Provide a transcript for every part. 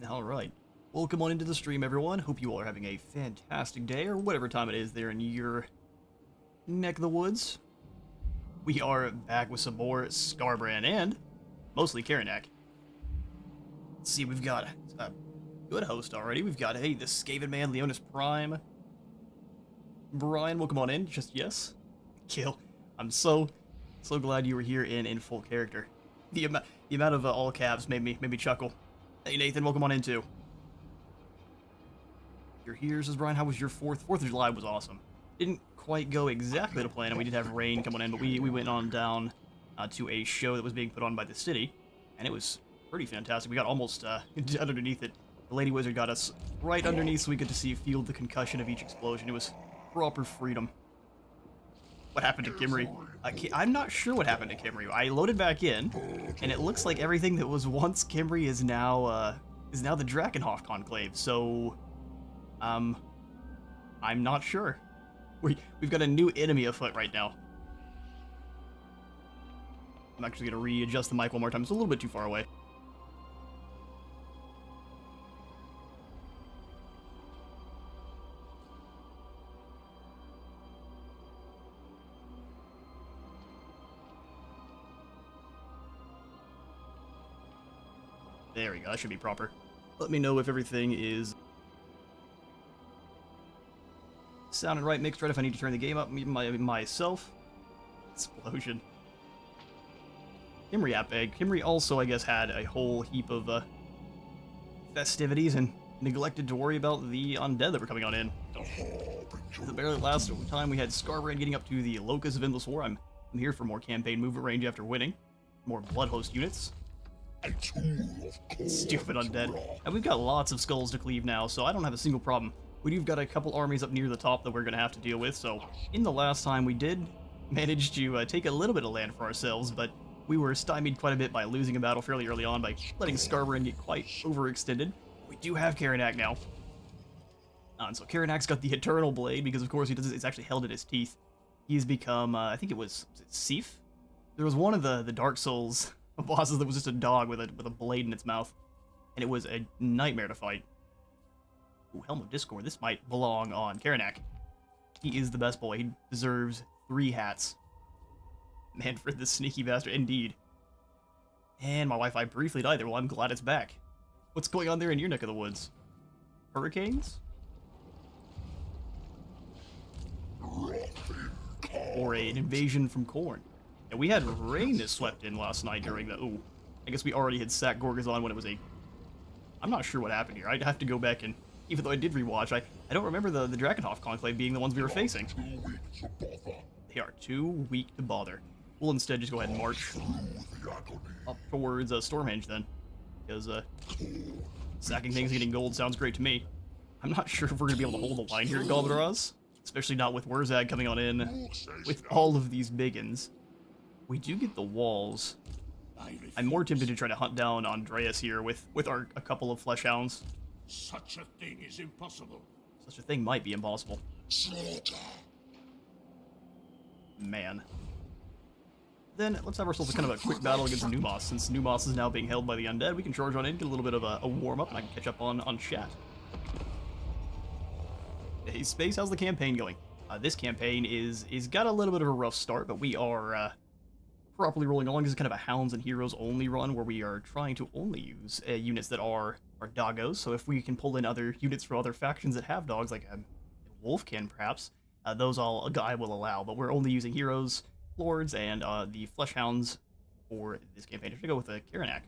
Alright, welcome on into the stream, everyone. Hope you all are having a fantastic day, or whatever time it is there in your neck of the woods. We are back with some more Skarbrand, and mostly Karanak. Let's see, we've got a good host already. We've got, hey, the Skaven Man, Leonis Prime. Brian, welcome on in, just yes. Kill. I'm so glad you were here in full character. The amount of all caps made me chuckle. Hey Nathan, welcome on in too. You're here, says Brian. How was your 4th of July? Was awesome. Didn't quite go exactly to plan, and we did have rain coming in, but we went on down to a show that was being put on by the city, and it was pretty fantastic. We got almost underneath it. The Lady Wizard got us right underneath, so we get to feel the concussion of each explosion. It was proper freedom. What happened to Kimry? I'm not sure what happened to Kimry. I loaded back in, and it looks like everything that was once Kimry is now the Drakenhof Conclave. So, I'm not sure. We've got a new enemy afoot right now. I'm actually gonna readjust the mic one more time. It's a little bit too far away. There we go, that should be proper. Let me know if everything is sounding right, mixed right, if I need to turn the game up myself. Explosion. Kimry also, I guess, had a whole heap of festivities and neglected to worry about the undead that were coming on in. The very last time we had Skarbrand getting up to the Locus of Endless War. I'm here for more campaign movement range after winning. More Bloodhost units. Stupid undead. And we've got lots of skulls to cleave now, so I don't have a single problem. We've got a couple armies up near the top that we're going to have to deal with, so in the last time we did manage to take a little bit of land for ourselves, but we were stymied quite a bit by losing a battle fairly early on by letting Skarbrand get quite overextended. We do have Karanak now. And so Karanak's got the Eternal Blade, because of course it's actually held in his teeth. He's become, I think was it Sif? There was one of the Dark Souls bosses that was just a dog with a blade in its mouth, and it was a nightmare to fight. Ooh, Helm of Discord. This might belong on Karanak. He is the best boy. He deserves 3 hats. Manfred the sneaky bastard, indeed. And my Wi-Fi briefly died there. Well, I'm glad it's back. What's going on there in your neck of the woods? Hurricanes? Or an invasion from Khorne? And we had rain that swept in last night during the... Ooh, I guess we already had sacked Gorgazon when it was a... I'm not sure what happened here. I'd have to go back and... Even though I did rewatch, I don't remember the Drakenhof Conclave being the ones we were facing. They are too weak to bother. We'll instead just go ahead and march up towards Stormhenge then. Because sacking things and getting gold sounds great to me. I'm not sure if we're going to be able to hold the line here at Galbadoraz. Especially not with Wurzag coming on in with all of these biggins. We do get the walls. I'm more tempted to try to hunt down Andreas here with a couple of Flesh Hounds. Such a thing is impossible. Such a thing might be impossible. Man. Then let's have ourselves a kind of a quick battle against Numos. Since Numos is now being held by the undead, we can charge on in, get a little bit of a warm-up, and I can catch up on chat. Hey Space, how's the campaign going? This campaign is got a little bit of a rough start, but we are properly rolling along. This is kind of a Hounds and Heroes only run, where we are trying to only use units that are doggos. So if we can pull in other units from other factions that have dogs, like Wolfkin perhaps, those I will allow. But we're only using Heroes, Lords, and the Flesh Hounds for this campaign. I'm gonna go with Karanak.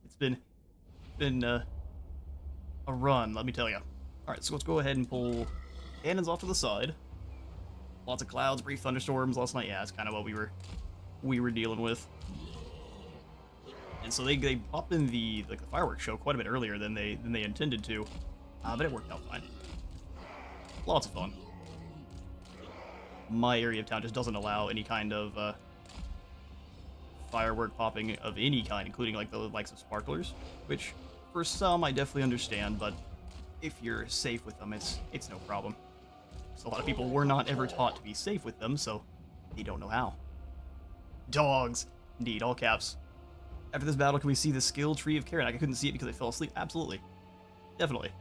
It's been a run, let me tell you. All right, so let's go ahead and pull cannons off to the side. Lots of clouds, brief thunderstorms last night. Yeah, it's kind of what we were dealing with. And so they popped in the fireworks show quite a bit earlier than they intended to, but it worked out fine. Lots of fun. My area of town just doesn't allow any kind of firework popping of any kind, including like the likes of sparklers, which for some I definitely understand, but if you're safe with them, it's no problem. So a lot of people were not ever taught to be safe with them, so they don't know how. Dogs! Indeed, all caps. After this battle, can we see the skill tree of Karanak? I couldn't see it because I fell asleep. Absolutely. Definitely.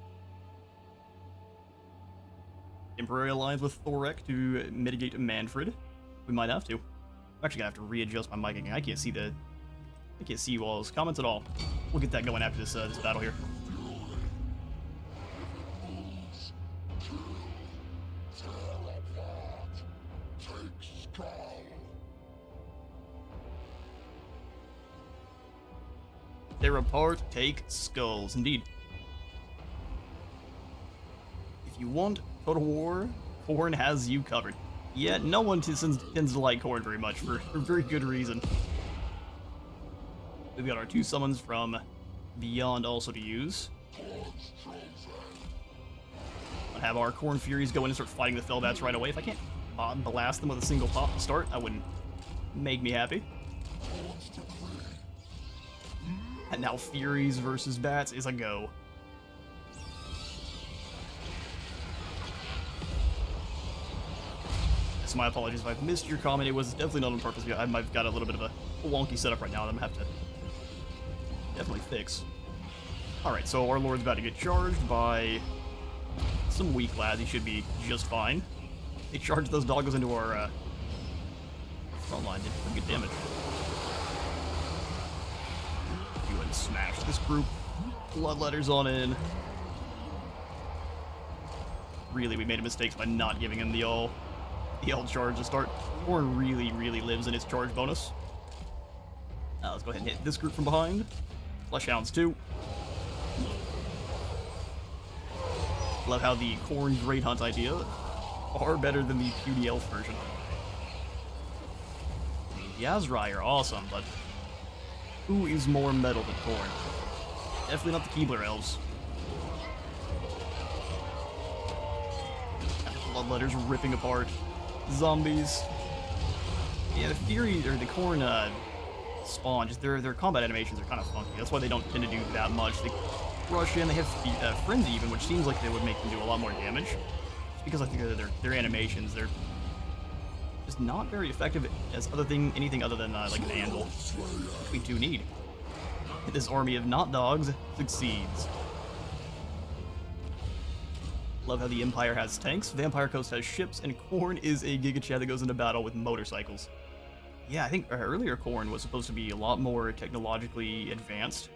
Temporary alliance with Thorek to mitigate Manfred. We might have to. I'm actually gonna have to readjust my mic again. I can't see you all's comments at all. We'll get that going after this this battle here. Tear apart, take skulls. Indeed. If you want Total War, Khorne has you covered. Yet no one tends to like Khorne very much for very good reason. We've got our 2 summons from Beyond also to use. I'll have our Khorne Furies go in and start fighting the Fellbats right away. If I can't blast them with a single pop to start, that wouldn't make me happy. And now Furies versus Bats is a go. So my apologies if I've missed your comment. It was definitely not on purpose. I've got a little bit of a wonky setup right now that I'm gonna have to definitely fix. Alright, so our Lord's about to get charged by some weak lads. He should be just fine. They charged those doggos into our front line. Did some good damage. Go ahead and smash this group. Bloodletters on in. Really, we made a mistake by not giving him the all charge to start. Khorne really lives in its charge bonus. Let's go ahead and hit this group from behind. Flesh Hounds too. Love how the Khorne Great Hunt idea are better than the puny elf version. The Azrai are awesome, but who is more metal than Khorne? Definitely not the Keebler elves. Bloodletters ripping apart zombies. Yeah, the Fury or the Khorne spawn, just their combat animations are kind of funky. That's why they don't tend to do that much. They rush in, they have Frenzy even, which seems like they would make them do a lot more damage. Just because I think their animations, they're just not very effective as anything other than like an anvil, which we do need. This army of not dogs succeeds. Love how the Empire has tanks, Vampire Coast has ships, and Khorne is a Giga Chad that goes into battle with motorcycles. Yeah, I think earlier Khorne was supposed to be a lot more technologically advanced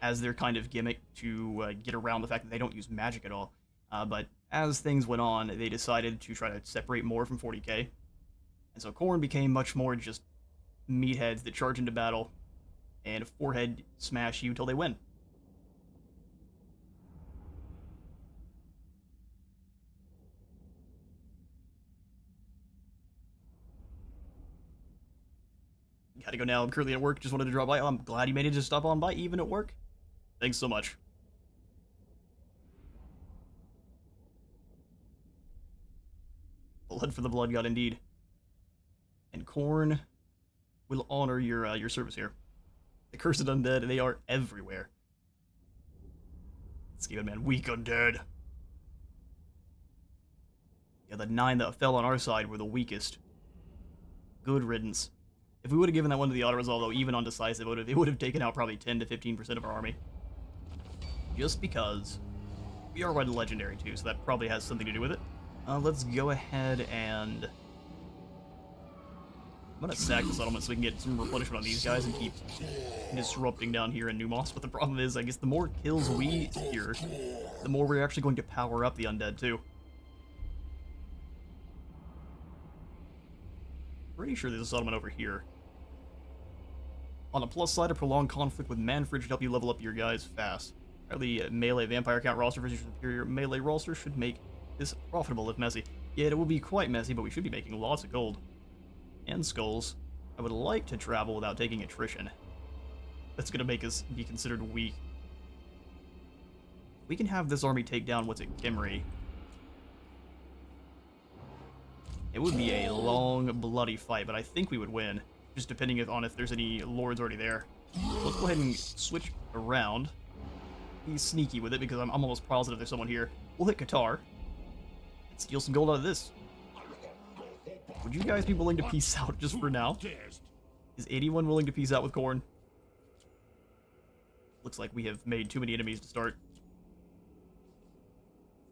as their kind of gimmick to get around the fact that they don't use magic at all. But as things went on, they decided to try to separate more from 40k. And so Khorne became much more just meatheads that charge into battle and forehead smash you till they win. Gotta go now. I'm currently at work. Just wanted to drop by. I'm glad you made it to stop on by even at work. Thanks so much. Blood for the Blood God, indeed. And Khorne will honor your service here. The Cursed Undead, they are everywhere. Let's give it, man. Weak Undead. Yeah, the 9 that fell on our side were the weakest. Good riddance. If we would have given that one to the auto-resolve, though, even on Decisive, it would have taken out probably 10 to 15% of our army. Just because we are running Legendary, too, so that probably has something to do with it. Let's go ahead and I'm gonna sack the settlement so we can get some replenishment on these guys and keep disrupting down here in Numos. But the problem is, I guess the more kills we secure, the more we're actually going to power up the undead, too. Pretty sure there's a settlement over here. On the plus side, a prolonged conflict with Manfred should help you level up your guys fast. The melee vampire count roster versus your superior melee roster should make this profitable if messy. Yeah, it will be quite messy, but we should be making lots of gold. And skulls. I would like to travel without taking attrition. That's going to make us be considered weak. We can have this army take down what's it, Kimri. It would be a long, bloody fight, but I think we would win. Just depending on if there's any lords already there. Let's go ahead and switch around. Be sneaky with it because I'm almost positive there's someone here. We'll hit Qatar. And steal some gold out of this. Would you guys be willing to peace out just for now? Is anyone willing to peace out with Khorne? Looks like we have made too many enemies to start.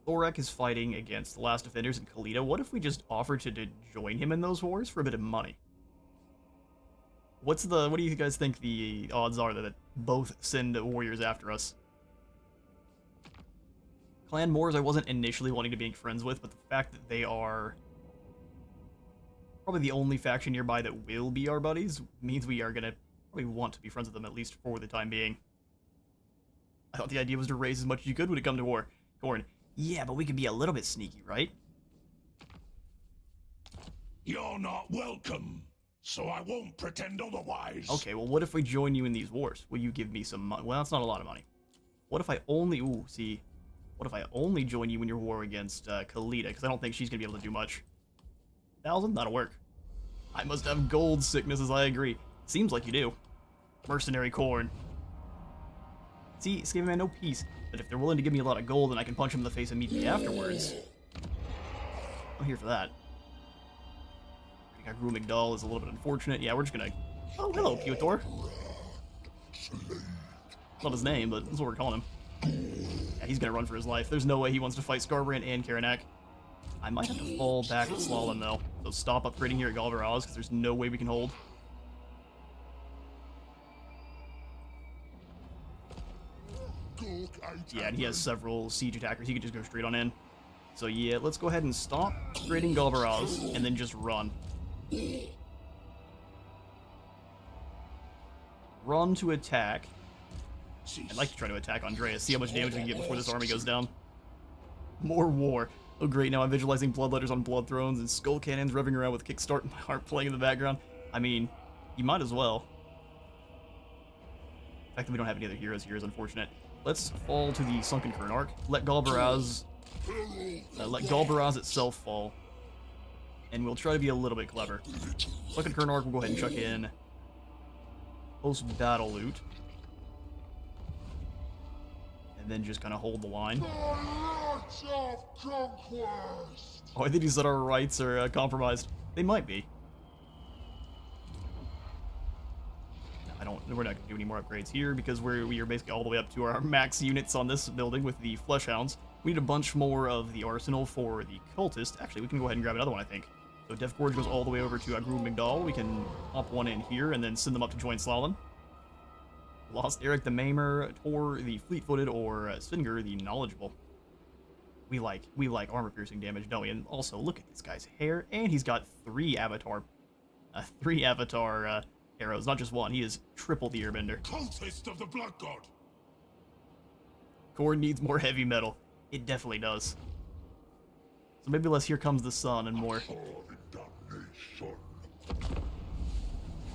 Thorek is fighting against the Last Defenders and Kalita. What if we just offered to join him in those wars for a bit of money? What do you guys think the odds are that both send warriors after us? Clan Moors I wasn't initially wanting to be friends with, but the fact that they are probably the only faction nearby that will be our buddies means we are gonna probably want to be friends with them, at least for the time being. I thought the idea was to raise as much as you could when it come to war. Corn. Yeah, but we could be a little bit sneaky, right? You're not welcome, so I won't pretend otherwise. Okay, well, what if we join you in these wars? Will you give me some money? Well, that's not a lot of money. What if I only... Ooh, see... What if I only join you in your war against Kalita? Because I don't think she's going to be able to do much. 1,000? That'll work. I must have gold sicknesses, I agree. Seems like you do. Mercenary Corn. See, Skaven Man, no peace. But if they're willing to give me a lot of gold, then I can punch them in the face immediately afterwards. I'm here for that. I think Gru McDowell is a little bit unfortunate. Yeah, we're just gonna... Oh, hello, Pewtor. Not his name, but that's what we're calling him. Yeah, he's gonna run for his life. There's no way he wants to fight Skarbrand and Karanak. I might have to fall back with Slalom, though. So stop upgrading here at Galvaraz, because there's no way we can hold. Yeah, and he has several siege attackers. He could just go straight on in. So yeah, let's go ahead and stop upgrading Galvaraz, and then just run. Run to attack. I'd like to try to attack Andreas, see how much damage we can get before this army goes down. More war. Oh great, now I'm visualizing bloodletters on blood thrones and skull cannons revving around with Kickstart and my heart playing in the background. I mean, you might as well. The fact that we don't have any other heroes here is unfortunate. Let's fall to the Sunken Karanak. Let Galvaraz itself fall. And we'll try to be a little bit clever. Sunken Karanak, we'll go ahead and chuck in post-battle loot. And then just kind of hold the line. Oh, I think he said our rights are compromised. They might be. We're not going to do any more upgrades here because we are basically all the way up to our max units on this building with the Flesh Hounds. We need a bunch more of the arsenal for the Cultist. Actually, we can go ahead and grab another one, I think. So Death Gorge goes all the way over to Gru McDowell. We can pop one in here and then send them up to join Slalom. Lost Eric the Maimer, Tor the Fleet-Footed, or Singer the Knowledgeable. We like armor-piercing damage, don't we? And also, look at this guy's hair, and he's got three avatar arrows, not just one. He is triple the Airbender. Cultist of the Blood God. Korn needs more heavy metal. It definitely does. So maybe less Here Comes the Sun and more.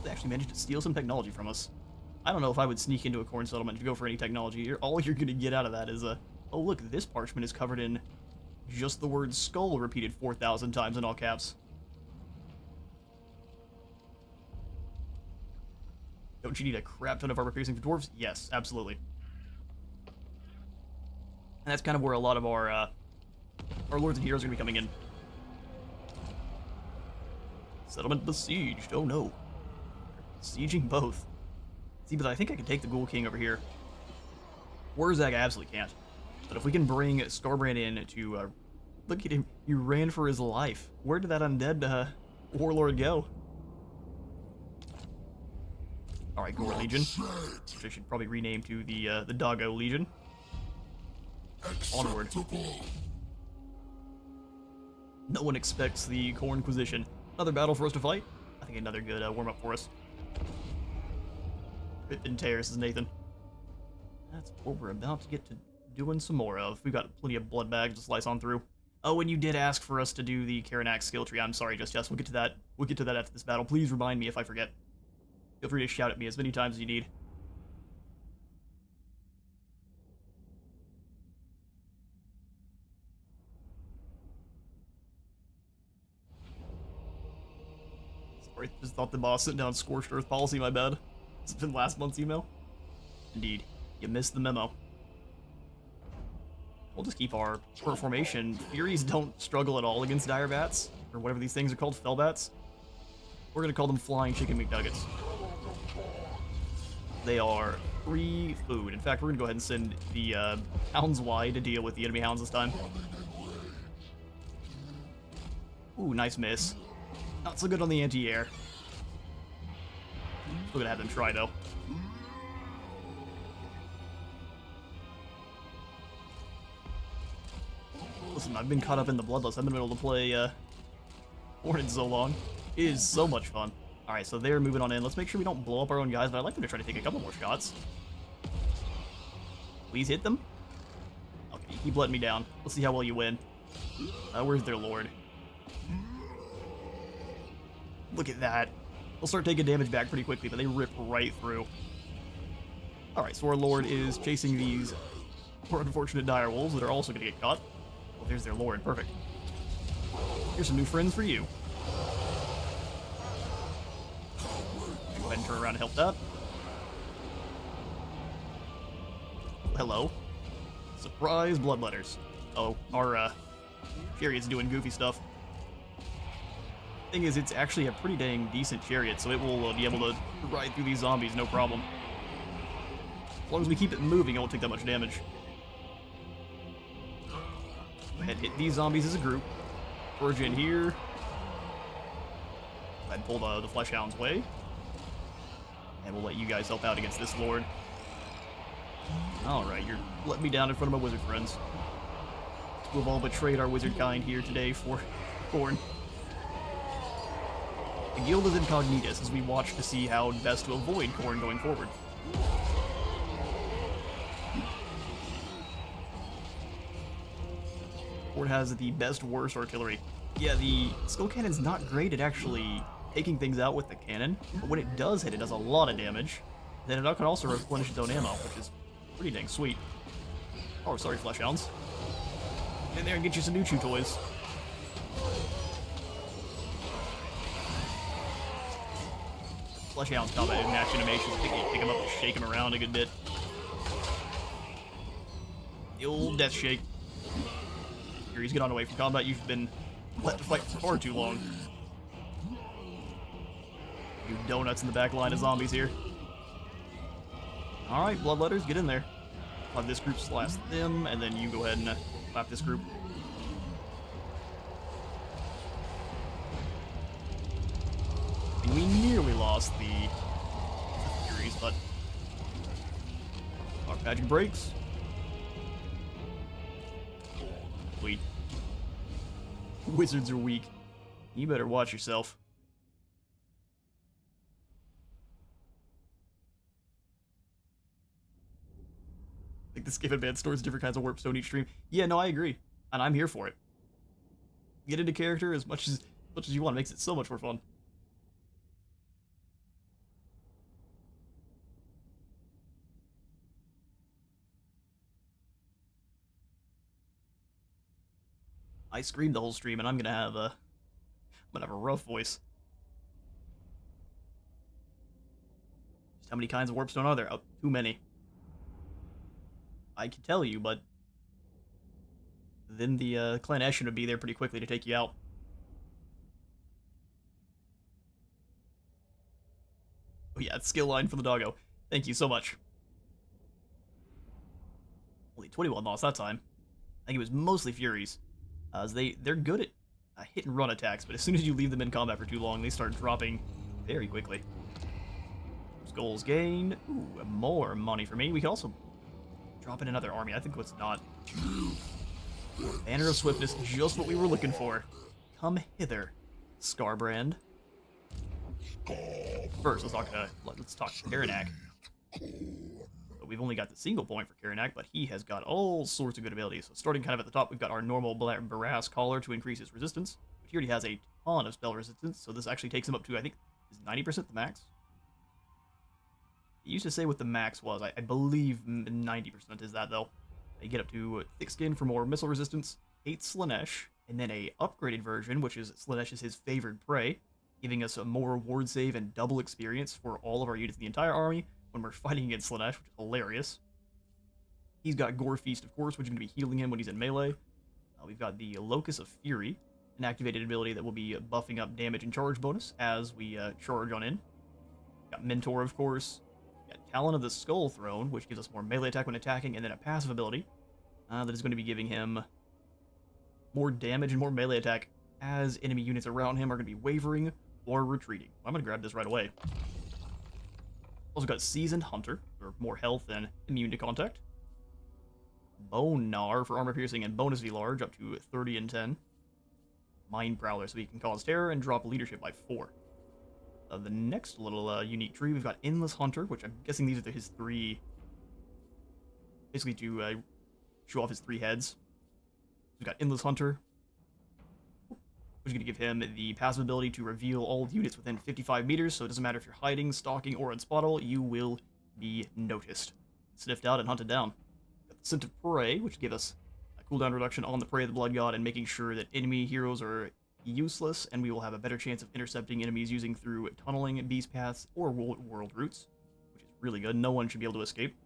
They actually managed to steal some technology from us. I don't know if I would sneak into a Korn settlement to go for any technology. All you're going to get out of that is a... Oh, look, this parchment is covered in just the word skull repeated 4,000 times in all caps. Don't you need a crap ton of armor piercing for dwarves? Yes, absolutely. And that's kind of where a lot of our lords and heroes are going to be coming in. Settlement besieged. Oh no. Sieging both. See, but I think I can take the Ghoul King over here. Wurzag, I absolutely can't. But if we can bring Skarbrand in to... look at him. He ran for his life. Where did that undead warlord go? Alright, Gore Legion. Which I should probably rename to the Doggo Legion. Onward. No one expects the Khorne Inquisition. Another battle for us to fight. I think another good warm-up for us. Rip and tear, says Nathan. That's what we're about to get to doing some more of. We've got plenty of blood bags to slice on through. Oh, and you did ask for us to do the Karanak skill tree. I'm sorry, Just Yes. We'll get to that. We'll get to that after this battle. Please remind me if I forget. Feel free to shout at me as many times as you need. Sorry, just thought the boss sent down Scorched Earth policy, my bad. It's been last month's email. Indeed. You missed the memo. We'll just keep our formation. Furies don't struggle at all against Dire Bats, or whatever these things are called, Fellbats. We're gonna call them Flying Chicken McNuggets. They are free food. In fact, we're gonna go ahead and send the Hounds wide to deal with the enemy Hounds this time. Ooh, nice miss. Not so good on the anti-air. Still gonna have them try, though. Listen, I've been caught up in the Bloodlust. I've been able to play Hornet so long. It is so much fun. Alright, so they're moving on in. Let's make sure we don't blow up our own guys, but I'd like them to try to take a couple more shots. Please hit them. Okay, you keep letting me down. Let's see how well you win. Where's their lord? Look at that. They'll start taking damage back pretty quickly, but they rip right through. Alright, so our lord is chasing these poor unfortunate dire wolves that are also going to get caught. Oh, there's their lord. Perfect. Here's some new friends for you. Go ahead and turn around and help that. Hello. Surprise bloodletters. Oh, our chariot's doing goofy stuff. Thing is, it's actually a pretty dang decent chariot, so it will be able to ride through these zombies no problem. As long as we keep it moving, it won't take that much damage. Go ahead and hit these zombies as a group. Forge in here. Go ahead and pull the Flesh Hounds way. And we'll let you guys help out against this lord. Alright, you're letting me down in front of my wizard friends. We've all betrayed our wizard kind here today for Khorne. The guild is incognitus as we watch to see how best to avoid Khorne going forward. Khorne has the best worst artillery. Yeah, the skull cannon's not great at actually taking things out with the cannon, but when it does hit, it does a lot of damage. Then it can also replenish its own ammo, which is pretty dang sweet. Oh, sorry, Flesh Hounds. Get in there and get you some new chew toys. Flesh Hounds combat match animations. Pick him up and shake him around a good bit. The old death shake. Furies, get on away from combat. You've been let to fight for far too long. You donuts in the back line of zombies here. Alright, Bloodletters, get in there. I'll have this group slash them, and then you go ahead and slap this group. And we nearly lost the Furies, but our magic breaks. Sweet. Wizards are weak. You better watch yourself. Like this Skaven band stores different kinds of warpstone each stream. Yeah, no, I agree, and I'm here for it. Get into character as much as you want. It makes it so much more fun. I screamed the whole stream, and I'm gonna have a rough voice. Just how many kinds of warpstone are there? Oh, too many. I can tell you, but then the Clan Eshin would be there pretty quickly to take you out. Oh yeah, it's skill line for the doggo. Thank you so much. Only 21 lost that time. I think it was mostly Furies. As they're good at hit and run attacks, but as soon as you leave them in combat for too long, they start dropping very quickly. Skulls gained. Ooh, more money for me. We can also drop in another army. I think what's not. Banner of Swiftness, just what we were looking for. Come hither, Skarbrand. First, let's talk Karanak. But we've only got the single point for Karanak, but he has got all sorts of good abilities. So starting kind of at the top, we've got our normal Barras Collar to increase his resistance, but he already has a ton of spell resistance, so this actually takes him up to, I think, is 90% the max? It used to say what the max was. I believe 90% is that, though. You get up to Thick Skin for more missile resistance, 8 Slaanesh, and then a upgraded version, which is Slaanesh is his favored prey, giving us a more ward save and double experience for all of our units in the entire army when we're fighting against Slaanesh, which is hilarious. He's got Gore Feast, of course, which is going to be healing him when he's in melee. We've got the Locus of Fury, an activated ability that will be buffing up damage and charge bonus as we charge on in. Got Mentor, of course. Got Talon of the Skull Throne, which gives us more melee attack when attacking, and then a passive ability that is going to be giving him more damage and more melee attack as enemy units around him are going to be wavering or retreating. I'm going to grab this right away. Also got Seasoned Hunter, for more health and immune to contact. Bone Gnar for armor piercing and bonus V large, up to 30 and 10. Mind Prowler, so he can cause terror and drop leadership by 4. The next little unique tree, we've got Endless Hunter, which I'm guessing these are his 3... basically to show off his 3 heads. We've got Endless Hunter, which is going to give him the passive ability to reveal all units within 55 meters, so it doesn't matter if you're hiding, stalking, or unspottable, you will be noticed, sniffed out, and hunted down. Got the Scent of Prey, which gives us a cooldown reduction on the Prey of the Blood God and making sure that enemy heroes are useless, and we will have a better chance of intercepting enemies using through tunneling, beast paths, or world routes, which is really good. No one should be able to escape.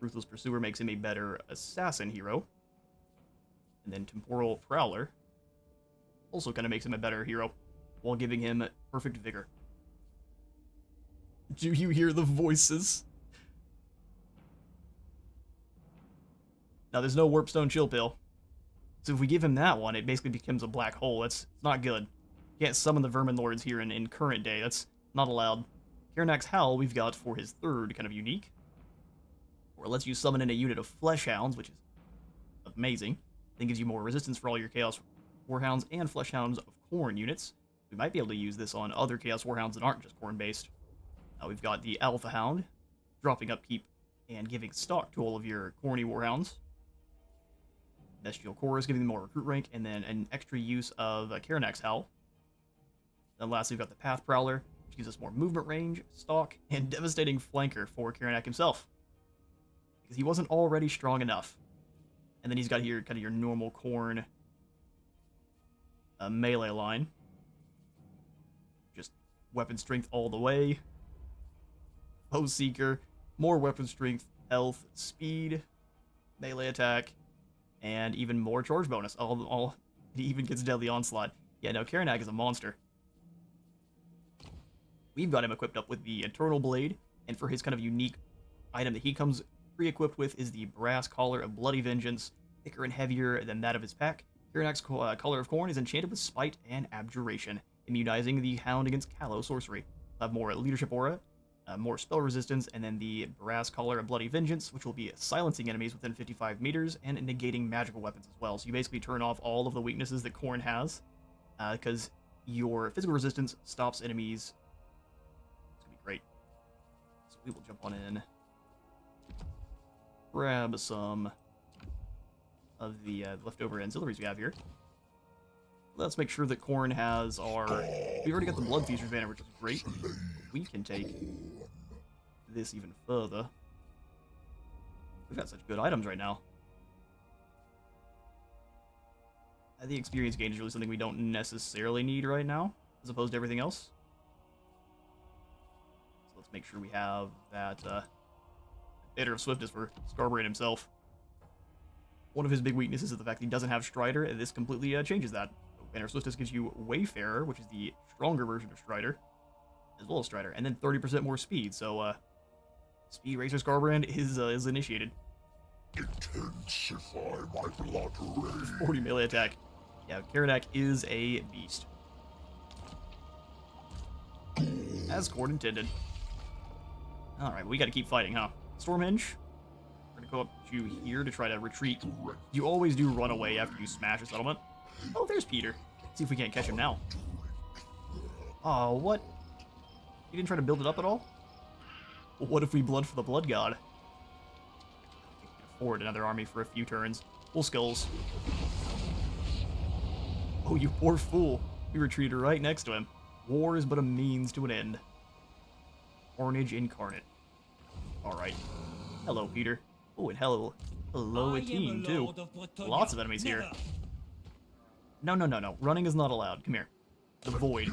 Ruthless Pursuer makes him a better assassin hero. And then Temporal Prowler also kind of makes him a better hero, while giving him perfect vigor. Do you hear the voices? Now, there's no Warpstone Chill Pill. So if we give him that one, it basically becomes a black hole. It's not good. You can't summon the Vermin Lords here in current day. That's not allowed. Karanak's Howl we've got for his 3rd kind of unique. Or lets you summon in a unit of Flesh Hounds, which is amazing. Then gives you more resistance for all your Chaos Warhounds and Flesh Hounds of Khorne units. We might be able to use this on other Chaos Warhounds that aren't just Khorne based. We've got the Alpha Hound, dropping upkeep and giving stock to all of your Khorne Warhounds. Bestial Chorus, giving them more recruit rank, and then an extra use of Karanak's Howl. Then lastly, we've got the Path Prowler, which gives us more movement range, stock, and devastating flanker for Karanak himself. Because he wasn't already strong enough. And then he's got here kind of your normal Khorne melee line. Just weapon strength all the way. Foe Seeker, more weapon strength, health, speed, melee attack, and even more charge bonus. He even gets Deadly Onslaught. Yeah, no, Karanak is a monster. We've got him equipped up with the Eternal Blade, and for his kind of unique item that he comes pre-equipped with is the Brass Collar of Bloody Vengeance, thicker and heavier than that of his pack. Karanak's Collar of Khorne is enchanted with Spite and Abjuration, immunizing the Hound against Callow sorcery. We'll have more leadership aura, more spell resistance, and then the Brass Collar of Bloody Vengeance, which will be silencing enemies within 55 meters and negating magical weapons as well. So you basically turn off all of the weaknesses that Khorne has, because your physical resistance stops enemies. It's going to be great. So we will jump on in, grab some of the leftover auxiliaries we have here. Let's make sure that Khorne has our... We already got the Blood Feasters banner, which is great. We can take this even further. We've got such good items right now. The experience gain is really something we don't necessarily need right now, as opposed to everything else. So let's make sure we have that Banner of Swiftness for Skarbrand himself. One of his big weaknesses is the fact that he doesn't have Strider, and this completely changes that. Banner of Swiftness gives you Wayfarer, which is the stronger version of Strider, as well as Strider, and then 30% more speed, so Speed Racer Skarbrand is initiated. Intensify my blood rage. 40 melee attack. Yeah, Karanak is a beast. As Khorne intended. Alright, we gotta keep fighting, huh? Stormhenge. We're gonna go up to here to try to retreat. You always do run away after you smash a settlement. Oh, there's Peter. Let's see if we can't catch him now. Oh, what? You didn't try to build it up at all? Well, what if we blood for the Blood God? We can afford another army for a few turns. Full skulls. Oh, you poor fool. We retreated right next to him. War is but a means to an end. Carnage incarnate. Alright. Hello, Peter. Oh, and hello a team, too. Lots of enemies here. No. Running is not allowed. Come here. The Void.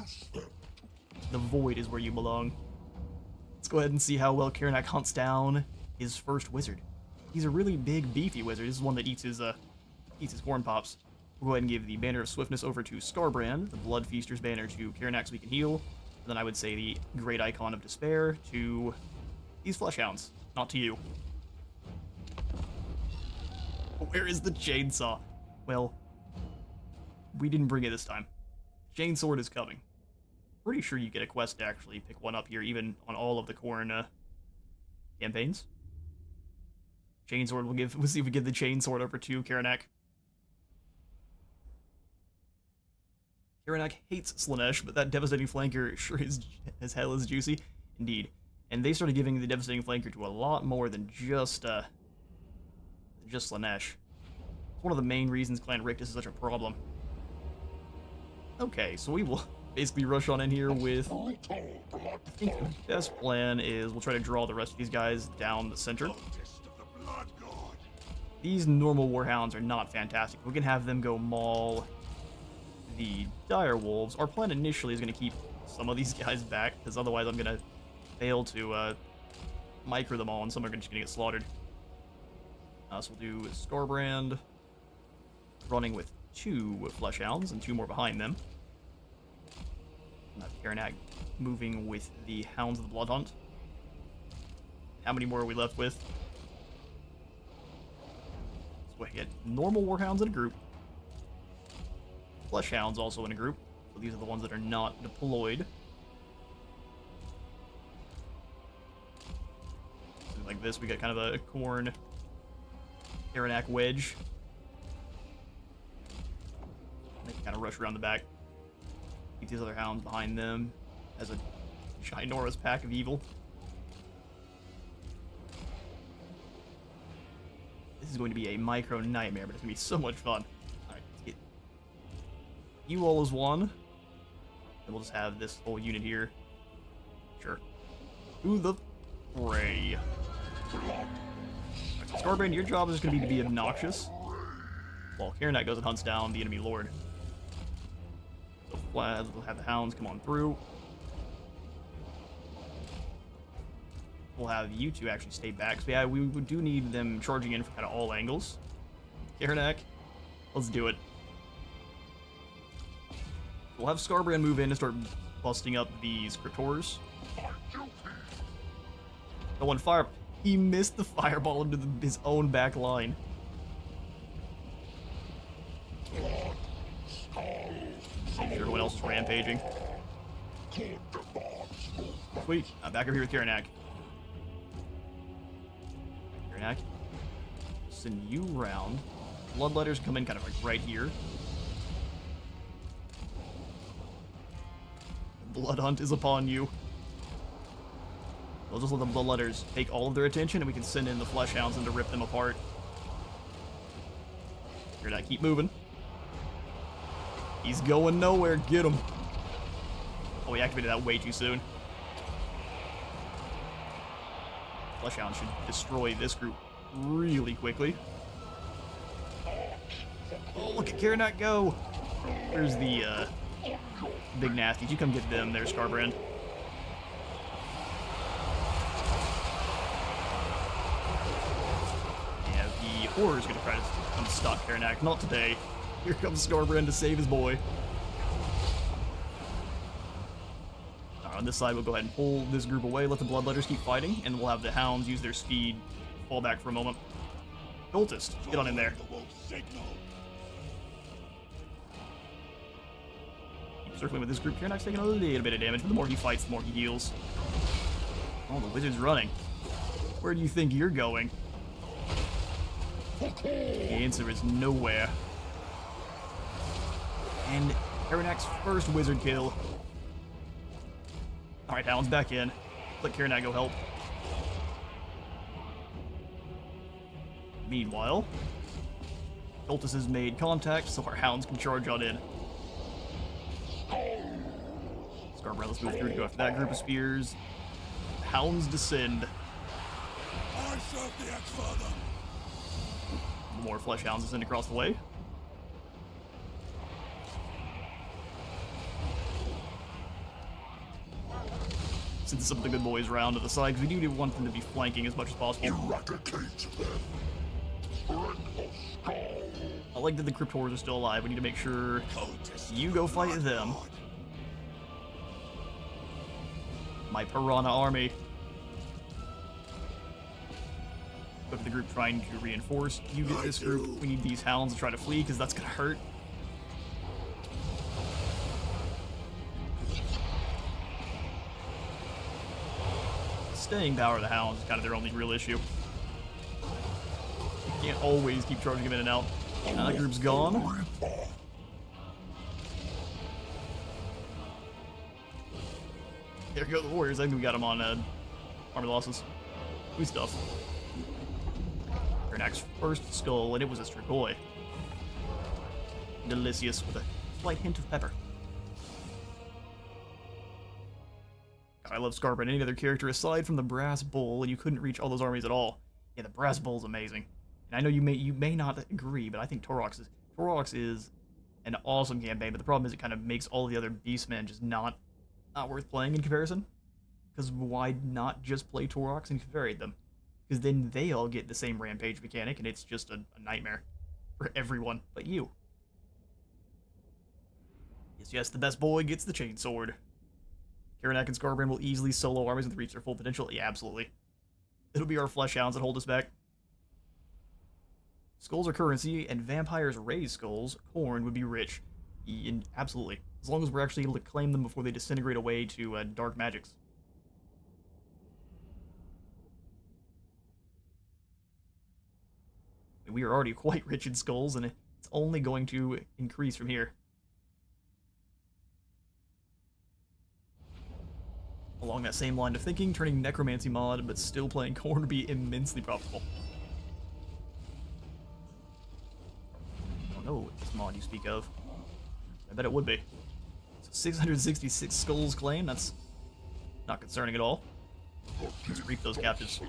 The Void is where you belong. Let's go ahead and see how well Karanak hunts down his first wizard. He's a really big, beefy wizard. This is one that eats his corn pops. We'll go ahead and give the Banner of Swiftness over to Skarbrand, the Blood Feaster's banner to Karanak so he can heal. Then I would say the Great Icon of Despair to these Flesh Hounds, not to you. Where is the chainsaw? Well, we didn't bring it this time. Chainsword is coming. Pretty sure you get a quest to actually pick one up here, even on all of the Khorne campaigns. Chainsword will give. We'll see if we get the Chainsword over to Karanak. Karanak hates Slaanesh, but that devastating flanker sure is as hell is juicy. Indeed. And they started giving the devastating flanker to a lot more than just Slaanesh. It's one of the main reasons Clan Rictus is such a problem. Okay, so we will basically rush on in here with... I think the best plan is we'll try to draw the rest of these guys down the center. These normal Warhounds are not fantastic. We can have them go maul the Dire Wolves. Our plan initially is going to keep some of these guys back, because otherwise I'm going to fail to micro them all, and some are just going to get slaughtered. So we'll do Skarbrand running with 2 Flesh Hounds and 2 more behind them. Karanak moving with the Hounds of the Blood Hunt. How many more are we left with? So we get normal Warhounds in a group. Flesh Hounds also in a group. So these are the ones that are not deployed. So like this, we got kind of a Khorne Karanak wedge. They can kind of rush around the back. Keep these other hounds behind them as a ginormous pack of evil. This is going to be a micro nightmare, but it's going to be so much fun. Alright, let's get you all as one. And we'll just have this whole unit here. Sure. To the fray. Right, so Skarbrand, your job is going to be obnoxious, while Karanak goes and hunts down the enemy lord. So we'll have the hounds come on through. We'll have you two actually stay back. So yeah, we do need them charging in from kind of all angles. Karanak, let's do it. We'll have Skarbrand move in and start busting up these Cryptors. The one fire... He missed the fireball into his own back line. Everyone else is rampaging. Sweet. I'm back over here with Karanak. Karanak. Send you round. Bloodletters come in kind of like right here. The Blood Hunt is upon you. We'll just let the Bloodletters take all of their attention, and we can send in the Flesh Hounds and to rip them apart. Karanak, keep moving. He's going nowhere. Get him. Oh, we activated that way too soon. Flesh Hound should destroy this group really quickly. Oh, look at Karanak go. There's the big nasties. You come get them there, Skarbrand. Yeah, the Horror is going to try to come stop Karanak. Not today. Here comes Skarbrand to save his boy. On this side, we'll go ahead and pull this group away, let the Bloodletters keep fighting, and we'll have the Hounds use their speed, fall back for a moment. Cultist, get on in there. Keep circling with this group. Karanak's taking a little bit of damage, but the more he fights, the more he heals. Oh, the wizard's running. Where do you think you're going? The answer is nowhere. And Karanak's first wizard kill. Alright, Hounds back in. Let Karanak go help. Meanwhile, Cultist has made contact, so our Hounds can charge on in. Skarbrand, let's move through to go after that group of spears. Hounds descend. I serve the X-Father. More Flesh Hounds descend across the way. Send some of the good boys round to the side, because we do want them to be flanking as much as possible. Eradicate them. I like that the Cryptors are still alive. We need to make sure you go fight them. My Piranha army. Look at the group trying to reinforce. You get this group. We need these Hounds to try to flee, because that's going to hurt. Staying power of the Hounds is kind of their only real issue. You can't always keep charging them in and out. Now that group's gone. There go the Warriors. I think we got them on armor losses. Good stuff. Karanak's first skull, and it was a Strigoi. Delicious with a slight hint of pepper. I love Skarbrand. Any other character aside from the Brass Bull, and you couldn't reach all those armies at all. Yeah, the Brass Bull's amazing. And I know you may not agree, but I think Torox is an awesome campaign. But the problem is it kind of makes all the other Beastmen just not worth playing in comparison. Because why not just play Torox and confederate them? Because then they all get the same rampage mechanic, and it's just a nightmare for everyone but you. Yes, the best boy gets the chainsword. Karanak and Skarbrand will easily solo armies and reach their full potential. Yeah, absolutely. It'll be our Flesh Hounds that hold us back. Skulls are currency, and vampires raise skulls. Corn would be rich. Absolutely. As long as we're actually able to claim them before they disintegrate away to dark magics. We are already quite rich in skulls, and it's only going to increase from here. Along that same line of thinking, turning Necromancy mod, but still playing Corn would be immensely profitable. I don't know what this mod you speak of. I bet it would be. So 666 skulls claimed, that's not concerning at all. Let's reap those captives.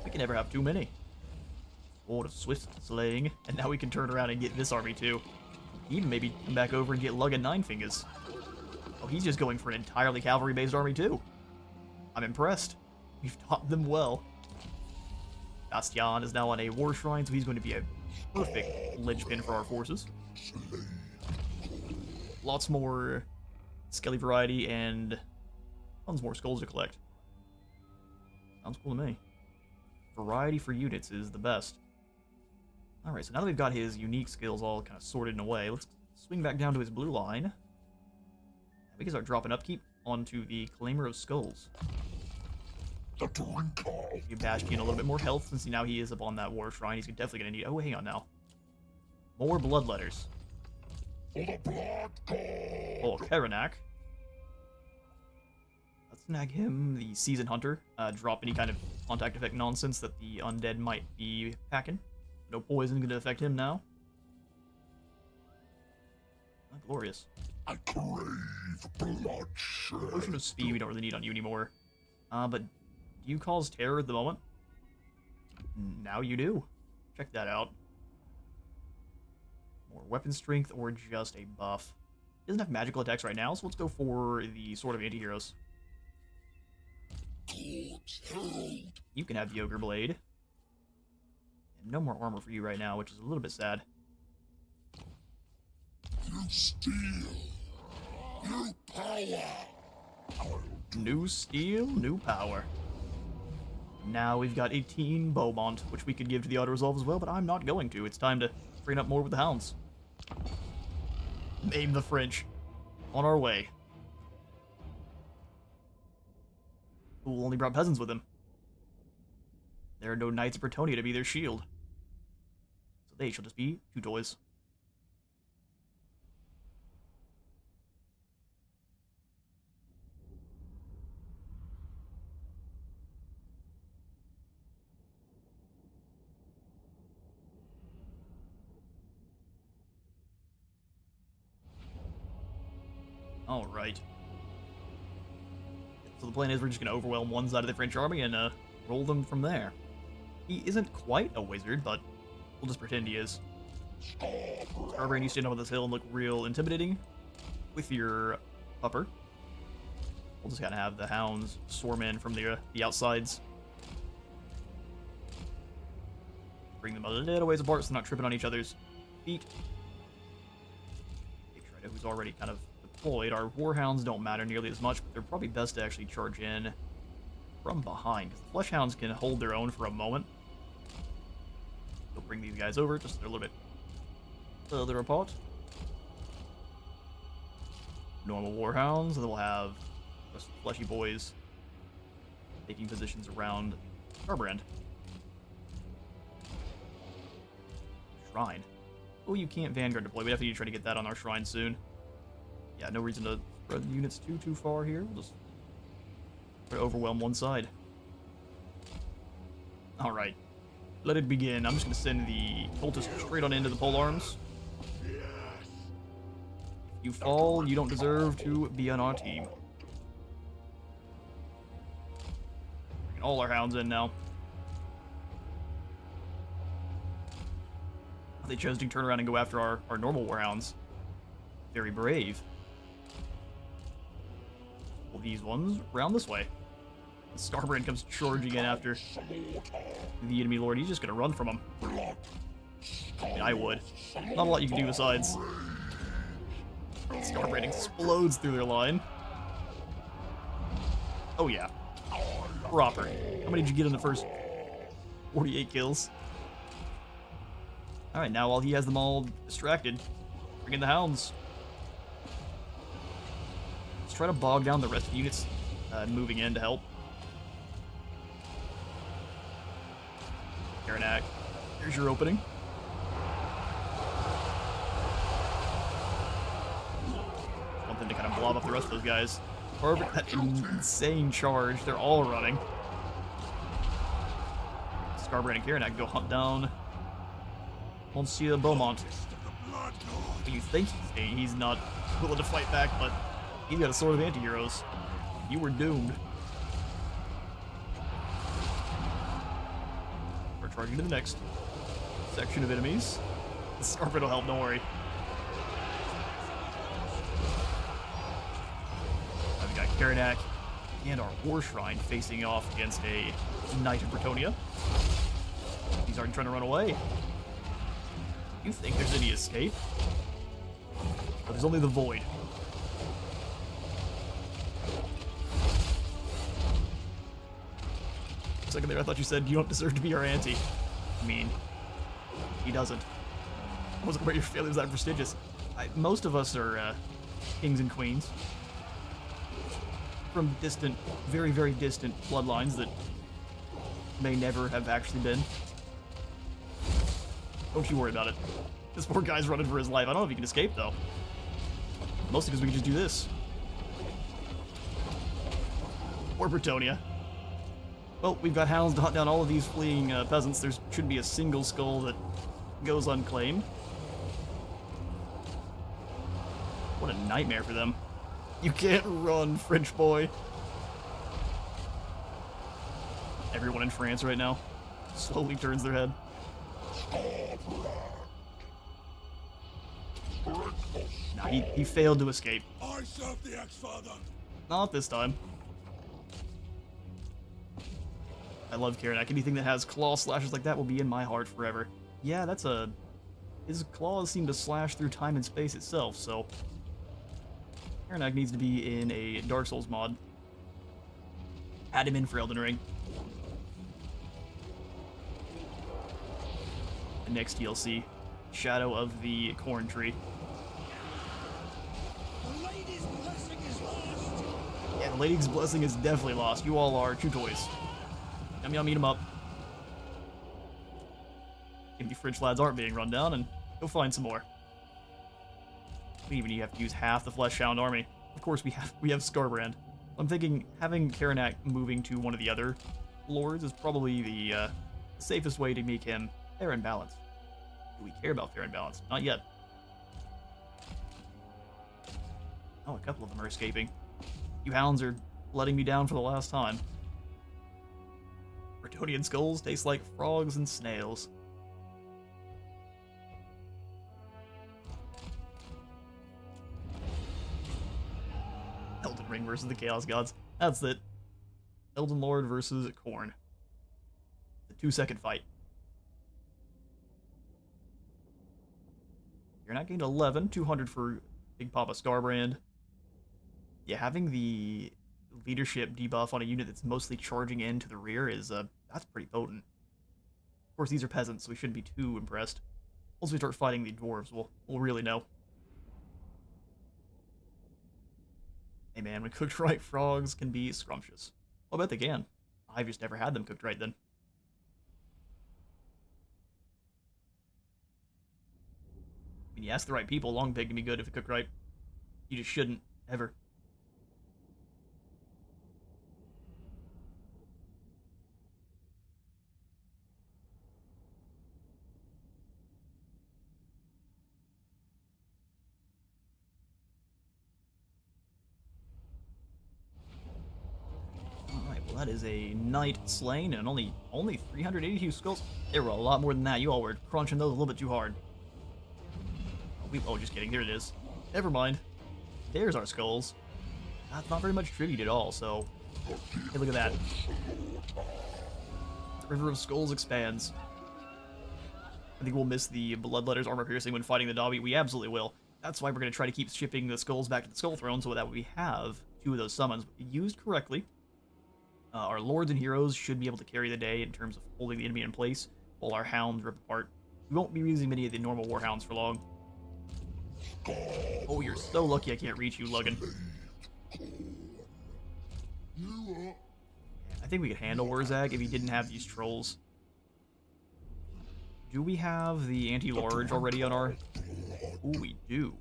We can never have too many. Sword of Swift Slaying, and now we can turn around and get this army too. Even maybe come back over and get Lug and Nine Fingers. Oh, he's just going for an entirely cavalry-based army, too. I'm impressed. We've taught them well. Bastion is now on a war shrine, so he's going to be a perfect linchpin for our forces. Lots more Skelly variety and tons more skulls to collect. Sounds cool to me. Variety for units is the best. Alright, so now that we've got his unique skills all kind of sorted in a way, let's swing back down to his blue line. We can start dropping upkeep onto the Claimer of Skulls. Give Bastion a little bit more health, since now he is up on that war shrine. He's definitely going to need... Oh, hang on now. More bloodletters. Oh, Karanak. Let's snag him, the Season Hunter. Drop any kind of contact effect nonsense that the undead might be packing. No poison going to affect him now. Not glorious. I crave bloodshed. Potion of Speed we don't really need on you anymore. But do you cause terror at the moment? Now you do. Check that out. More weapon strength or just a buff. He doesn't have magical attacks right now, so let's go for the Sword of Antiheroes. You can have the Ogre Blade. And no more armor for you right now, which is a little bit sad. You steal. New power. New steel, new power. Now we've got 18 Beaumont, which we could give to the Auto Resolve as well, but I'm not going to. It's time to train up more with the Hounds. Name the French. On our way. Who only brought peasants with him. There are no Knights of Bretonnia to be their shield. So they shall just be two toys. Alright. So the plan is we're just going to overwhelm one side of the French army and roll them from there. He isn't quite a wizard, but we'll just pretend he is. Skarbrand, you stand up on this hill and look real intimidating with your upper. We'll just kind of have the Hounds swarm in from the outsides. Bring them a little ways apart so they're not tripping on each other's feet. Shredder, who's already kind of deployed, our Warhounds don't matter nearly as much, but they're probably best to actually charge in from behind, because the Fleshhounds can hold their own for a moment. We'll bring these guys over, just a little bit further apart. Normal Warhounds, and then we'll have the fleshy boys taking positions around Skarbrand. Shrine. Oh, you can't Vanguard deploy. We definitely need to try to get that on our shrine soon. Yeah, no reason to spread the units too far here. We'll just try to overwhelm one side. Alright. Let it begin. I'm just going to send the cultist straight on into the pole arms. If you fall, you don't deserve to be on our team. Bring all our hounds in now. They chose to turn around and go after our normal warhounds. Very brave. Well, these ones round this way. Skarbrand comes charging in after the enemy lord. He's just gonna run from him. I mean, I would. Not a lot you can do besides. Skarbrand explodes through their line. Oh yeah. Proper. How many did you get in the first 48 kills? Alright, now while he has them all distracted, bring in the hounds. Let's try to bog down the rest of the units moving in to help. Karanak, here's your opening. Something to kind of blob up the rest of those guys. Perfect, that insane charge. They're all running. Skarbrand and Karanak go hunt down Monsieur Beaumont. You think he's not willing to fight back, but he's got a sword of anti-heroes. You were doomed. We're charging to the next section of enemies. The Skarbrand will help, don't worry. I've got Karanak and our War Shrine facing off against a Knight of Bretonnia. He's already trying to run away. You think there's any escape? But there's only the void. For a second there, I thought you said you don't deserve to be our auntie. I mean, he doesn't. I wasn't aware your family was that prestigious. Most of us are kings and queens from distant, very, very distant bloodlines that may never have actually been. Don't you worry about it. This poor guy's running for his life. I don't know if he can escape, though. Mostly because we can just do this. Or Bretonnia. Well, we've got hounds to hunt down all of these fleeing peasants. There should be a single skull that goes unclaimed. What a nightmare for them. You can't run, French boy. Everyone in France right now slowly turns their head. Nah, he failed to escape. I serve the Ex-Father. Not this time. I love Karanak. Anything that has claw slashes like that will be in my heart forever. Yeah, that's a... His claws seem to slash through time and space itself, so... Karanak needs to be in a Dark Souls mod. Add him in for Elden Ring. The next DLC. Shadow of the Corn Tree. The lady's blessing is lost. Yeah, the lady's blessing is definitely lost. You all are chew toys. Yum yum, eat them up. Maybe French lads aren't being run down, and go find some more. Even you have to use half the Fleshhound army. Of course, we have Skarbrand. I'm thinking having Karanak moving to one of the other lords is probably the safest way to make him fair and balanced. Do we care about fair and balanced? Not yet. Oh, a couple of them are escaping. You hounds are letting me down for the last time. Bretonnian skulls taste like frogs and snails. Elden Ring versus the Chaos Gods. That's it. Elden Lord versus Khorne. The 2-second fight. You're not gained 11, 200 for Big Papa Skarbrand. Yeah, having the leadership debuff on a unit that's mostly charging in to the rear is, that's pretty potent. Of course, these are peasants, so we shouldn't be too impressed. Once we start fighting the dwarves, we'll really know. Hey man, when cooked right, frogs can be scrumptious. I bet they can. I've just never had them cooked right then. I mean, you ask the right people, long pig can be good if it cooked right. You just shouldn't, ever. Alright, well that is a knight slain and only 382 skulls. There were a lot more than that. You all were crunching those a little bit too hard. Oh, just kidding. Here it is. Never mind. There's our skulls. That's not very much tribute at all, so... Hey, look at that. The River of Skulls expands. I think we'll miss the Bloodletter's armor piercing when fighting the Dobby. We absolutely will. That's why we're going to try to keep shipping the skulls back to the Skull Throne, so that we have 2 of those summons used correctly. Our lords and heroes should be able to carry the day in terms of holding the enemy in place, while our hounds rip apart. We won't be using many of the normal warhounds for long. Oh, you're so lucky I can't reach you, Luggin. I think we could handle Wurzag if he didn't have these trolls. Do we have the anti-large already on our... Ooh, we do.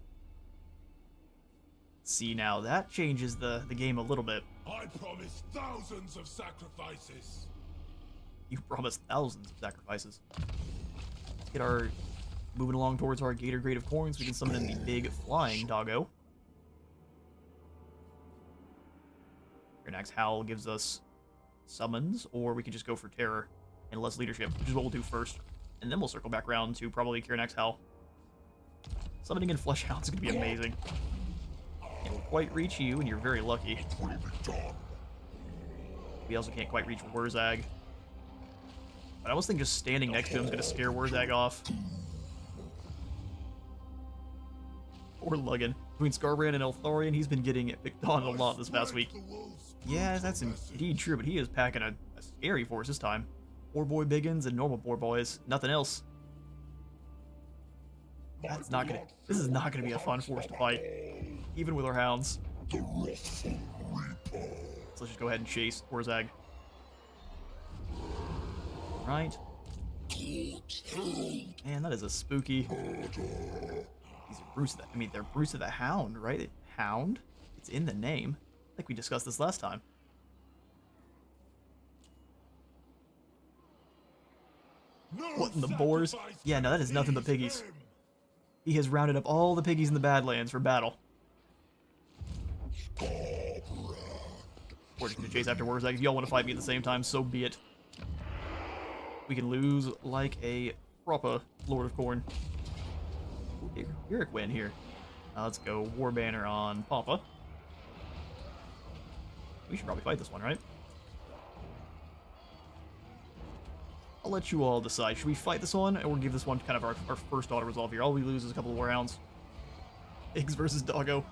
See, now that changes the game a little bit. I promise thousands of sacrifices. You promised thousands of sacrifices. Let's get our... Moving along towards our Gator Grade of Coins, we can summon in the big flying doggo. Karanak's Howl gives us summons, or we can just go for terror and less leadership, which is what we'll do first. And then we'll circle back around to probably Karanak's Howl. Summoning in Flesh Hounds is going to be amazing. It will quite reach you, and you're very lucky. We also can't quite reach Wurzag. But I almost think just standing next to him is going to scare Wurzag off. Poor Luggin. Between Skarbrand and Eltharion, he's been getting picked on a lot this past week. Yeah, that's indeed true, but he is packing a scary force this time. Boar Boy Biggins and normal Boar Boys. Nothing else. That's not gonna... This is not gonna be a fun force to fight. Even with our hounds. So let's just go ahead and chase Wurzag. Right. Man, that is a spooky... These are Bruce. I mean, they're Bruce of the Hound, right? Hound? It's in the name. I think we discussed this last time. What in the boars? Yeah, no, that is nothing but piggies. He has rounded up all the piggies in the Badlands for battle. We're just gonna chase after Wurzag. If y'all want to fight me at the same time, so be it. We can lose like a proper Lord of Corn. Eric win here. Let's go War Banner on Papa. We should probably fight this one, right? I'll let you all decide. Should we fight this one, or give this one kind of our first auto-resolve here? All we lose is a couple of Warhounds. Pigs versus Doggo.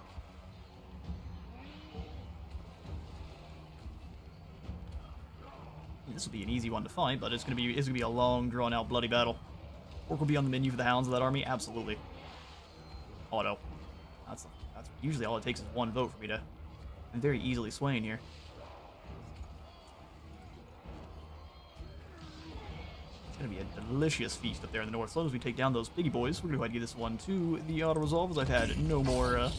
This will be an easy one to fight, but it's gonna be a long, drawn-out, bloody battle. Orc will be on the menu for the Hounds of that army, absolutely. Auto. That's usually all it takes is one vote for me to... I'm very easily swaying here. It's going to be a delicious feast up there in the north. As long as we take down those piggy boys, we're going to go ahead and give this one to the auto-resolve, as I've had no more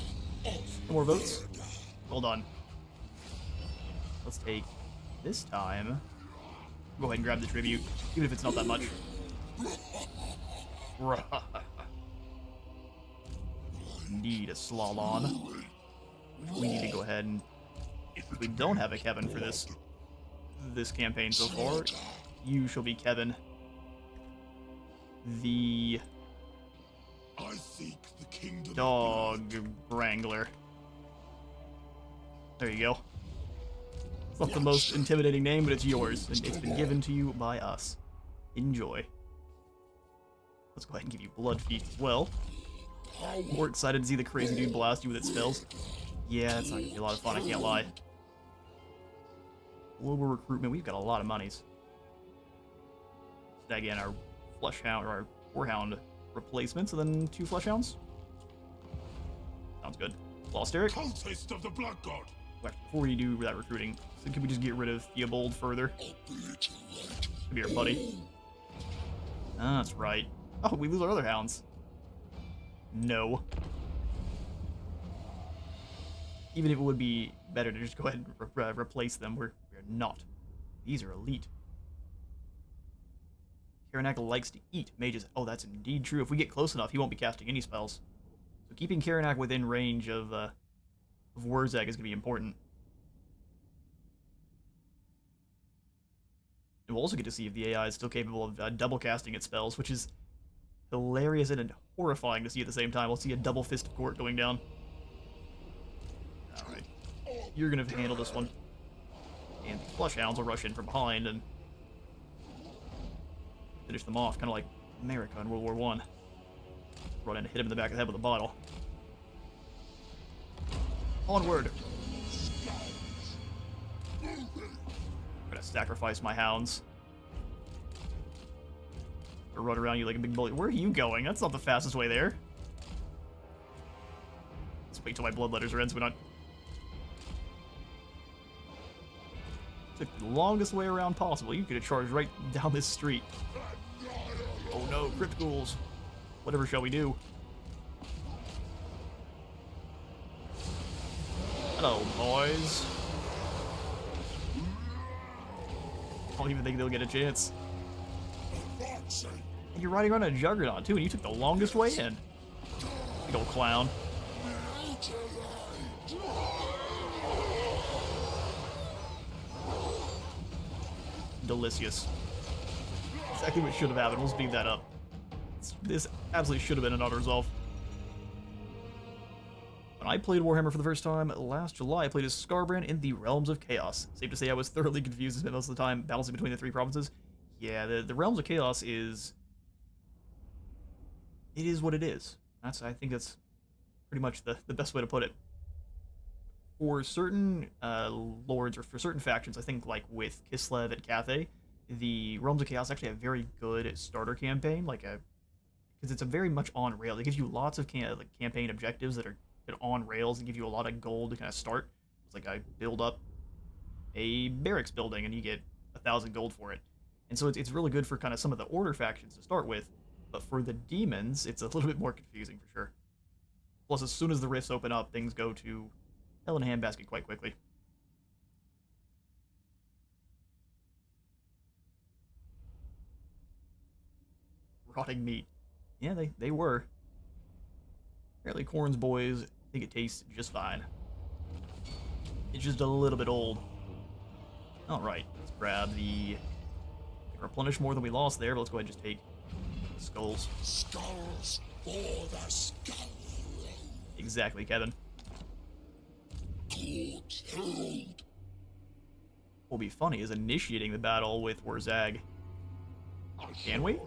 votes. Well done. Let's take this time. Go ahead and grab the tribute, even if it's not that much. Need a Slalon. We need to go ahead and... We don't have a Kevin for this campaign so far. You shall be Kevin. The... Dog Wrangler. There you go. It's not the most intimidating name, but it's yours, and it's been given to you by us. Enjoy. Let's go ahead and give you Blood Feast as well. We're excited to see the crazy dude blast you with its spells. Yeah, that's not gonna be a lot of fun, I can't lie. Global recruitment, we've got a lot of monies. Again, our flesh hound, or our warhound replacements, and then 2 flesh hounds. Sounds good. Lost Eric. Cultist of the Blood God. Wait, before we do that recruiting, so can we just get rid of Theobald further? Come here, buddy. Ah, that's right. Oh, we lose our other hounds. No. Even if it would be better to just go ahead and replace them, we're not. These are elite. Karanak likes to eat mages. Oh, that's indeed true. If we get close enough, he won't be casting any spells. So keeping Karanak within range of Wurzag is going to be important. And we'll also get to see if the AI is still capable of double casting its spells, which is hilarious and horrifying to see at the same time. We'll see a double fist of court going down. Alright. You're going to handle this one. And the flush hounds will rush in from behind and finish them off, kind of like America in World War I. Run in and hit him in the back of the head with a bottle. Onward! I'm gonna sacrifice my hounds. Or run around you like a big bully. Where are you going? That's not the fastest way there. Let's wait till my bloodletters are in so we're not... Took the longest way around possible. You could have charged right down this street. Oh no, crypt ghouls. Whatever shall we do? Hello, boys. I don't even think they'll get a chance. And you're riding around a juggernaut too, and you took the longest way in. Big old clown. Delicious. Exactly what should have happened. We'll speed that up. This absolutely should have been an auto-resolve. When I played Warhammer for the first time last July, I played as Skarbrand in the Realms of Chaos. Safe to say I was thoroughly confused most of the time, balancing between the 3 provinces. Yeah, the Realms of Chaos is... It is what it is. I think that's pretty much the best way to put it. For certain lords, or for certain factions, I think like with Kislev and Cathay, the Realms of Chaos actually have a very good starter campaign, because it's a very much on rails. It gives you lots of campaign objectives that are on rails and give you a lot of gold to kind of start. It's like I build up a barracks building and you get 1,000 gold for it. And so it's really good for kind of some of the order factions to start with, but for the demons, it's a little bit more confusing for sure. Plus, as soon as the rifts open up, things go to hell in a handbasket quite quickly. Rotting meat. Yeah, they were. Apparently Corn's boys think it tastes just fine. It's just a little bit old. Alright, let's grab the... replenish more than we lost there, but let's go ahead and just take the skulls. Skulls for the skull. Exactly, Kevin. Good. What'll be funny is initiating the battle with Wurzag. Can we?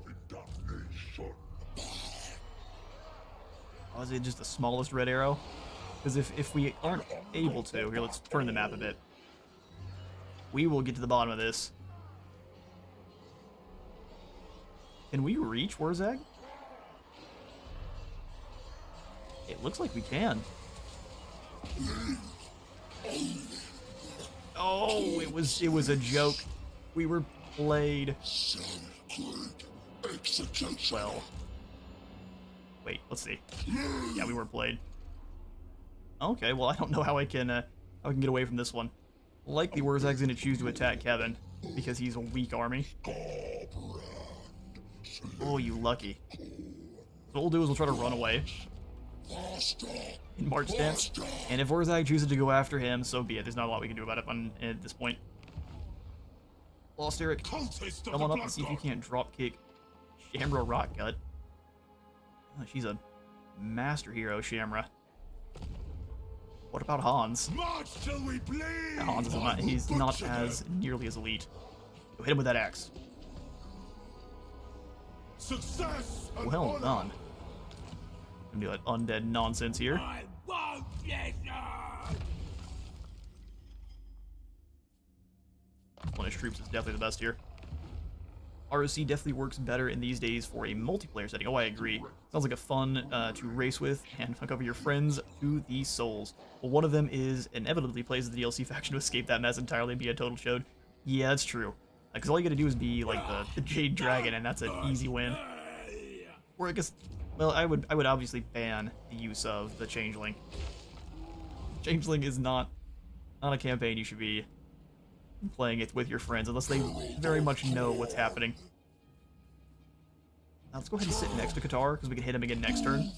Oh, is it just the smallest red arrow? Because if we aren't able to... Here, let's turn the map a bit. We will get to the bottom of this. Can we reach Wurzag? It looks like we can. Oh, it was a joke. We were played. Well. Wait, let's see. Yeah, we were played. Okay, well, I don't know how I can get away from this one. Likely Wurzag's gonna choose to attack Kevin because he's a weak army. Oh, you lucky. So what we'll do is we'll try to run away in March stance, and if Wurzag chooses to go after him, so be it. There's not a lot we can do about it at this point. Lost Eric, come on up and see if you can't drop kick Shamra Rockgut. Oh, she's a master hero, Shamra. What about Hans? Hans is he's not as nearly as elite. Go hit him with that axe. Success. Well done. Gonna do that undead nonsense here. Replenish troops is definitely the best here. ROC definitely works better in these days for a multiplayer setting. Oh, I agree. Sounds like a fun to race with and fuck over your friends to the souls. Well, one of them is inevitably plays as the DLC faction to escape that mess entirely and be a total chode. Yeah, that's true. Because all you gotta do is be like the Jade Dragon, and that's an easy win. Or I guess, well, I would obviously ban the use of the Changeling. Changeling is not a campaign you should be playing it with your friends unless they very much know what's happening. Now let's go ahead and sit next to Qatar because we can hit him again next turn.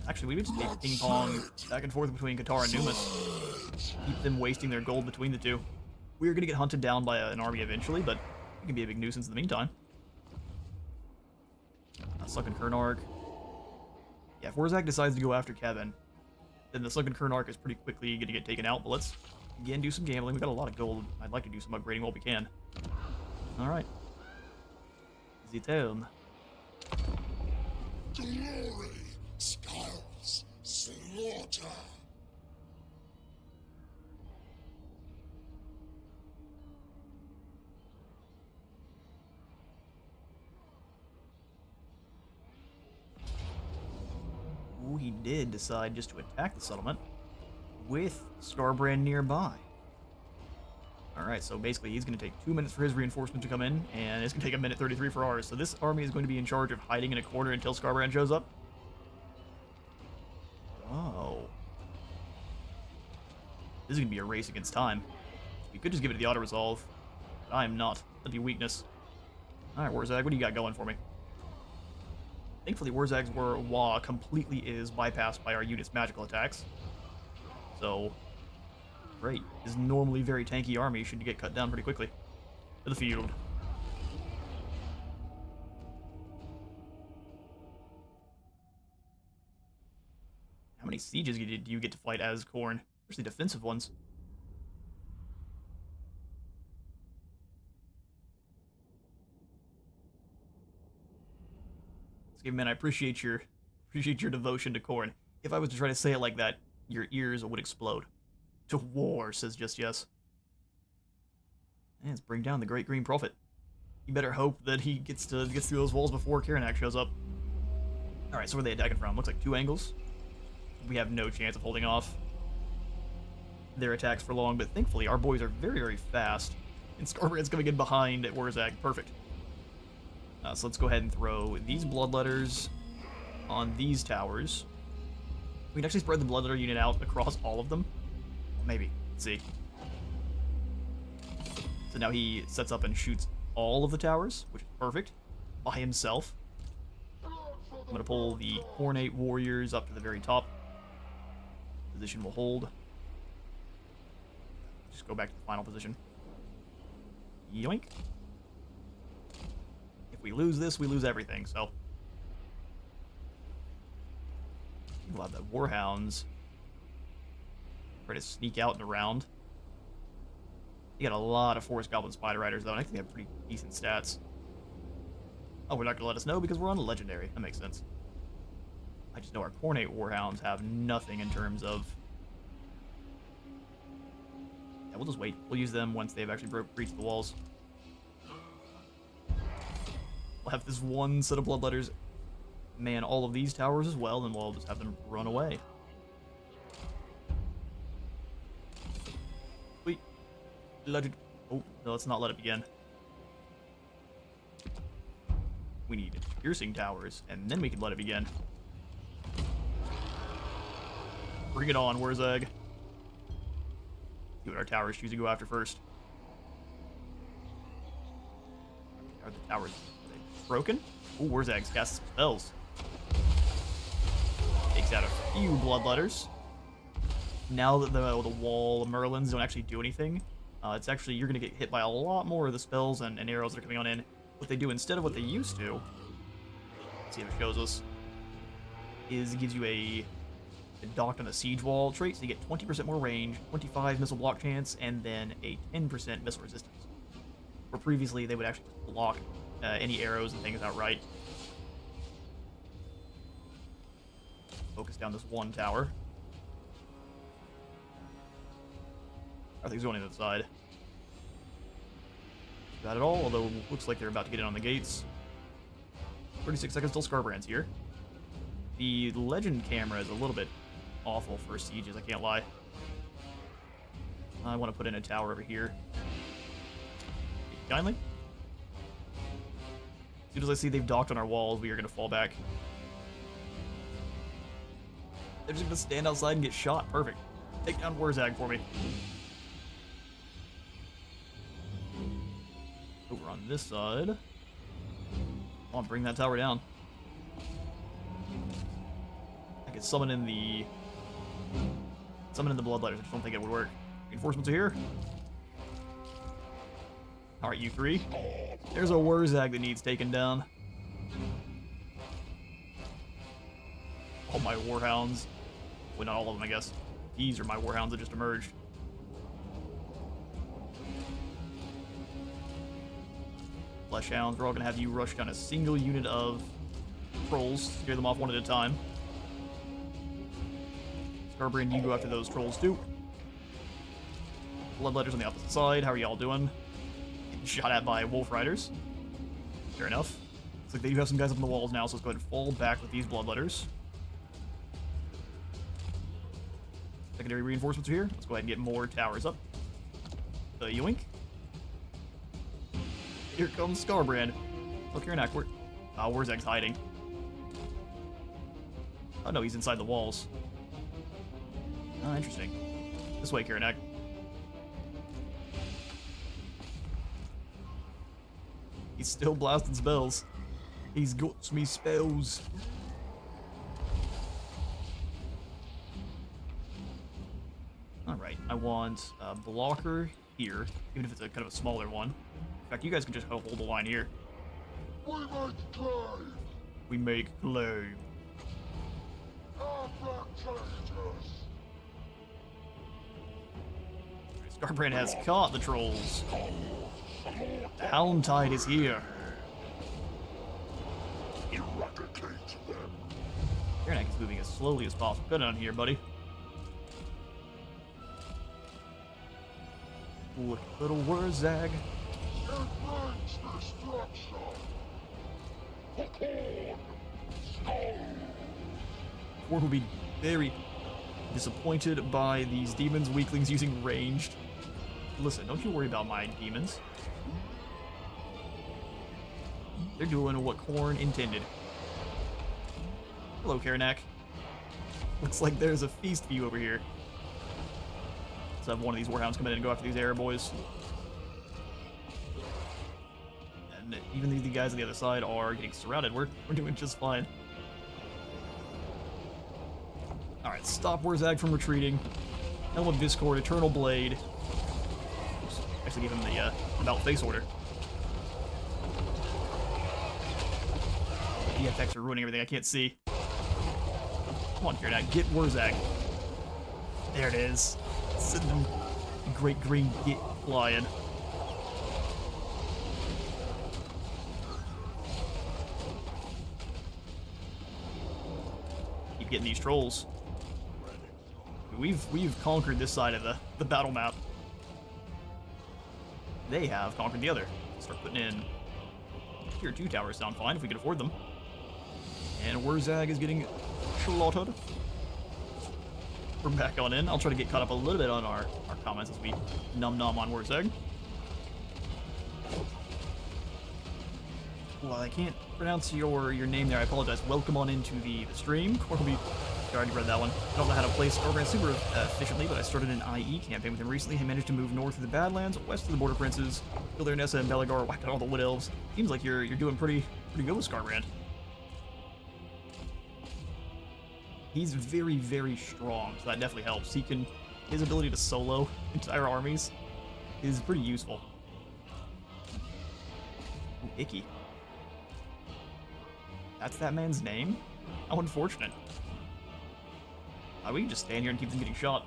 Actually, we could just make ping pong back and forth between Qatar and Numas. Keep them wasting their gold between the two. We're gonna get hunted down by an army eventually, but it can be a big nuisance in the meantime. Sunken Karanak. Yeah, if Warzak decides to go after Kevin, then the Sunken Karanak is pretty quickly going to get taken out, but let's, again, do some gambling. We've got a lot of gold. I'd like to do some upgrading while we can. Alright. The turn. Glory, scars, slaughter. Ooh, he did decide just to attack the settlement with Skarbrand nearby. Alright, so basically he's going to take 2 minutes for his reinforcement to come in, and it's going to take a minute 33 for ours. So this army is going to be in charge of hiding in a corner until Skarbrand shows up. Oh. This is going to be a race against time. You could just give it to the auto-resolve, but I am not. That'd be weakness. Alright, Warzag, what do you got going for me? Thankfully, Warzag's Wah completely is bypassed by our unit's magical attacks. So, great. His normally very tanky army should get cut down pretty quickly. To the field. How many sieges do you get to fight as Khorne? Especially defensive ones. Man, I appreciate your devotion to Khorne. If I was to try to say it like that, your ears would explode. To war, says Just Yes. And let's bring down the Great Green Prophet. You better hope that he gets through those walls before Karanak shows up. Alright, so where are they attacking from? Looks like 2 angles. We have no chance of holding off their attacks for long, but thankfully our boys are very, very fast. And Skarbrand's coming in behind at Warzak. Perfect. So let's go ahead and throw these bloodletters on these towers. We can actually spread the bloodletter unit out across all of them. Maybe. Let's see. So now he sets up and shoots all of the towers, which is perfect, by himself. I'm going to pull the Ornate Warriors up to the very top. Position will hold. Just go back to the final position. Yoink. If we lose this, we lose everything, so. We'll have the Warhounds try to sneak out and around. You got a lot of Forest Goblin Spider Riders, though, and I think they have pretty decent stats. Oh, we're not going to let us know because we're on a Legendary. That makes sense. I just know our Cornate Warhounds have nothing in terms of... Yeah, we'll just wait. We'll use them once they've actually breached the walls. We'll have this one set of bloodletters man all of these towers as well, and we'll just have them run away. Wait. Oh, no, let's not let it begin. We need piercing towers, and then we can let it begin. Bring it on, Warzag. See what our towers choose to go after first. Are the towers broken? Oh, Warzag's cast some spells. Takes out a few bloodletters. Now that the wall of Merlins don't actually do anything, it's actually, you're going to get hit by a lot more of the spells and arrows that are coming on in. What they do instead of what they used to, let's see if it shows us, is it gives you a docked on the siege wall trait, so you get 20% more range, 25 missile block chance, and then a 10% missile resistance. Where previously they would actually block any arrows and things outright. Focus down this one tower. Are they zoning to the side? Not at all, although looks like they're about to get in on the gates. 36 seconds till Skarbrand's here. The legend camera is a little bit awful for sieges, I can't lie. I want to put in a tower over here. Kindly. As soon as I see they've docked on our walls, we are going to fall back. They're just going to stand outside and get shot. Perfect. Take down Wurzag for me. Over on this side. Come on, bring that tower down. I could summon in the bloodletters. I just don't think it would work. Reinforcements are here. Alright, you three. There's a Wurzag that needs taken down. All my Warhounds. Well, not all of them, I guess. These are my Warhounds that just emerged. Flesh Hounds, we're all going to have you rush down a single unit of trolls. Scare them off one at a time. Skarbrand, you go after those trolls too. Bloodletters on the opposite side. How are y'all doing? Getting shot at by wolf riders. Fair enough. Looks like they do have some guys up on the walls now, so let's go ahead and fall back with these bloodletters. Secondary reinforcements are here. Let's go ahead and get more towers up. Yoink. Here comes Skarbrand. Oh, Karanak, where's Egg's hiding? Oh no, he's inside the walls. Oh, interesting. This way, Karanak. He's still blasting spells. He's got me spells. Alright, I want a blocker here, even if it's a kind of a smaller one. In fact, you guys can just hold the line here. We make claim. We make claim. Our flag changes. Skarbrand has caught the trolls. The Hound Tide is here. Eradicate them. Karanak is moving as slowly as possible. Good on here, buddy. Look, little Wurzag. It brings destruction. Cocoon. Or will be very disappointed by these demons weaklings using ranged. Listen, don't you worry about my demons. They're doing what Korn intended. Hello, Karanak. Looks like there's a feast for you over here. Let's have one of these Warhounds come in and go after these Arrow boys. And even the guys on the other side are getting surrounded. We're doing just fine. Alright, stop Wurzag from retreating. Helm of Discord, Eternal Blade. Oops, actually give him the about face order. The effects are ruining everything, I can't see. Come on, Karanak, get Wurzag. There it is. Send them great green get flying. Keep getting these trolls. We've conquered this side of the battle map. They have conquered the other. Start putting in tier 2 towers sound fine if we can afford them. And Wurzag is getting slaughtered. We're back on in. I'll try to get caught up a little bit on our comments as we num-nom on Wurzag. Well, I can't pronounce your name there. I apologize. Welcome on into the stream. Corby, I already read that one. I don't know how to play Skarbrand super efficiently, but I started an IE campaign with him recently. He managed to move north of the Badlands, west of the Border Princes, killed their Nessa and Belagar, whacked out all the Wood Elves. Seems like you're doing pretty good with Skarbrand. He's very, very strong, so that definitely helps. His ability to solo entire armies is pretty useful. Ooh, Icky. That's that man's name? How unfortunate. We can just stand here and keep them getting shot.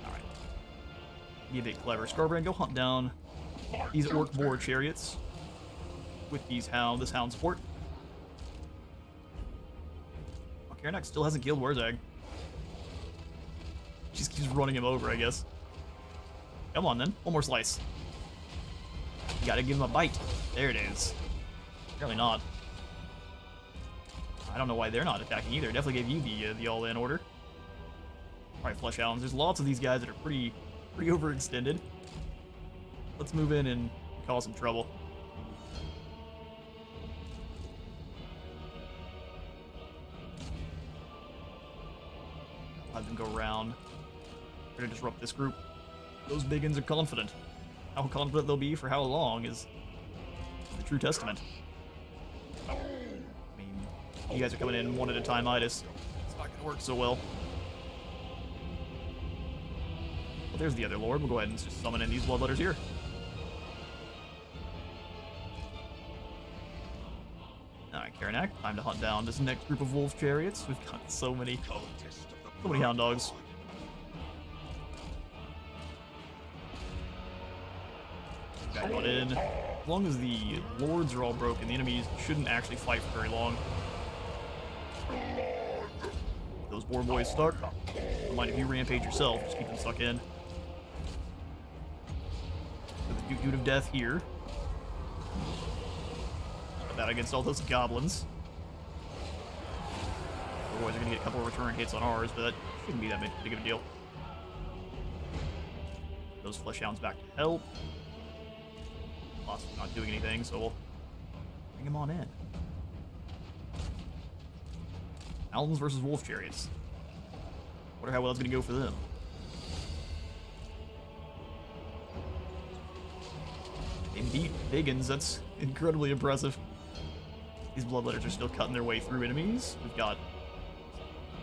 Alright. Be a bit clever. Skarbrand, go hunt down these Orc Boar chariots with these this Hound support. Oh, Karanak still hasn't killed Wurzag. Just keeps running him over, I guess. Come on, then. One more slice. You gotta give him a bite. There it is. Apparently not. I don't know why they're not attacking either. Definitely gave you the all-in order. Alright, Flesh Hounds. There's lots of these guys that are pretty overextended. Let's move in and cause some trouble. Let them go around. Try to disrupt this group. Those biggins are confident. How confident they'll be for how long is the true testament. I mean, you guys are coming in one at a time, Itis. It's not gonna work so well. Well, there's the other lord. We'll go ahead and just summon in these bloodletters here. Alright, Karanak, time to hunt down this next group of wolf chariots. We've got so many hound dogs. Back on in. As long as the lords are all broken, the enemies shouldn't actually fight for very long. Those boar boys stuck. Don't mind if you rampage yourself, just keep them stuck in. The Dude of Death here. Put that against all those goblins. Otherwise, they're gonna get a couple of return hits on ours, but that shouldn't be that big of a deal. Those Flesh Hounds back to help. Boss is not doing anything, so we'll bring him on in. Hounds versus wolf chariots. Wonder how well it's gonna go for them. They beat Biggins, that's incredibly impressive. These bloodletters are still cutting their way through enemies. We've got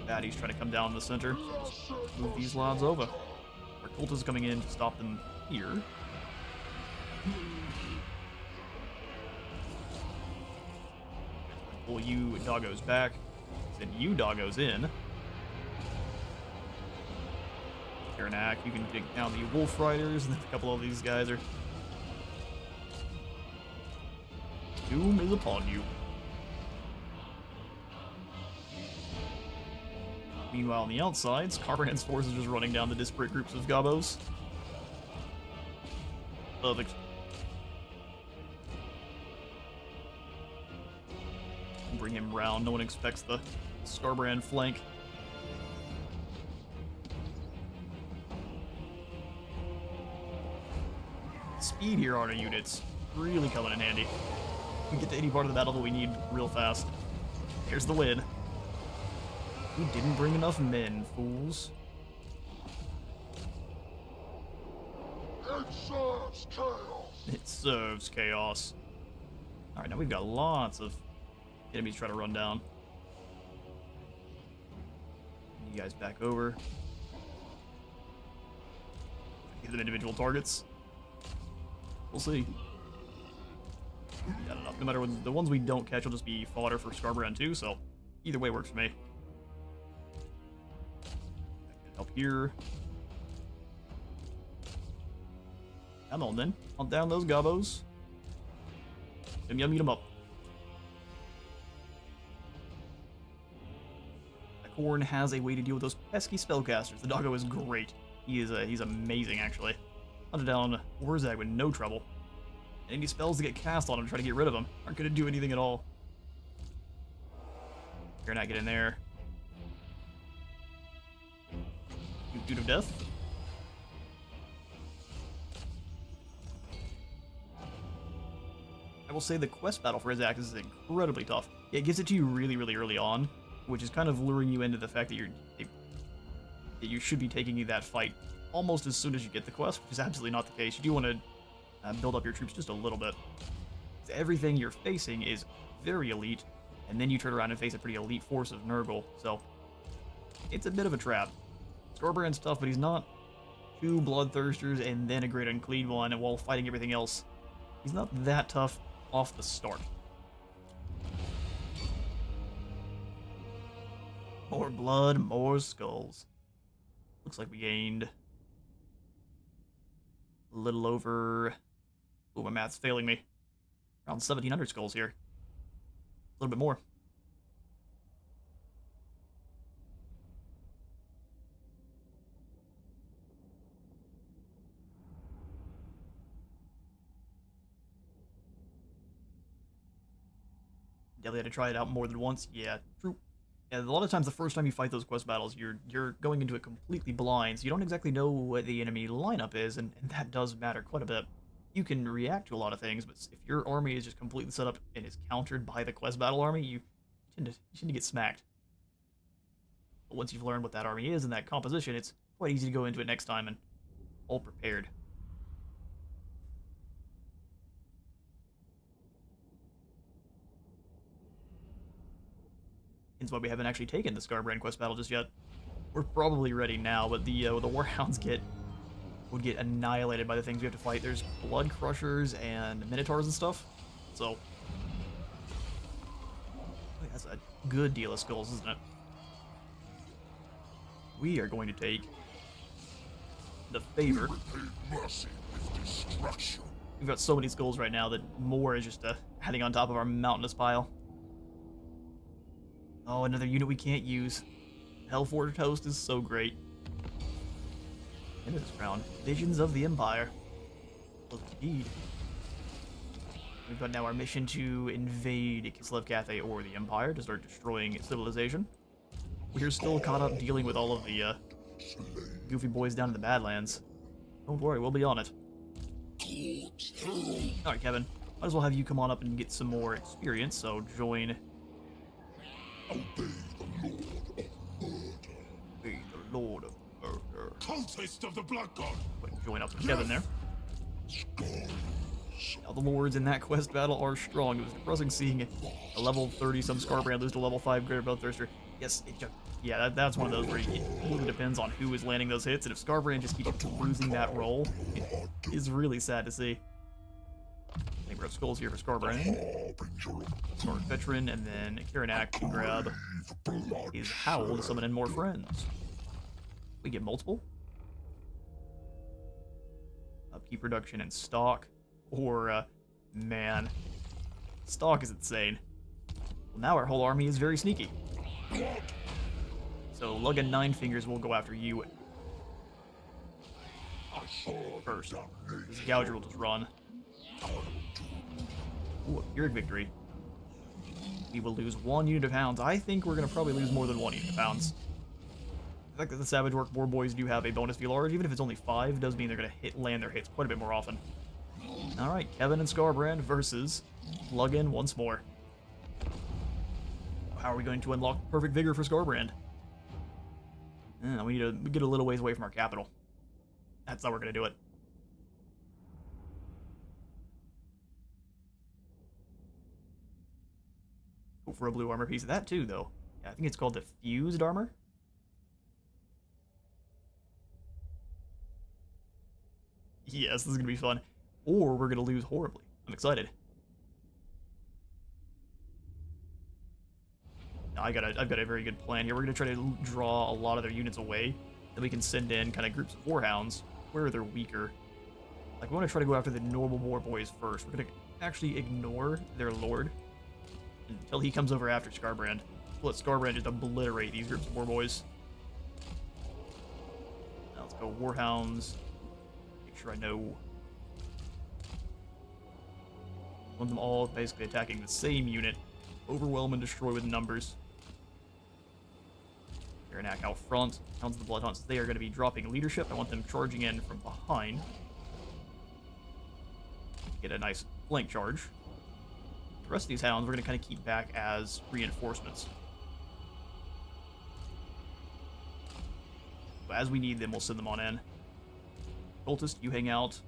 baddies trying to come down in the center. Just move these lads over. Our cult is coming in to stop them here. Pull you doggos back. Send you doggos in. Karanak, you can take down the wolf riders, and then a couple of these guys are. Doom is upon you. Meanwhile, on the outside, Skarbrand's force is just running down the disparate groups of gobos. Perfect. Bring him round. No one expects the Skarbrand flank. Speed here on our units really coming in handy. We get to any part of the battle that we need real fast. Here's the win. We didn't bring enough men, fools. It serves chaos. It serves chaos. Alright, now we've got lots of enemies trying to run down. You guys back over. Give them individual targets. We'll see. Got enough. No matter what, the ones we don't catch will just be fodder for Skarbrand too, so either way works for me. Help here. Come on then. Hunt down those gobos. And yum, eat them up. Horn has a way to deal with those pesky spellcasters. The doggo is great. He's amazing, actually. Hunted down Wurzag with no trouble. And any spells that get cast on him to try to get rid of him aren't going to do anything at all. You're not getting there. Dude of Death. I will say the quest battle for his axe is incredibly tough. It gives it to you really, really early on, which is kind of luring you into the fact that you should be taking that fight almost as soon as you get the quest, which is absolutely not the case. You do want to build up your troops just a little bit. Everything you're facing is very elite, and then you turn around and face a pretty elite force of Nurgle, so it's a bit of a trap. Skarbrand's tough, but he's not two bloodthirsters and then a great unclean one, and while fighting everything else, he's not that tough off the start. More blood, more skulls. Looks like we gained a little over... Oh, my math's failing me. Around 1,700 skulls here. A little bit more. Definitely had to try it out more than once. Yeah, true. Yeah, a lot of times the first time you fight those quest battles, you're going into it completely blind, so you don't exactly know what the enemy lineup is, and that does matter quite a bit. You can react to a lot of things, but if your army is just completely set up and is countered by the quest battle army, you tend to get smacked. But once you've learned what that army is and that composition, it's quite easy to go into it next time and all prepared. Hence why we haven't actually taken the Skarbrand quest battle just yet. We're probably ready now, but the Warhounds would get annihilated by the things we have to fight. There's blood crushers and minotaurs and stuff, so that's a good deal of skulls, isn't it? We are going to take the favor. We've got so many skulls right now that more is just adding on top of our mountainous pile. Oh, another unit we can't use. Hellforged Host is so great. Into this round. Visions of the Empire. Well, indeed. We've got now our mission to invade Kislev Cathay or the Empire to start destroying civilization. We're still caught up dealing with all of the goofy boys down in the Badlands. Don't worry, we'll be on it. Alright, Kevin. Might as well have you come on up and get some more experience, so join... Obey the Lord of Murder. Cultist of the Blood God. Join up with Kevin there. Now, the lords in that quest battle are strong. It was depressing seeing a level 30-some Skarbrand lose to level 5 Greater Bloodthirster. Yes, that's one of those where it completely depends on who is landing those hits, and if Skarbrand just keeps losing that roll, it is really sad to see. I think we have skulls here for Skarbrand. Sword Veteran, and then Karanak can grab his Howl to summon in more friends. We get multiple. Upkeep reduction and stock. Or, man. Stock is insane. Well, now our whole army is very sneaky. So, Lug and Nine Fingers will go after you first. This Gouger will just run. Ooh, Pyrrhic victory. We will lose 1 unit of Hounds. I think we're going to probably lose more than 1 unit of Hounds. The fact that the Savage Orc War Boys do have a bonus v large, even if it's only 5, does mean they're going to land their hits quite a bit more often. Alright, Kevin and Skarbrand versus Lugin once more. How are we going to unlock perfect vigor for Skarbrand? We need to get a little ways away from our capital. That's how we're going to do it. Hope for a blue armor piece of that too, though. Yeah, I think it's called the Fused Armor. Yes, this is going to be fun. Or we're going to lose horribly. I'm excited. Now, I've got a very good plan here. We're going to try to draw a lot of their units away. Then we can send in kind of groups of Warhounds where they're weaker. Like, we want to try to go after the normal war boys first. We're going to actually ignore their lord until he comes over after Skarbrand. Let Skarbrand just obliterate these groups of war boys. Now let's go Warhounds. Make sure I know. I want them all basically attacking the same unit. Overwhelm and destroy with numbers. Karanak out front. Hounds of the Bloodhunts, they are going to be dropping leadership. I want them charging in from behind. Get a nice flank charge. The rest of these Hounds we're going to kind of keep back as reinforcements. But as we need them, we'll send them on in. Cultist, you hang out.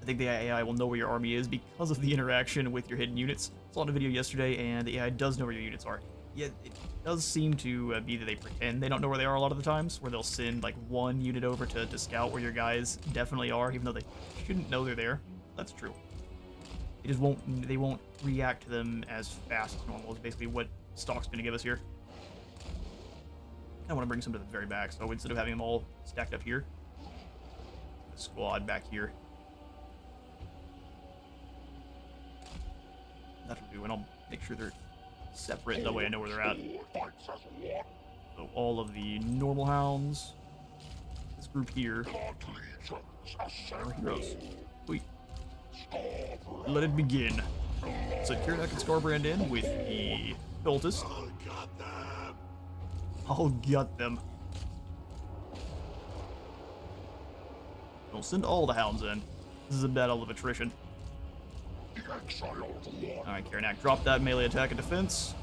I think the AI will know where your army is because of the interaction with your hidden units. I saw in a video yesterday, and the AI does know where your units are. Yet it does seem to be that they pretend they don't know where they are a lot of the times, where they'll send like 1 unit over to scout where your guys definitely are, even though they shouldn't know they're there. That's true. They won't react to them as fast as normal, is basically what Stock's going to give us here. I want to bring some to the very back, so instead of having them all stacked up here, the squad back here. That'll do, and I'll make sure they're separate, that way I know where they're at. So all of the normal Hounds, this group here, are heroes. Sweet. Let it begin. Send Karanak and Skarbrand in with the cultist. I got them. I'll gut them. We'll send all the hounds in. This is a battle of attrition. The exiled one. Alright, Karanak, drop that melee attack and defense.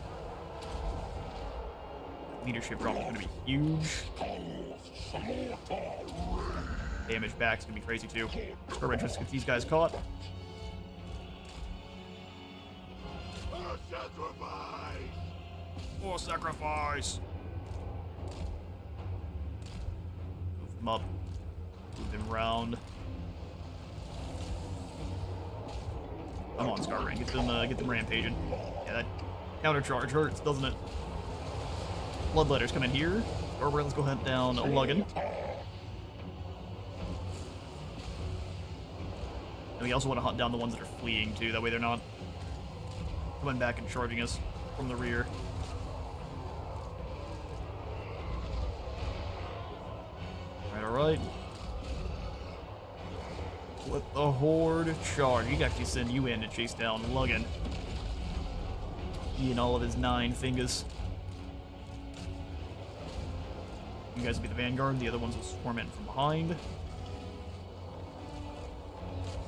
Leadership drop is going to be huge. Damage back is going to be crazy too. Skarbrand tries to get these guys caught. More sacrifice! Move them up. Move them round. Come on, Skarbrand, get them rampaging. Yeah, that countercharge hurts, doesn't it? Bloodletters come in here. Skarbrand, let's go hunt down Luggan. And we also want to hunt down the ones that are fleeing too, that way they're not coming back and charging us from the rear. Alright. Let the horde charge. You can actually send you in to chase down Luggan. He and all of his 9 fingers. You guys will be the vanguard, the other ones will swarm in from behind.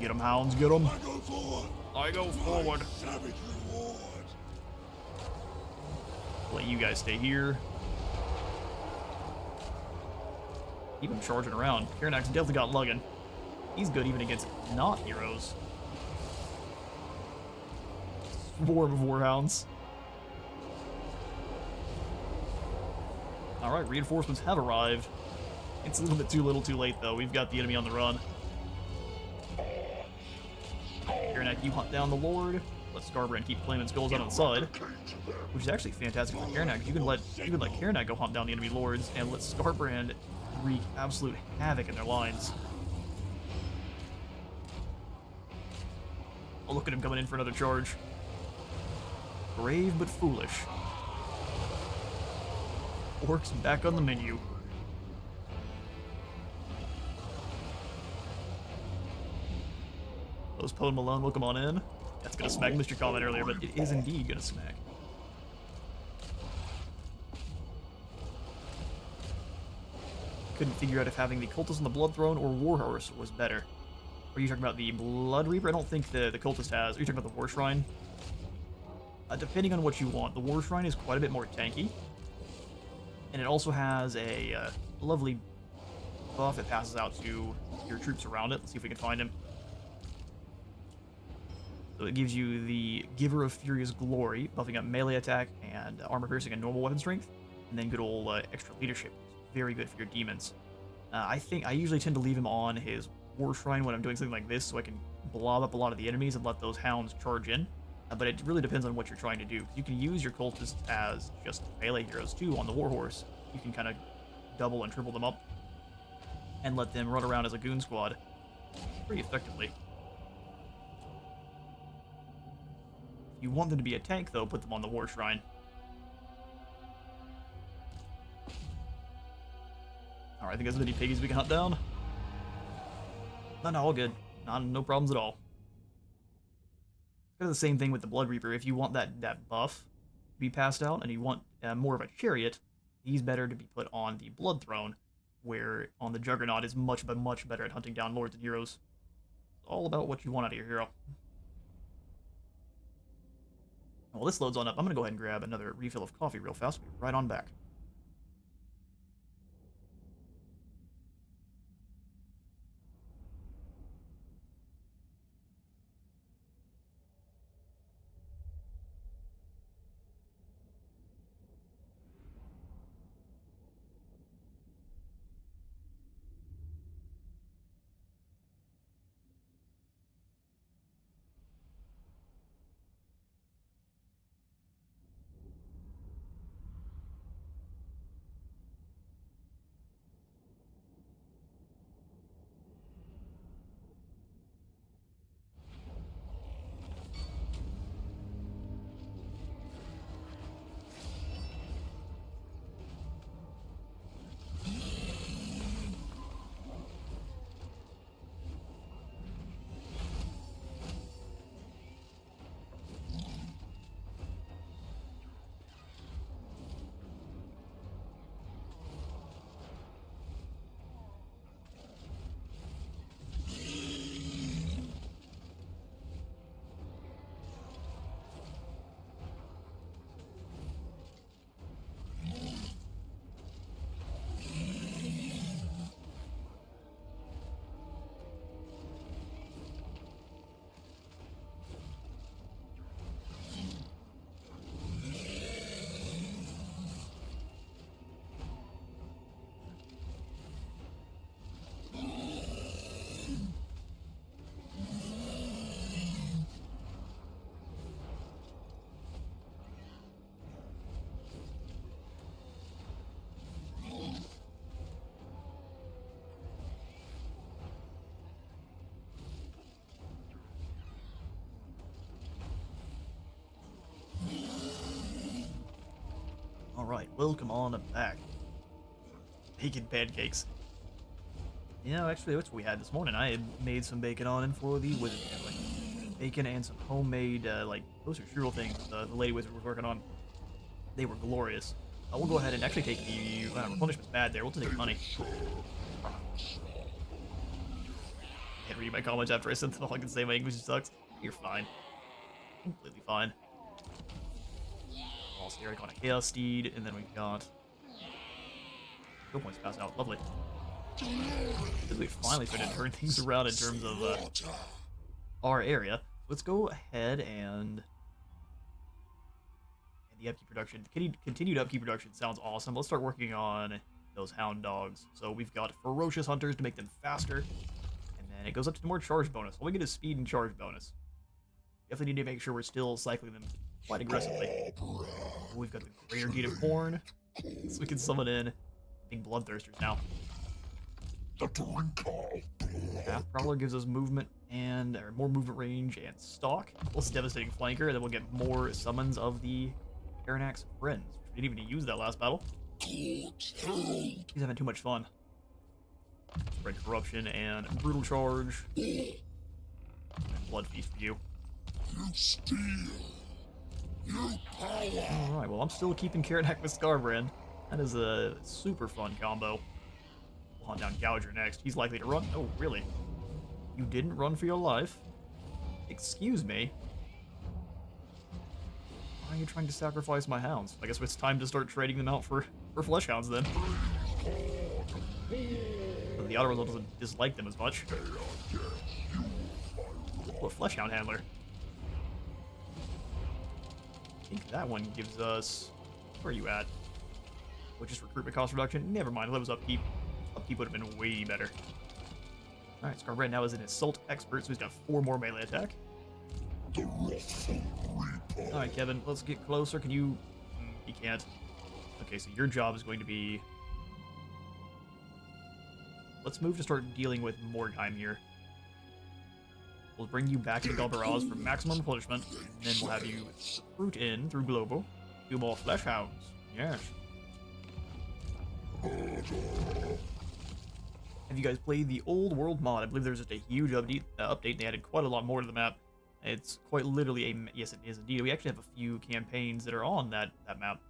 Get them, hounds, get them. I go forward. I go forward. Savage reward. Let you guys stay here. Keep him charging around. Karanak's definitely got Luggan. He's good even against not heroes. Swarm of warhounds. Alright, reinforcements have arrived. It's a little bit too little too late though. We've got the enemy on the run. Karanak, you hunt down the Lord. Let Skarbrand keep claiming skulls out on the side. Which is actually fantastic for Karanak. You can let Karanak go hunt down the enemy lords and let Skarbrand wreak absolute havoc in their lines. Oh, look at him coming in for another charge. Brave but foolish. Orcs back on the menu. Postpone Malone, welcome on in. That's gonna smack. Missed your comment earlier, but it is indeed gonna smack. Couldn't figure out if having the Cultist on the Blood Throne or Warhorse was better. Are you talking about the Blood Reaper? I don't think the Cultist has. Are you talking about the War Shrine? Depending on what you want, the War Shrine is quite a bit more tanky. And it also has a lovely buff it passes out to your troops around it. Let's see if we can find him. So it gives you the Giver of Furious Glory, buffing up melee attack and armor piercing and normal weapon strength. And then good old extra leadership. Very good for your demons. I usually tend to leave him on his War Shrine when I'm doing something like this so I can blob up a lot of the enemies and let those hounds charge in. But it really depends on what you're trying to do. You can use your cultists as just melee heroes too on the Warhorse. You can kind of double and triple them up and let them run around as a goon squad pretty effectively. If you want them to be a tank though, put them on the War Shrine. Alright, I think there's any piggies we can hunt down. No, all good. No problems at all. Kind of the same thing with the Blood Reaper. If you want that buff to be passed out and you want more of a chariot, he's better to be put on the Blood Throne, where on the Juggernaut is much better at hunting down lords and heroes. It's all about what you want out of your hero. Well, this loads on up. I'm going to go ahead and grab another refill of coffee real fast. We'll be right on back. Alright, welcome on back. Bacon pancakes. You know, actually, that's what we had this morning. I had made some bacon on in for the wizard family. Bacon and some homemade, like, those are strudel things the lady wizard was working on. They were glorious. We'll go ahead and actually take the replenishment's bad there. We'll take honey. Can't read my comments after I said that all I can say my English sucks. You're fine. Completely fine. Also, Eric on a Chaos Steed, and then we've got... Skill points passed out. Lovely. We finally started to turn things around in terms of our area. Let's go ahead and the upkeep production. Continued upkeep production sounds awesome. Let's start working on those hound dogs. So we've got ferocious hunters to make them faster, and then it goes up to more charge bonus. All we get is speed and charge bonus. Definitely need to make sure we're still cycling them quite aggressively. We've got the Greater Gate of Corn, so we can summon in big bloodthirsters now. Half Prowler gives us movement and more movement range and stalk, plus devastating flanker, and then we'll get more summons of the Karanak's friends. We didn't even use that last battle. He's having too much fun. Spread corruption and brutal charge. And blood feast for you. Alright, well I'm still keeping Karanak with Skarbrand. That is a super fun combo. We'll hunt down Gouger next. He's likely to run. Oh, really? You didn't run for your life? Excuse me? Why are you trying to sacrifice my hounds? I guess it's time to start trading them out for flesh hounds then. But the auto result doesn't dislike them as much. Oh, a flesh hound handler. I think that one gives us... Where are you at? Oh, just recruitment cost reduction? Never mind, levels upkeep. Upkeep would have been way better. Alright, Skarbrand now is an assault expert, so he's got 4 more melee attack. Alright, Kevin, let's get closer. Can you... He can't. Okay, so your job is going to be... Let's move to start dealing with Morgheim here. We'll bring you back to Galbaraz for maximum punishment, and then we'll have you recruit in through Global 2 more flesh hounds. Yes. Have you guys played the old world mod? I believe there's just a huge update. They added quite a lot more to the map. It's quite literally a... Yes, it is indeed. We actually have a few campaigns that are on that map.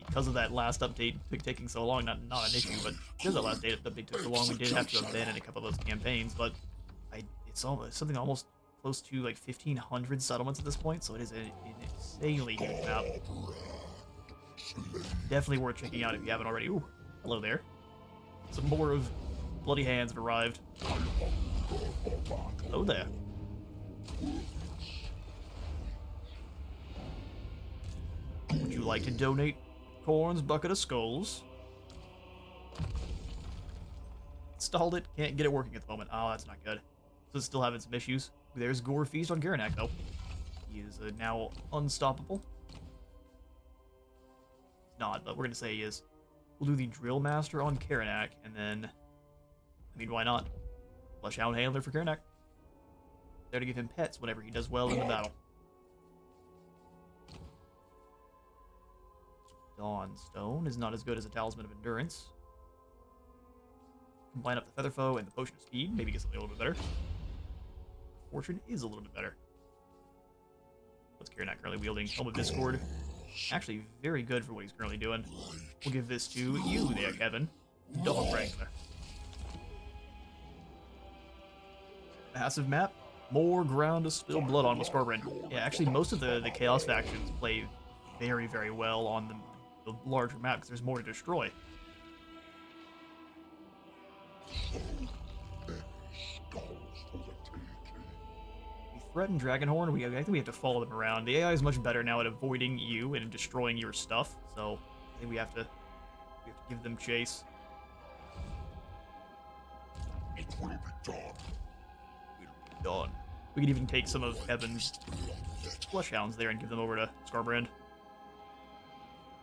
Because of that last update taking so long, not an issue, but because that last update took so long, we did have to abandon a couple of those campaigns, but it's almost something almost close to like 1,500 settlements at this point, so it is an insanely huge map. Definitely worth checking out if you haven't already. Ooh, hello there. Some more of bloody hands have arrived. Hello there. Would you like to donate Corn's bucket of skulls? Installed it, can't get it working at the moment. Oh, that's not good. So it's still having some issues. There's Gore Feast on Karanak, though. He is now unstoppable. He's not, but we're gonna say he is. We'll do the Drill Master on Karanak, and then... I mean, why not? Flesh Hound Handler for Karanak. There to give him pets whenever he does well in the battle. Dawnstone is not as good as a Talisman of Endurance. Combine up the Feather Foe and the Potion of Speed, maybe get something a little bit better. Fortune is a little bit better. What's Karanak currently wielding? Helm of Discord. Actually, very good for what he's currently doing. We'll give this to you there, Kevin. Dog Wrangler. Massive map. More ground to spill blood on with Skarbrand. Yeah, actually, most of the Chaos factions play very, very well on the larger map because there's more to destroy. We threaten Dragonhorn. I think we have to follow them around. The AI is much better now at avoiding you and destroying your stuff, so I think we have to give them chase. It will be done. It'll be done. We could even take some of Kevin's flesh hounds there and give them over to Skarbrand.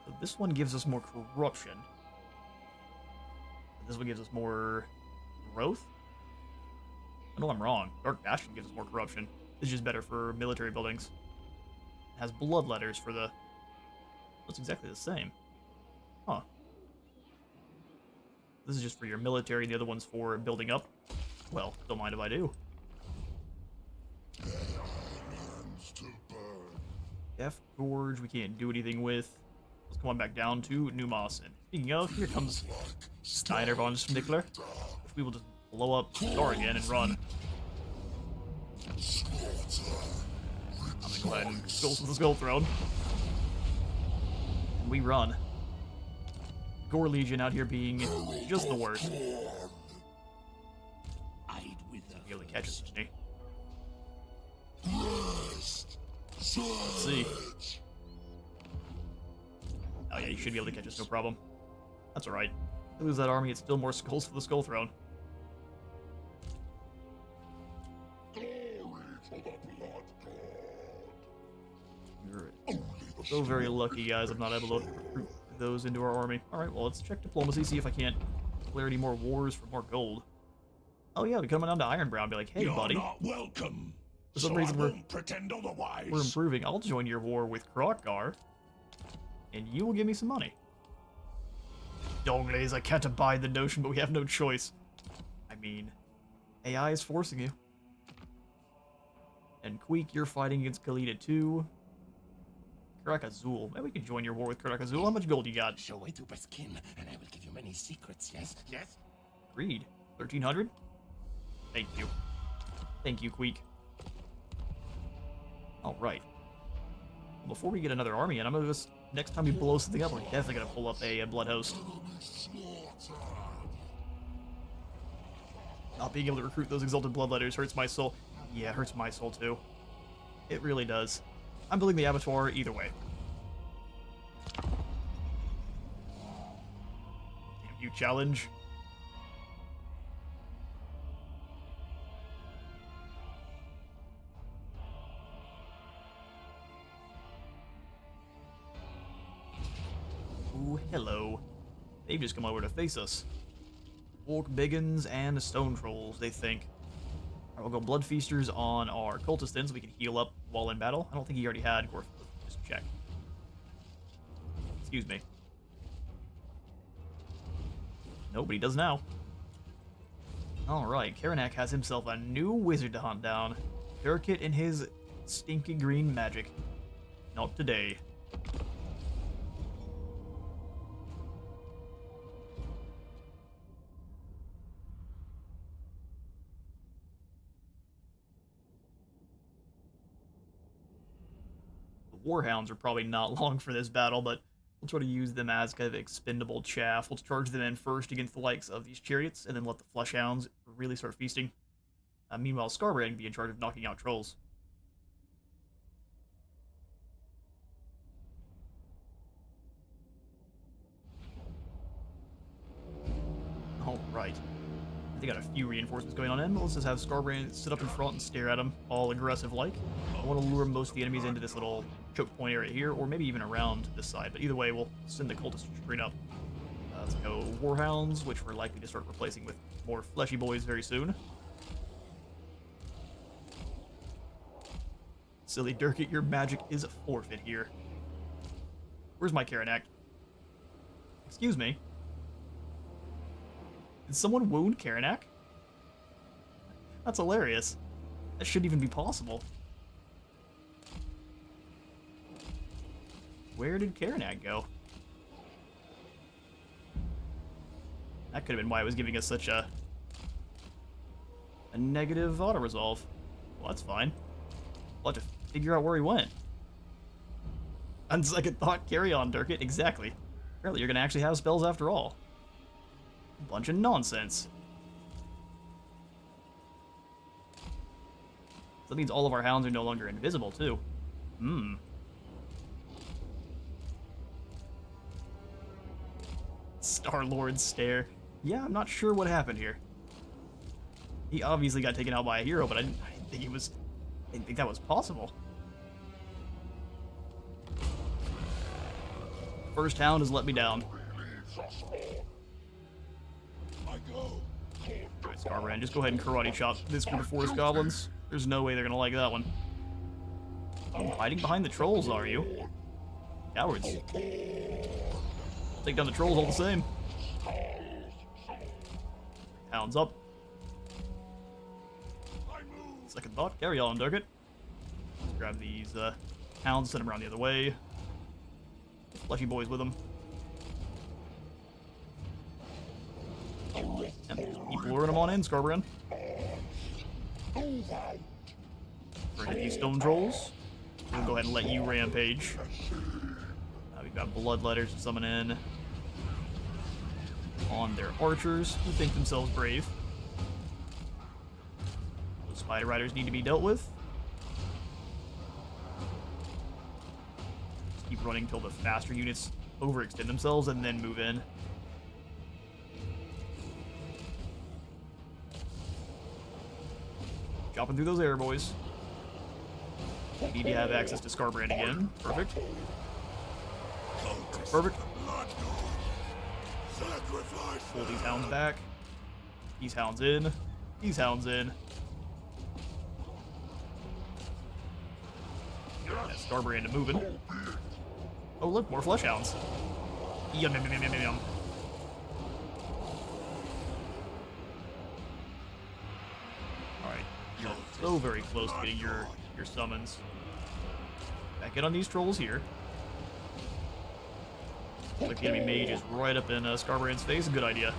So this one gives us more corruption. This one gives us more growth. I know I'm wrong. Dark Bastion gives us more corruption. This is just better for military buildings. It has blood letters for the... It's exactly the same. Huh. This is just for your military, the other one's for building up. Well, don't mind if I do. F Gorge, we can't do anything with. Let's come on back down to Numas. And speaking of, here comes Steiner von Schnickler. If we will just blow up Star again and run. I'm gonna go ahead and go with the Skull Throne. And we run. Gore Legion out here being just the worst. Be able to catch us, isn't he? Let's see. Oh yeah, you should be able to catch us, no problem. That's alright. If we lose that army, it's still more skulls for the Skull Throne. You're so very lucky, guys. I'm not able to recruit those into our army. Alright, well, let's check diplomacy, see if I can't declare any more wars for more gold. Oh yeah, we come down to Ironbrow and be like, hey, buddy. You're not welcome. For some So reason, I won't pretend otherwise. we're improving. I'll join your war with Krokgar, and you will give me some money. Donglays, I can't abide the notion, but we have no choice. I mean, AI is forcing you. And Queek, you're fighting against Kalita too. Karak Azul. Maybe we can join your war with Karak Azul. How much gold you got? Show way to skin, and I will give you many secrets. Yes, yes. Agreed. 1,300? Thank you. Thank you, Queek. Alright. Before we get another army in, I'm gonna just... Next time we blow something up, we're definitely gonna pull up a Blood Host. Not being able to recruit those Exalted Bloodletters hurts my soul. Yeah, it hurts my soul too. It really does. I'm building the Abattoir either way. Damn you, challenge. Ooh, hello. They've just come over to face us. Orc Biggins and Stone Trolls, they think. Alright, we'll go Blood Feasters on our Cultist then so we can heal up while in battle. I don't think he already had Gorf. Just check. Excuse me. Nope, but he does now. Alright, Karanak has himself a new wizard to hunt down. Durkit and his stinky green magic. Not today. Warhounds are probably not long for this battle, but we'll try to use them as kind of expendable chaff. We'll charge them in first against the likes of these chariots, and then let the Fleshhounds really start feasting. Meanwhile, Skarbrand can be in charge of knocking out trolls. Alright. They got a few reinforcements going on in, but let's just have Skarbrand sit up in front and stare at them, all aggressive-like. I want to lure most of the enemies into this little choke point area here, or maybe even around this side, but either way, we'll send the cultists straight up. Let's go Warhounds, which we're likely to start replacing with more fleshy boys very soon. Silly Durkit, your magic is a forfeit here. Where's my Karanak? Excuse me. Did someone wound Karanak? That's hilarious. That shouldn't even be possible. Where did Karanak go? That could have been why it was giving us such a negative auto-resolve. Well, that's fine. We'll have to figure out where he went. On second thought, carry on, Durkit. Exactly. Apparently you're going to actually have spells after all. Bunch of nonsense. So that means all of our hounds are no longer invisible, too. Star-Lord's stare. Yeah, I'm not sure what happened here. He obviously got taken out by a hero, but I didn't think I didn't think that was possible. First hound has let me down. Alright, Skarbrand, just go ahead and karate chop this group of forest goblins. There's no way they're gonna like that one. Oh, hiding behind the trolls, are you? Cowards. Take down the trolls all the same. Hounds up. Second thought. Carry on, Durkit. Grab these hounds, send them around the other way. Fleshy boys with them. And keep luring them on in, Skarbrand. Bring these stone trolls. We'll go ahead and let you rampage. We've got bloodletters to summon in on their archers, who think themselves brave. Those spider riders need to be dealt with. Just keep running until the faster units overextend themselves and then move in. Chopping through those air boys. Need to have access to Skarbrand again. Perfect. Perfect. Pull these hounds back. These hounds in. These hounds in. That Skarbrand moving. Oh look, more flesh hounds. Yum yum yum yum yum yum. Alright, you're so very close to getting your summons. Back in on these trolls here. Like the enemy mage is right up in Skarbrand's face. Good idea.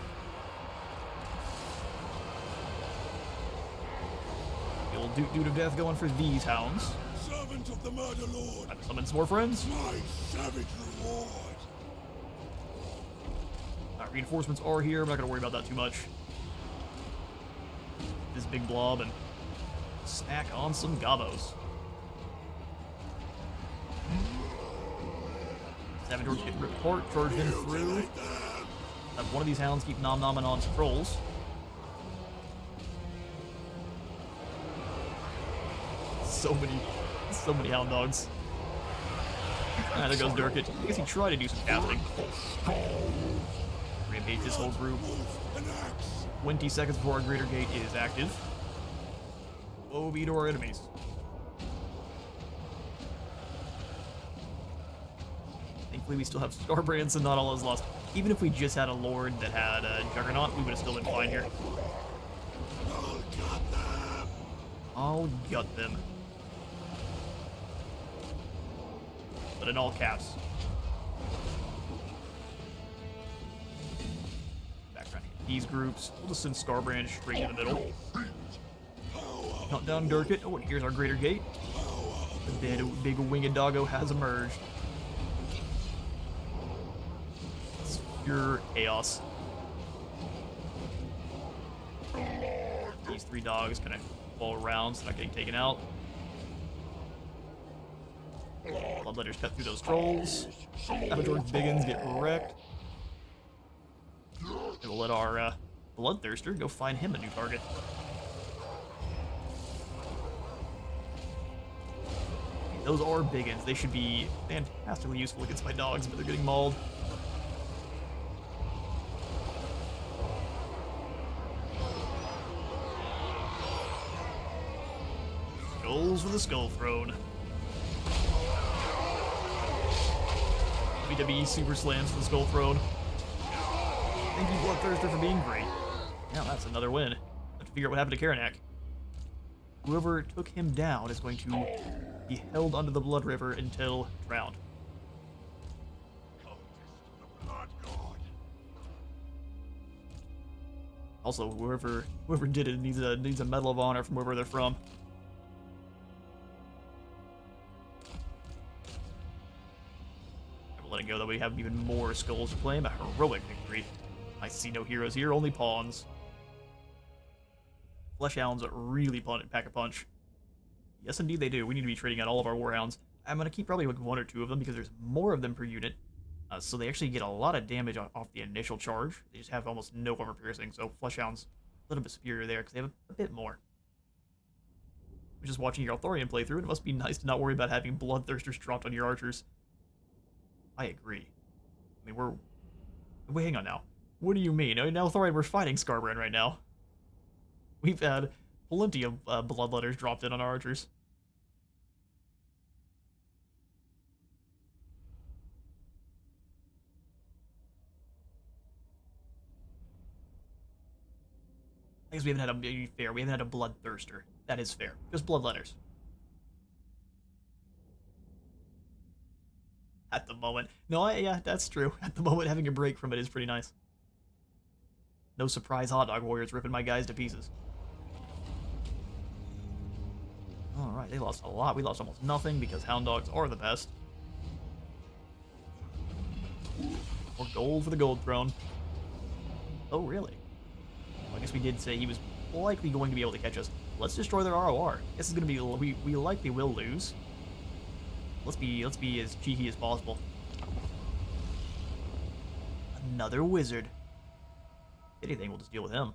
The old dude of death going for these hounds. Servant of the murder lord. Time to summon some more friends. My savage reward. Reinforcements are here. I'm not gonna worry about that too much. This big blob and snack on some gobos. Savage Orcs get ripped apart, charged in through. Have one of these hounds keep nom-nomming on some trolls. So many hound dogs. Ah, there goes Durkit. I guess he tried to do some casting. Rampage this whole group. 20 seconds before our greater gate is active. Woe be to our enemies. Thankfully, we still have Skarbrand, so not all is lost. Even if we just had a Lord that had a Juggernaut, we would have still been fine here. I'll gut them. But in all caps. Background these groups. We'll just send Skarbrand straight to the middle. Count down Durkit. Oh, and here's our greater gate. The big winged doggo has emerged. Pure chaos. These three dogs kind of fall around, so they're not getting taken out. Bloodletters cut through those trolls. Savage Orc Biggins get wrecked. And we'll let our Bloodthirster go find him a new target. Those are Biggins. They should be fantastically useful against my dogs, but they're getting mauled. Skulls for the Skull Throne. WWE Super Slams for the Skull Throne. Thank you, Bloodthirster, for being great. Now that's another win. Have to figure out what happened to Karanak. Whoever took him down is going to be held under the Blood River until drowned. Also, whoever did it needs a Medal of Honor from wherever they're from. I will let it go that we have even more skulls to claim. A heroic victory. I see no heroes here, only pawns. Flesh Hounds really pack a punch. Yes, indeed they do. We need to be trading out all of our Warhounds. I'm going to keep probably like one or two of them because there's more of them per unit. So they actually get a lot of damage off the initial charge. They just have almost no armor piercing, so Flesh Hounds a little bit superior there because they have a bit more. I'm just watching your Althorian playthrough, and it must be nice to not worry about having Bloodthirsters dropped on your archers. I agree. I mean, wait, hang on now. What do you mean? In Althorian, we're fighting Skarbrand right now. We've had plenty of Bloodletters dropped in on our archers. I guess we haven't had be fair. We haven't had a bloodthirster. That is fair. Just bloodletters. At the moment. No, yeah, that's true. At the moment, having a break from it is pretty nice. No surprise hot dog warriors ripping my guys to pieces. Alright, they lost a lot. We lost almost nothing because hound dogs are the best. More gold for the gold throne. Oh, really? Well, I guess we did say he was likely going to be able to catch us. Let's destroy their ROR. This is going to be... We likely will lose. Let's be as cheeky as possible. Another wizard. If anything, we'll just deal with him.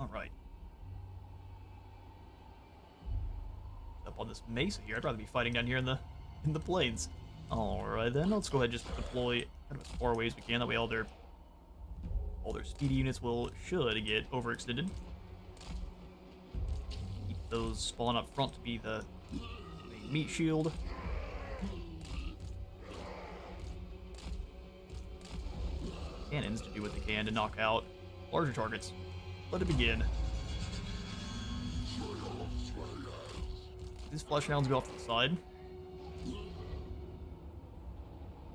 Alright. Up on this mesa here. I'd rather be fighting down here in the plains. Alright then, let's go ahead and just deploy kind of as far away as we can. That way all their speedy units should get overextended. Keep those spawn up front to be the meat shield. Cannons to do what they can to knock out larger targets. Let it begin. These flesh hounds go off to the side.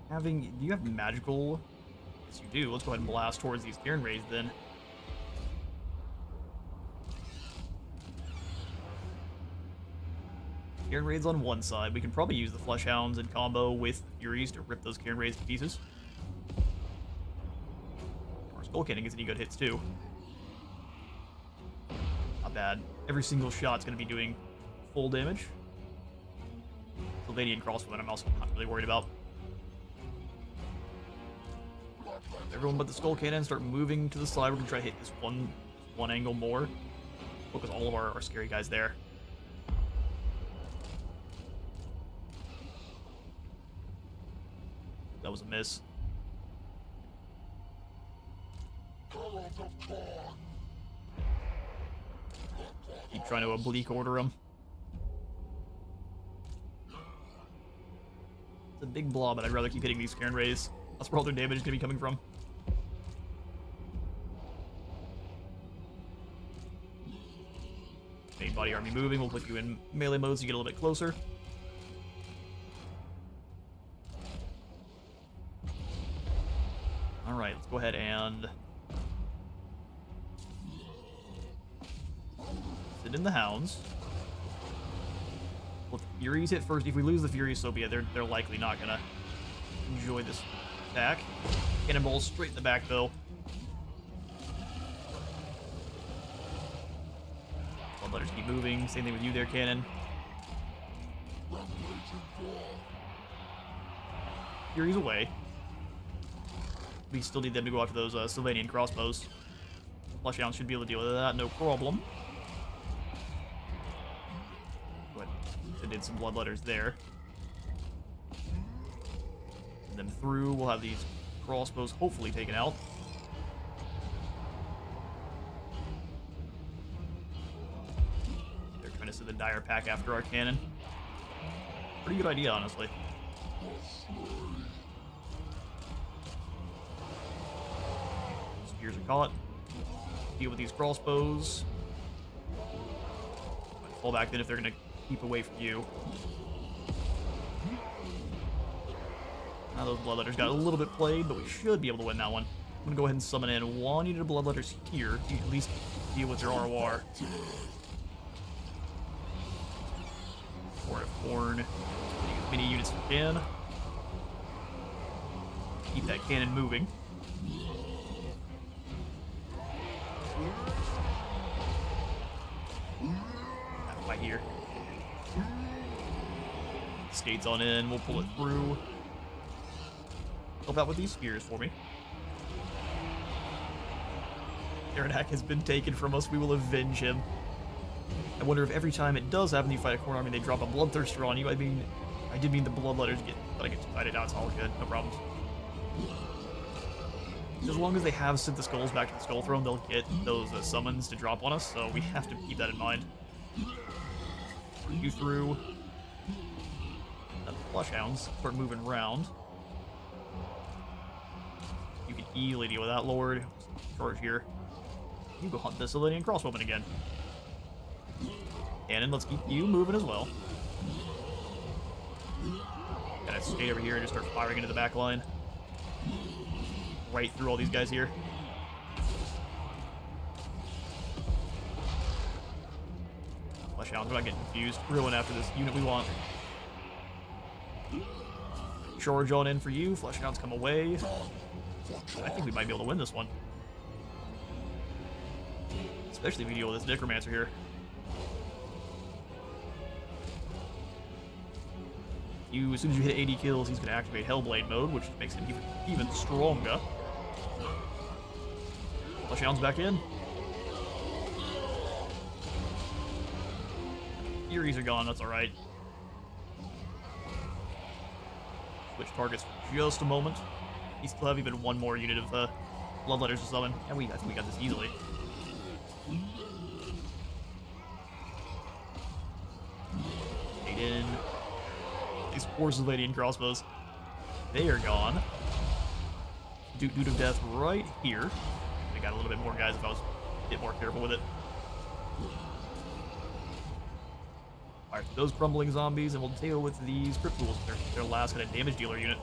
Do you have magical? Yes, you do. Let's go ahead and blast towards these cairn raids then. Cairn raids on one side. We can probably use the flesh hounds in combo with furies to rip those cairn raids to pieces. Our skull cannon gets any good hits too. Not bad. Every single shot's going to be doing full damage. Sylvanian crossbow, I'm also not really worried about. Everyone but the skull cannon start moving to the side. We're going to try to hit this one angle more. Focus all of our scary guys there. That was a miss. Keep trying to oblique order him. It's a big blob, but I'd rather keep hitting these cairn rays. That's where all their damage is going to be coming from. Main body army moving. We'll put you in melee mode so you get a little bit closer. Alright, let's go ahead and sit in the hounds. Let the Furies hit first. If we lose the Furies, so be it. They're likely not gonna enjoy this attack. Cannonballs straight in the back, though. Bloodletters keep moving. Same thing with you there, Cannon. Furies away. We still need them to go after those Sylvanian crossbows. Flesh Hounds should be able to deal with that, no problem. Go ahead. I did some bloodletters there. Send them through. We'll have these crossbows hopefully taken out. They're trying to send the dire pack after our cannon. Pretty good idea, honestly. Spears are caught. Deal with these crossbows. Fall back then if they're going to keep away from you. Now those bloodletters got a little bit played, but we should be able to win that one. I'm going to go ahead and summon in one unit of bloodletters here to at least deal with their ROR. Or a horn. Getting as many units as we can. Keep that cannon moving. Right here. Skates on in, we'll pull it through. Help out with these spears for me. Karanak has been taken from us, we will avenge him. I wonder if every time it does happen you fight a corn army they drop a bloodthirster on you. I mean, I did mean the bloodletters get, but I get excited. Now it's all good. No problems. As long as they have sent the skulls back to the Skull Throne, they'll get those summons to drop on us, so we have to keep that in mind. You through. The Flush Hounds start moving around. You can easily deal with that, Lord. Charge here. You go hunt this Illyrian Crossbowman again. Cannon, let's keep you moving as well. Gotta stay over here and just start firing into the back line. Right through all these guys here. Flesh Hounds, we're not getting confused. We're going after this unit we want. Charge on in for you. Flesh Hounds come away. I think we might be able to win this one. Especially if we deal with this Necromancer here. As soon as you hit 80 kills, he's going to activate Hellblade mode, which makes him even stronger. Flesh Hounds back in. Furies are gone, that's alright. Switch targets for just a moment. We still have even one more unit of Bloodletters to summon. And I think we got this easily. Stayed in. These forces of Illyrian crossbows. They are gone. Dude of Death right here. I got a little bit more guys if I was a bit more careful with it. Alright, those crumbling zombies, and we'll deal with these Crypt Ghouls, their last kind of damage dealer unit.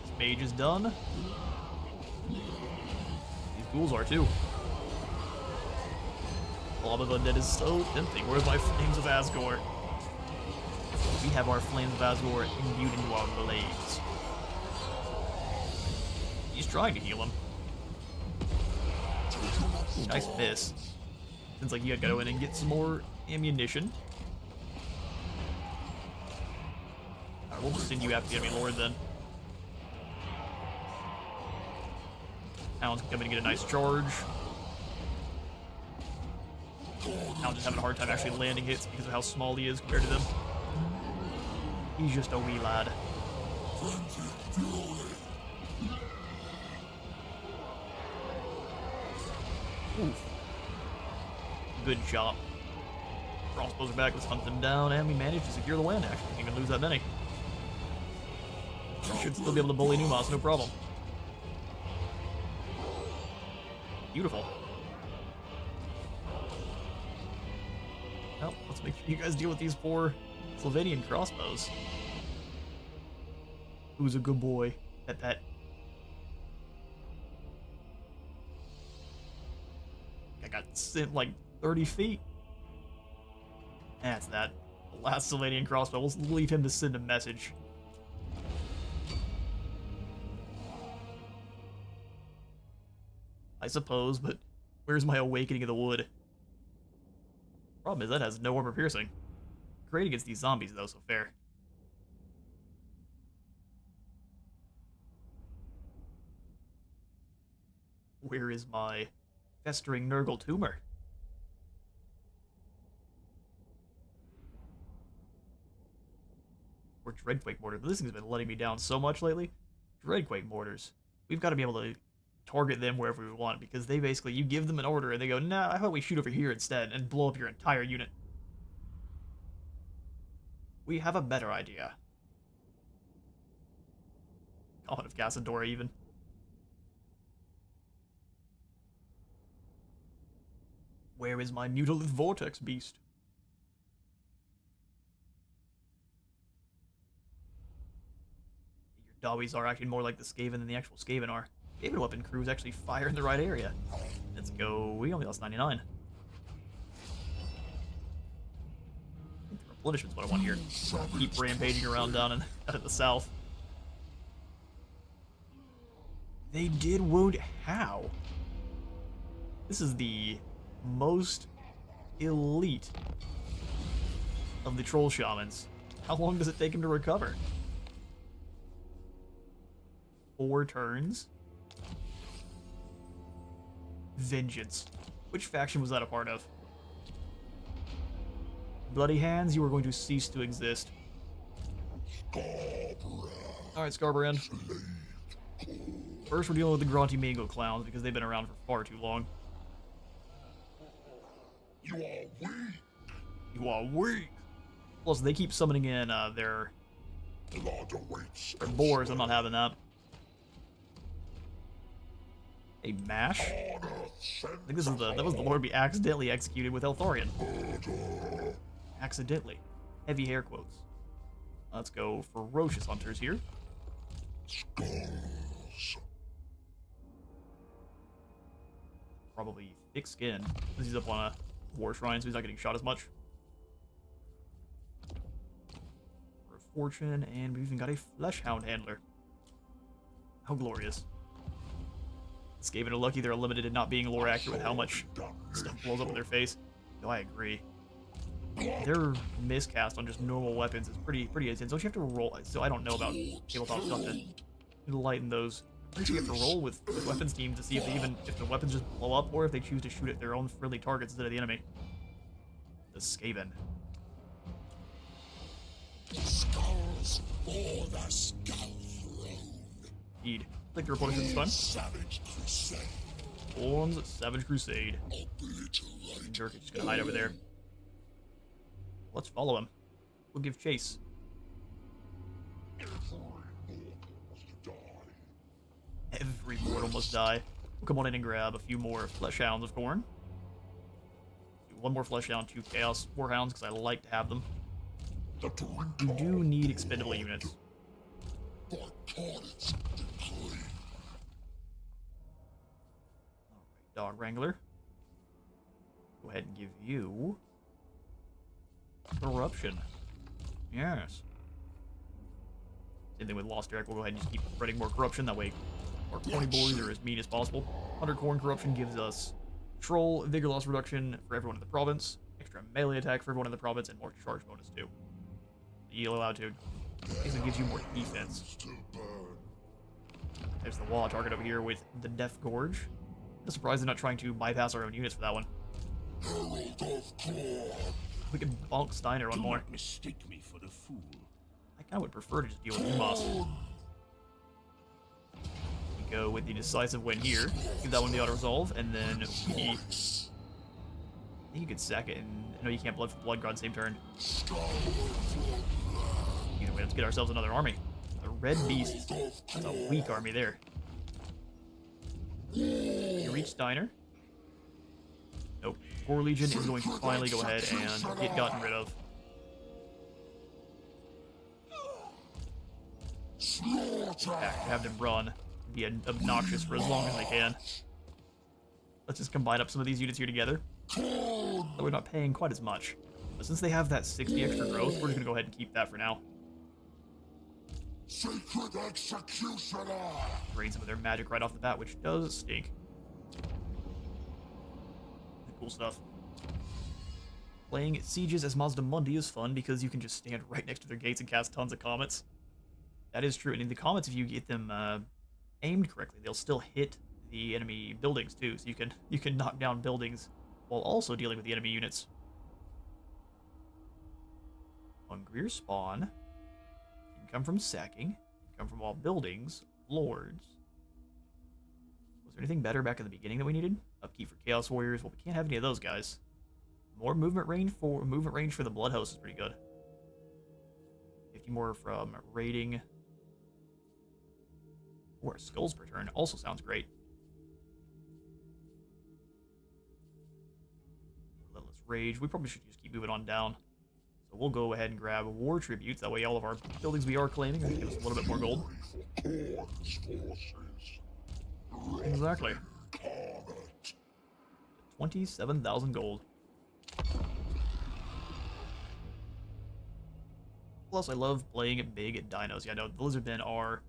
This mage is done. These ghouls are too. Blob of Undead is so tempting. Where's my Flames of Asgore? We have our Flames of Asgore imbued into our blades. He's trying to heal him. Nice miss. Seems like you gotta go in and get some more ammunition. Alright, we'll just send you after the enemy lord then. Hounds can come in and get a nice charge. Hounds just having a hard time actually landing hits because of how small he is compared to them. He's just a wee lad. Oof. Good job. Crossbows are back, let's hunt them down, and we managed to secure the win, actually. Didn't even lose that many. Should still be able to bully Numas, no problem. Beautiful. Well, let's make sure you guys deal with these poor Slovenian crossbows. Who's a good boy at that? I got sent like 30 feet. That's that. The last Slovenian crossbow. We'll leave him to send a message. I suppose, but where's my Awakening of the Wood? Problem is that has no armor piercing. Great against these zombies though, so fair. Where is my Festering Nurgle tumor? Or Dreadquake Mortar. This thing's been letting me down so much lately. Dreadquake Mortars. We've got to be able to target them wherever we want, because they basically, you give them an order and they go, nah, how about we shoot over here instead and blow up your entire unit. We have a better idea. Comet of Cassadora even. Where is my Mutalith Vortex Beast? Your Dawies are acting more like the Skaven than the actual Skaven are. Skaven weapon crews actually fire in the right area. Let's go. We only lost 99. Replenishment's what I want here. Keep rampaging around down in the south. They did wound. How? This is the most elite of the troll shamans. How long does it take him to recover? 4 turns. Vengeance. Which faction was that a part of? Bloody hands, you are going to cease to exist. Alright, Skarbrand. First, we're dealing with the Grunty Mango clowns because they've been around for far too long. You are weak. You are weak. Plus, they keep summoning in their Blood awaits. boars. I'm not having that. A mash? I think this is that was the Lord we accidentally executed with Eltharion. Accidentally. Heavy hair quotes. Let's go ferocious hunters here. Skulls. Probably thick skin. Because he's up on a war shrine, so he's not getting shot as much. For a fortune, and we've even got a flesh hound handler. How glorious. Skaven are lucky they're limited in not being lore accurate with how much stuff blows up in their face. No, I agree. Their miscast on just normal weapons is pretty intense. Don't you have to roll? So I don't know about tabletop stuff to lighten those. I think you have to roll with weapons teams to see if the weapons just blow up or if they choose to shoot at their own friendly targets instead of the enemy. The Skaven. Skulls for the skull throne. Indeed. Click the reporter this time. Savage crusade. Thorns Savage Crusade. Obliterate. Dirk is just gonna hide over there. Let's follow him. We'll give chase. Every mortal must die. We'll come on in and grab a few more Flesh Hounds of Khorne. Do one more Flesh Hound, 2 Chaos Warhounds, because I like to have them. You do need expendable units. Alright, Dog Wrangler. Go ahead and give you Corruption. Yes. Same thing with Lost Derek. We'll go ahead and just keep spreading more corruption. That way our pony boys are as mean as possible. 100 Khorne corruption gives us Troll, Vigor Loss reduction for everyone in the province, extra melee attack for everyone in the province, and more charge bonus too. The yellow altitude basically gives you more defense. There's the wall target over here with the Death Gorge. I'm surprised they're not trying to bypass our own units for that one. We can bonk Steiner one more. Mistake me for the fool. I kind of would prefer to just deal with Umos. We go with the decisive win here. Give that one the auto resolve, and then we. I think you could sack it, and I know you can't blood god same turn. Either way, let's get ourselves another army. The Red Beast. That's a weak army there. You reach Steiner. Nope. Core Legion is going to finally go ahead and get gotten rid of. Have them run. Be obnoxious for as long as they can. Let's just combine up some of these units here together. So we're not paying quite as much. But since they have that 60 extra growth, we're just going to go ahead and keep that for now. Sacred executioner. Drain some of their magic right off the bat, which does stink. Cool stuff. Playing sieges as Mazda Mundi is fun because you can just stand right next to their gates and cast tons of comets. That is true, and in the comets, if you get them aimed correctly, they'll still hit the enemy buildings too. So you can knock down buildings while also dealing with the enemy units. Hungrier spawn. Income from sacking. Income from all buildings. Lords. Was there anything better back in the beginning that we needed? Upkeep for Chaos Warriors. Well, we can't have any of those guys. More movement range for the Blood Host is pretty good. 50 more from raiding. Or skulls per turn also sounds great. Relentless Rage. We probably should just keep moving on down. So we'll go ahead and grab war tributes. That way all of our buildings we are claiming are going to give us a little bit more gold. Exactly. 27,000 gold. Plus, I love playing big at dinos. Yeah, no, the Lizardmen are.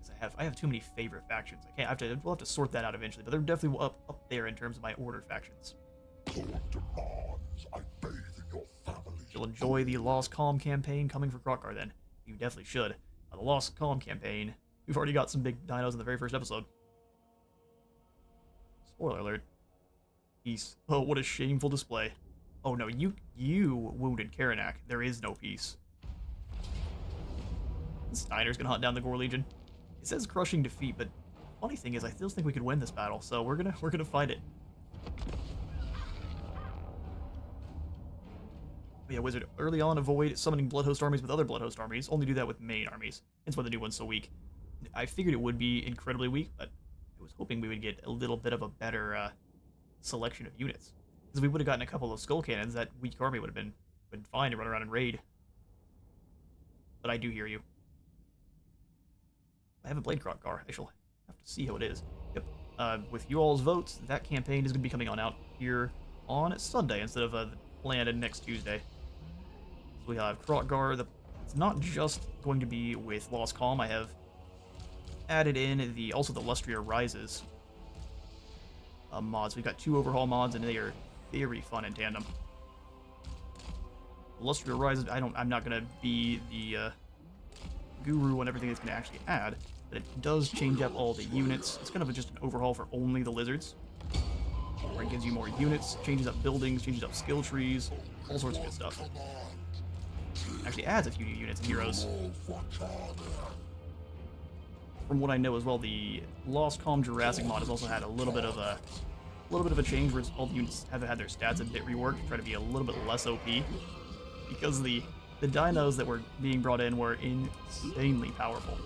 Because I have too many favorite factions. We'll have to sort that out eventually. But they're definitely up there in terms of my order factions. You'll enjoy the Lost Calm campaign coming for Krokkar then. You definitely should. The Lost Calm campaign. We've already got some big dinos in the very first episode. Spoiler alert. Peace. Oh, what a shameful display. Oh no, you wounded Karanak. There is no peace. Snyder's gonna hunt down the Gore Legion. It says crushing defeat, but funny thing is I still think we could win this battle, so we're gonna fight it. But yeah, Wizard, early on avoid summoning Bloodhost armies with other Bloodhost armies. Only do that with main armies. That's why the new one's so weak. I figured it would be incredibly weak, but I was hoping we would get a little bit of a better selection of units. Because we would have gotten a couple of Skull Cannons, that weak army would have been fine to run around and raid. But I do hear you. I haven't played Karanak. I shall have to see how it is. Yep. With you all's votes, that campaign is going to be coming on out here on Sunday instead of planned next Tuesday. So we have Karanak. It's not just going to be with Lost Calm. I have added in also the Lustria Rises mods. We've got 2 overhaul mods, and they are very fun in tandem. Lustria Rises, I'm not gonna be the guru on everything it's gonna actually add, but it does change up all the units. It's kind of just an overhaul for only the lizards, where it gives you more units, changes up buildings, changes up skill trees, all sorts of good stuff. Actually adds a few new units and heroes. From what I know as well, the Lost Calm Jurassic mod has also had a little bit of a change where all the units have had their stats a bit reworked to try to be a little bit less OP, because the dinos that were being brought in were insanely powerful.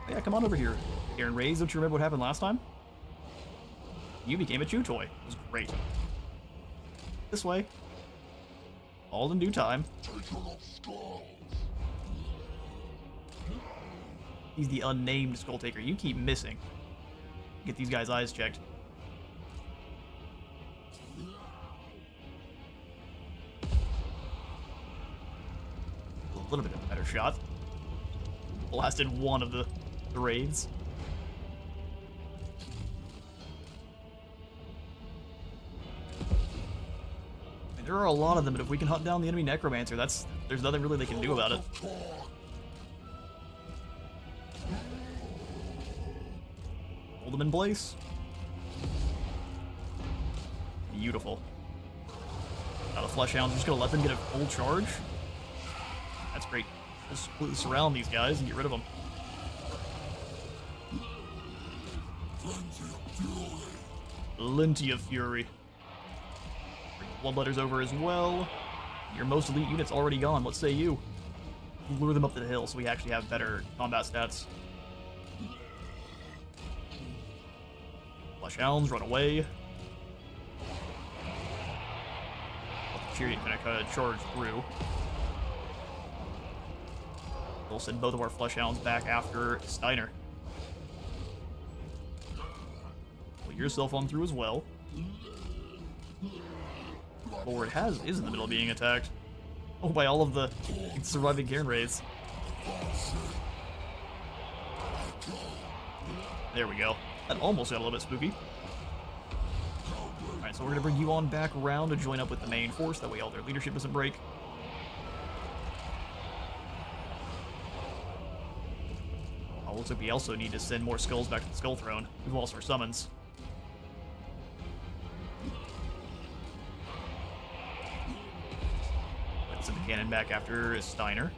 Yeah, come on over here, Aaron Rays. Don't you remember what happened last time? You became a chew toy. It was great. This way. All in due time. He's the unnamed Skull Taker. You keep missing. Get these guys' eyes checked. A little bit of a better shot. Blasted one of the raids. And there are a lot of them, but if we can hunt down the enemy Necromancer, there's nothing really they can do about it. Hold them in place. Beautiful. Now the Flesh Hounds are just gonna let them get a full charge. That's great. We'll completely surround these guys and get rid of them. Plenty of fury. Bring Bloodletters over as well. Your most elite unit's already gone. What say you? Lure them up to the hill so we actually have better combat stats. Flesh Hounds, run away. Let the Chariot kind of charge through. We'll send both of our Flesh Hounds back after Steiner. Put yourself on through as well. Lord is in the middle of being attacked. Oh, by all of the surviving Cairn raids. There we go. That almost got a little bit spooky. Alright, so we're going to bring you on back around to join up with the main force. That way all their leadership doesn't break. Oh, looks like we also need to send more skulls back to the Skull Throne. We've lost our summons. Let's send the cannon back after Steiner.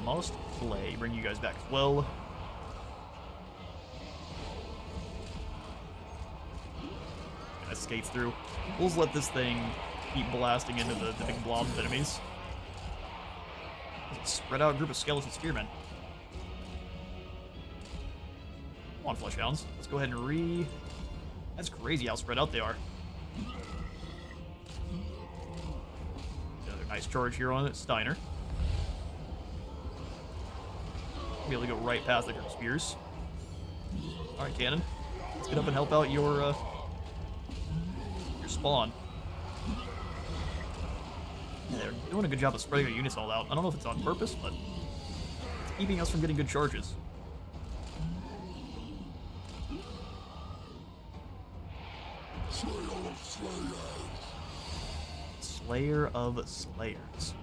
Must play. Bring you guys back as well. Gonna skate through. We'll just let this thing keep blasting into the big blobs of enemies. Spread out group of skeleton spearmen. Come on, Flesh Hounds. Let's go ahead and That's crazy how spread out they are. Another nice charge here on it, Steiner. Be able to go right past the group of spears. Alright, Cannon. Let's get up and help out your spawn. Yeah, they're doing a good job of spreading our units all out. I don't know if it's on purpose, but it's keeping us from getting good charges. Slayer of Slayers.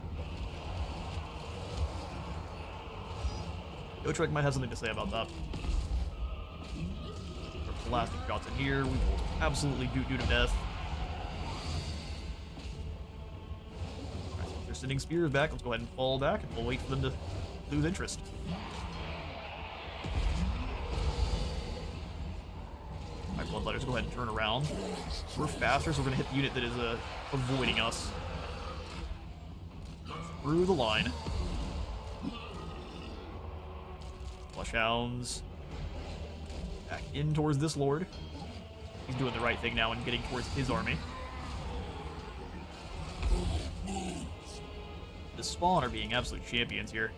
Gotrek might have something to say about that. blasting shots in here. We will absolutely do to death. Alright, so they're sending spears back. Let's go ahead and fall back, and we'll wait for them to lose interest. Alright, Bloodletters, go ahead and turn around. We're faster, so we're going to hit the unit that is avoiding us. Through the line. Flush Hounds. Back in towards this lord. He's doing the right thing now and getting towards his army. The Spawn are being absolute champions here.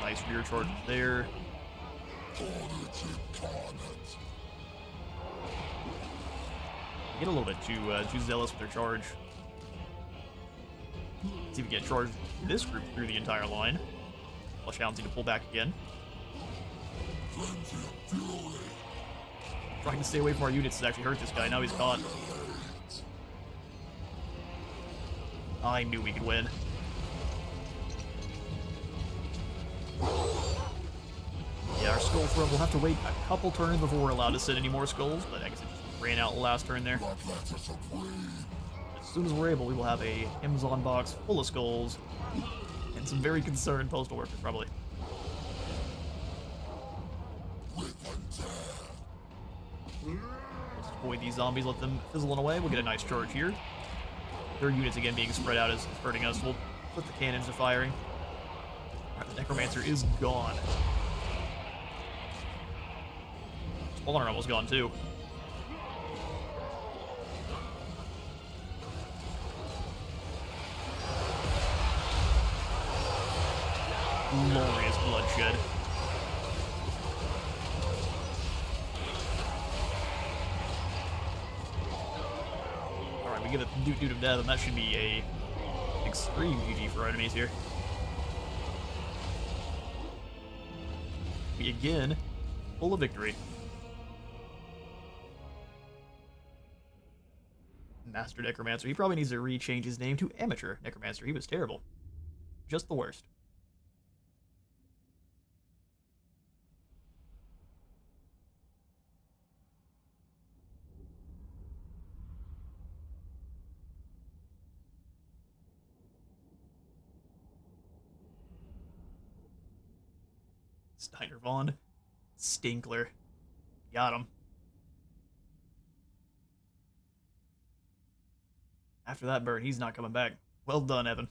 Nice rear charge there. Get a little bit too zealous with their charge. See if we get charged this group through the entire line. Flush Hounds need to pull back again. Trying to stay away from our units has actually hurt this guy. Now he's caught. I knew we could win. Yeah, our skull throw, we'll have to wait a couple turns before we're allowed to send any more skulls, but I guess it just ran out last turn there. As soon as we're able, we will have a Amazon box full of skulls and some very concerned postal workers, probably. Let's avoid these zombies, let them fizzle away. We'll get a nice charge here. Their units again being spread out is hurting us. We'll put the cannons to firing. Alright, the Necromancer is gone. Spawner almost gone too. Glorious bloodshed. Alright, we get a Doot of Death, and that should be a extreme GG for our enemies here. We again pull a victory. Master Necromancer. He probably needs to rechange his name to Amateur Necromancer. He was terrible. Just the worst. Steiner Vaughn. Stinkler. Got him. After that burn, he's not coming back. Well done, Evan.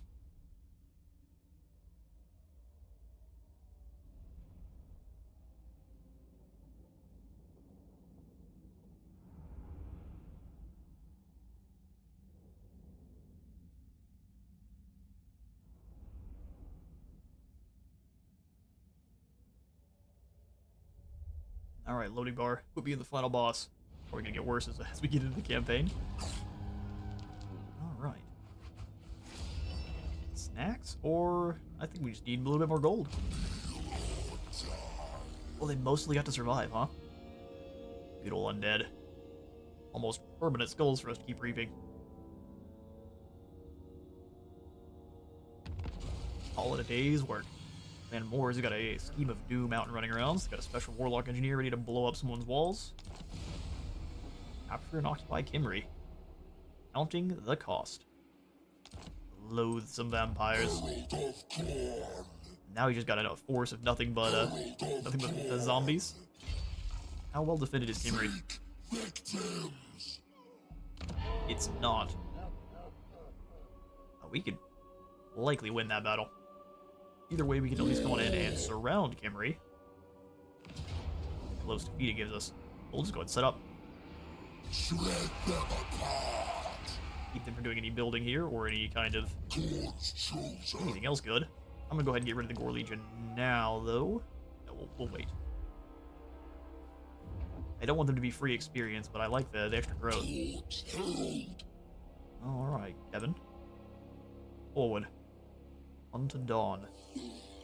Alright, loading bar. We'll be in the final boss. Or we're gonna get worse as we get into the campaign. Alright. Snacks? Or I think we just need a little bit more gold. Well, they mostly got to survive, huh? Good old undead. Almost permanent skulls for us to keep reaping. Call it a day's work. Man, Moore's got a scheme of doom out and running around. He's got a special warlock engineer ready to blow up someone's walls. Capture and occupy Kimry. Counting the cost. Loathsome vampires. Now he just got a force of nothing but zombies. How well defended is Kimry? It's not. We could likely win that battle. Either way, we can at least go on in and surround Kimry. Close defeat it gives us. We'll just go ahead and set up. Keep them from doing any building here or any kind of anything else good. I'm gonna go ahead and get rid of the Gore Legion now, though. No, we'll wait. I don't want them to be free experience, but I like the extra growth. Alright, Kevin. Forward. On to dawn.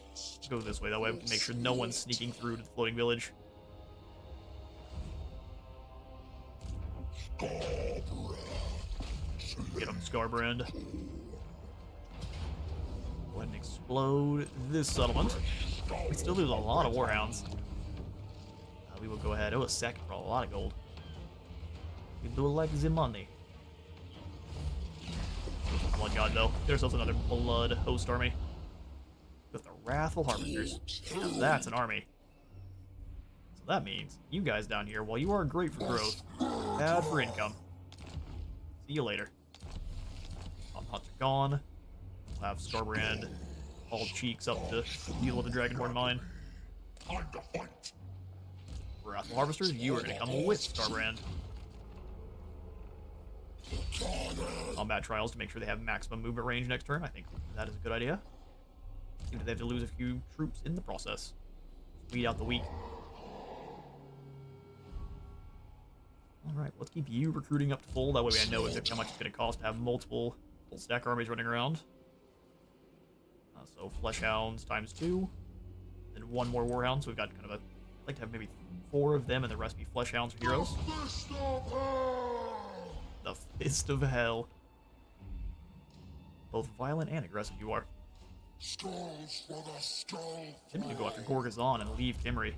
Let's go this way, that way we can make sure no one's sneaking through to the floating village. Get him, Skarbrand. explode this settlement. We still lose a lot of warhounds. We will go ahead. Oh, a second for a lot of gold. We do like the money. Blood God, though. There's also another blood host army. With the Wrathful Harvesters. Now that's an army. So that means you guys down here, while you are great for growth, bad for income. See you later. Hunt's are gone. We'll have Skarbrand all cheeks up to deal with the Dragonborn mine. Wrathful Harvesters, you are going to come with Skarbrand. Combat trials to make sure they have maximum movement range next turn. I think that is a good idea. Even if they have to lose a few troops in the process. Weed out the weak. Alright, let's keep you recruiting up to full. That way I know exactly how much it's going to cost to have multiple full stack armies running around. So Flesh Hounds times 2. Then 1 more Warhound. So we've got kind of a... I'd like to have maybe 4 of them and the rest be Flesh Hounds or heroes. The Fist of Hell. Both violent and aggressive you are. I'm gonna go after Gorgazon and leave Kimmery.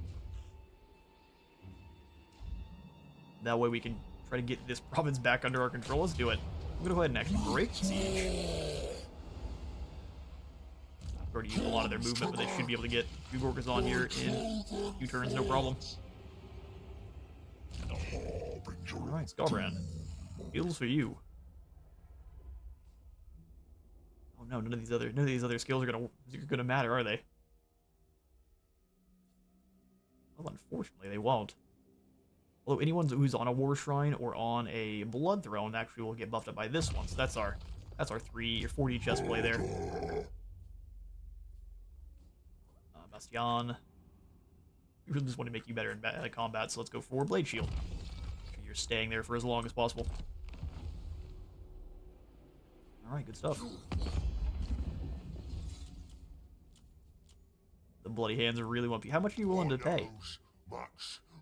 That way we can try to get this province back under our control. Let's do it. I'm gonna go ahead and actually break the siege. I've already used a lot of their movement, but they should be able to get 2 Gorgazon here in a few turns, no problem. Alright, Skarbrand. Skills for you. Oh no, none of these other skills are gonna matter, are they? Well, unfortunately, they won't. Although anyone who's on a War Shrine or on a Blood Throne actually will get buffed up by this one. So that's our 3 or 40 chest play there. Bastion. We really just want to make you better in combat, so let's go for Blade Shield. Make sure you're staying there for as long as possible. Alright, good stuff. The Bloody Hands are really wimpy. How much are you willing to pay?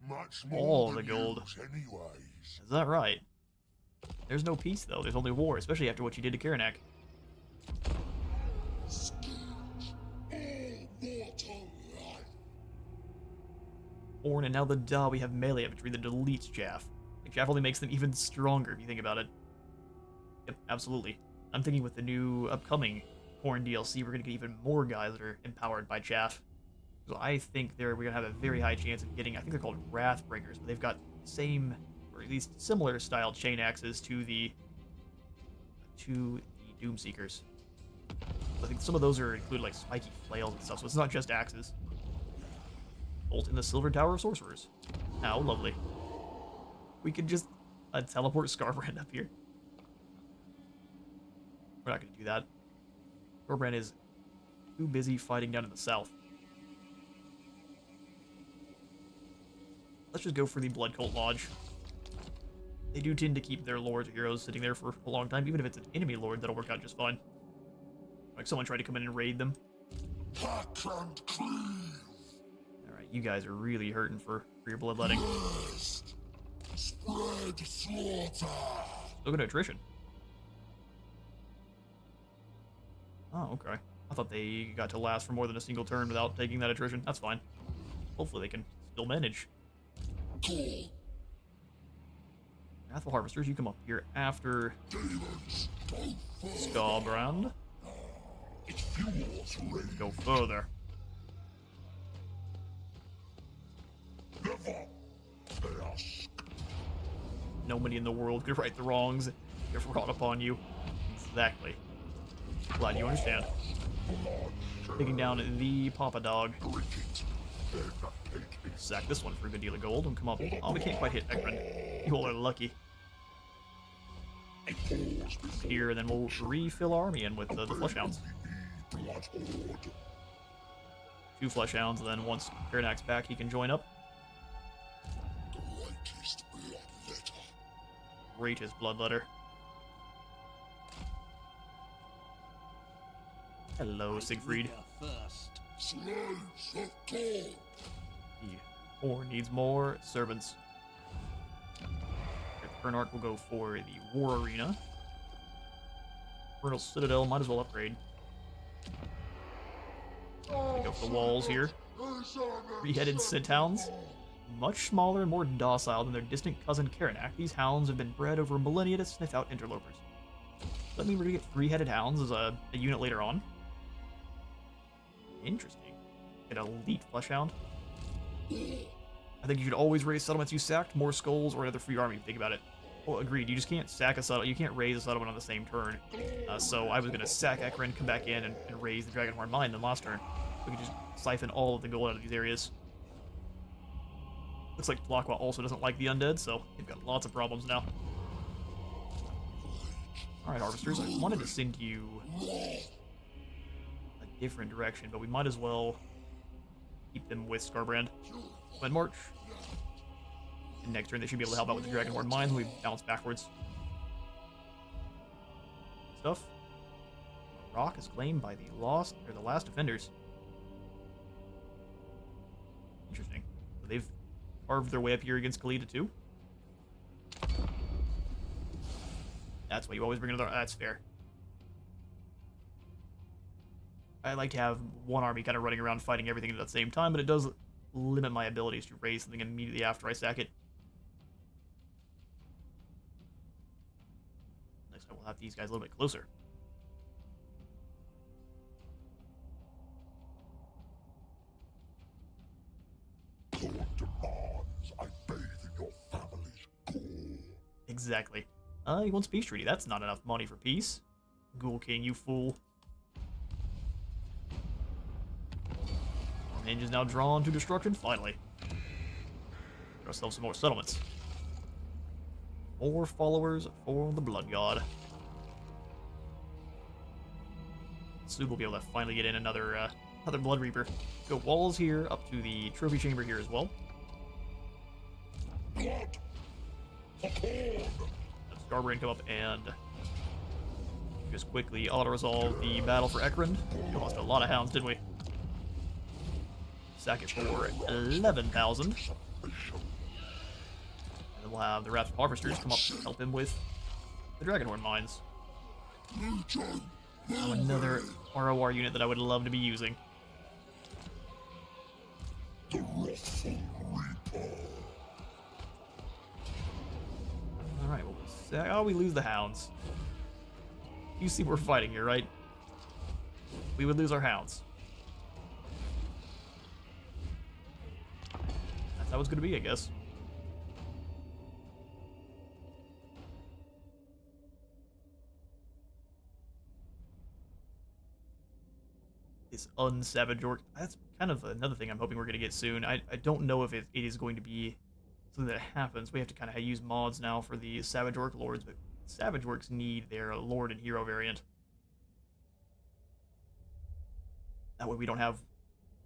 Much All the gold. Is that right? There's no peace, though. There's only war, especially after what you did to Karanak. Orn, and now the Da, we have melee infantry that deletes Chaff. Like, Chaff only makes them even stronger, if you think about it. Yep, absolutely. I'm thinking with the new upcoming Horn DLC, we're going to get even more guys that are empowered by Chaff. So I think we're going to have a very high chance of getting, I think they're called Wrathbringers, but they've got same, or at least similar style chain axes to the Doomseekers. I think some of those are included like spiky flails and stuff, so it's not just axes. Bolt in the Silver Tower of Sorcerers. How lovely. We could just teleport Skarbrand up here. We're not going to do that. Skarbrand is too busy fighting down in the south. Let's just go for the Blood Cult Lodge. They do tend to keep their lords or heroes sitting there for a long time. Even if it's an enemy lord, that'll work out just fine. Like someone tried to come in and raid them. Alright, you guys are really hurting for your bloodletting. Look at attrition. Oh, okay. I thought they got to last for more than a single turn without taking that attrition. That's fine. Hopefully they can still manage. Wrathful Harvesters, you come up here after Skarbrand. Go further. Nobody in the world could right the wrongs if wrought upon you. Exactly. Glad you understand. Taking down the Papa Dog. Sack this one for a good deal of gold and come up. Oh, we can't quite hit Ekron. You all are lucky. Here, and then we'll refill our army in with the Flesh Hounds. 2 Flesh Hounds, and then once Karanak's back, he can join up. Greatest bloodletter. Hello, Siegfried. Or needs more servants. Karanak will go for the War Arena. Vernal Citadel might as well upgrade. We go for the walls here. Three-headed Sit Hounds. Much smaller and more docile than their distant cousin Karanak, these hounds have been bred over millennia to sniff out interlopers. Let me get three-headed hounds as a unit later on. Interesting. An elite flesh hound. I think you should always raise settlements you sacked, more skulls, or another free army if you think about it. Well, agreed. You just can't sack a settlement. You can't raise a settlement on the same turn. So I was going to sack Ekron, come back in, and raise the Dragonhorn Mine then last turn. We could just siphon all of the gold out of these areas. Looks like Blockwell also doesn't like the undead, so they've got lots of problems now. Alright, Harvesters, I wanted to send you a different direction, but we might as well keep them with Skarbrand. When March. And next turn they should be able to help out with the Dragonhorn Mines when we bounce backwards. Stuff. Rock is claimed by the last defenders. Interesting. So they've carved their way up here against Khalida too. That's why you always bring another. That's fair. I like to have one army kind of running around fighting everything at the same time, but it does limit my abilities to raise something immediately after I sack it. Next time we'll have these guys a little bit closer. Your demands, I bathe in your family's gore. Exactly. He wants peace treaty. That's not enough money for peace. Ghoul King, you fool. Ninja is now drawn to destruction, finally. Get ourselves some more settlements. More followers for the Blood God. Soon we'll be able to finally get in another Blood Reaper. Go walls here, up to the trophy chamber here as well. Blood! Skarbrand come up and just quickly auto-resolve the battle for Ekron. We lost a lot of hounds, didn't we? Sack it for 11,000. And then we'll have the Wrath of Harvesters come up and help him with the Dragonhorn Mines. Oh, another ROR unit that I would love to be using. Alright, well, we lose the Hounds. You see we're fighting here, right? We would lose our Hounds. That's how it's going to be, I guess. This unsavage orc. That's kind of another thing I'm hoping we're going to get soon. I don't know if it is going to be something that happens. We have to kind of use mods now for the Savage Orc Lords, but Savage Orcs need their Lord and Hero variant. That way we don't have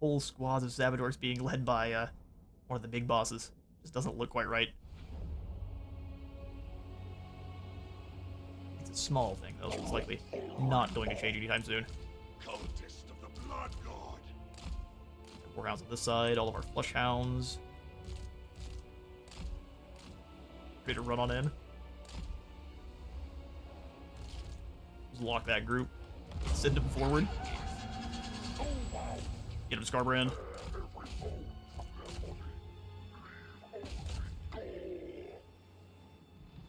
whole squads of Savage Orcs being led by one of the big bosses. Just doesn't look quite right. It's a small thing, though, so it's likely not going to change anytime soon. Cultist of the Blood God. Four hounds on this side, all of our flush hounds. Ready to run on in. Just lock that group. Send them forward. Get him, Skarbrand.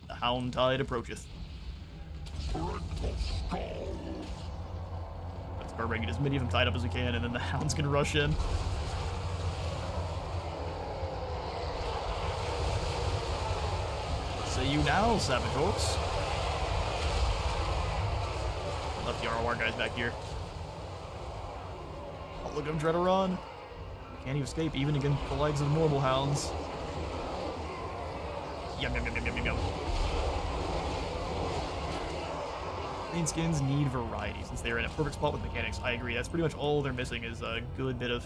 The Hound Tide approacheth. Let Skarbrand get as many of them tied up as we can, and then the Hounds can rush in. See you now, Savage Orcs. Left the ROR guys back here. Oh, look at him try to run. Can't even escape, even against the legs of normal hounds. Yum, yum, yum, yum, yum, yum. Green skins need variety since they're in a perfect spot with mechanics. I agree. That's pretty much all they're missing is a good bit of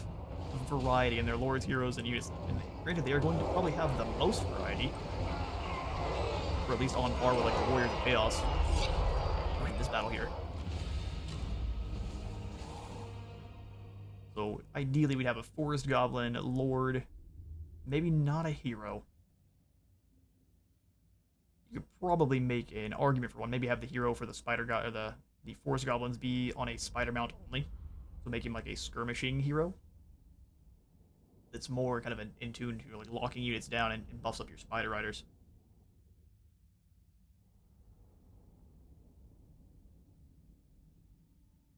variety in their lords, heroes, and units. And granted, they are going to probably have the most variety. Or at least on par with like the Warriors of Chaos. Right, this battle here. So ideally we'd have a Forest Goblin, Lord, maybe not a hero. You could probably make an argument for one. Maybe have the hero for the Spider God or the Forest Goblins be on a Spider Mount only. So make him like a skirmishing hero. That's more kind of in tune to like locking units down and buffs up your spider riders.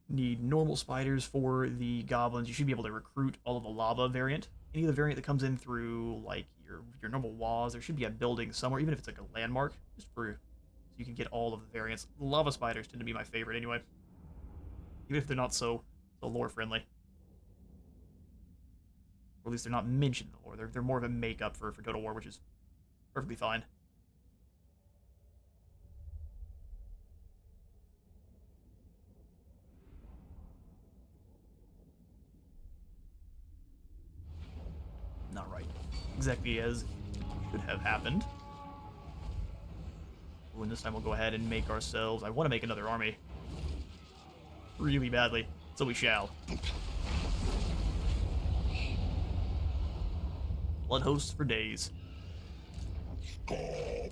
Need normal spiders for the goblins. You should be able to recruit all of the lava variant. Any of the variant that comes in through like your normal walls, there should be a building somewhere, even if it's like a landmark, just for so you can get all of the variants. Lava spiders tend to be my favorite anyway, even if they're not so lore friendly. Or at least they're not mentioned in the lore. They're more of a makeup for Total War, which is perfectly fine. Not right. Exactly as should have happened. Ooh, and this time we'll go ahead and make ourselves... I want to make another army. Really badly. So we shall. Blood hosts for days. Skarbrand,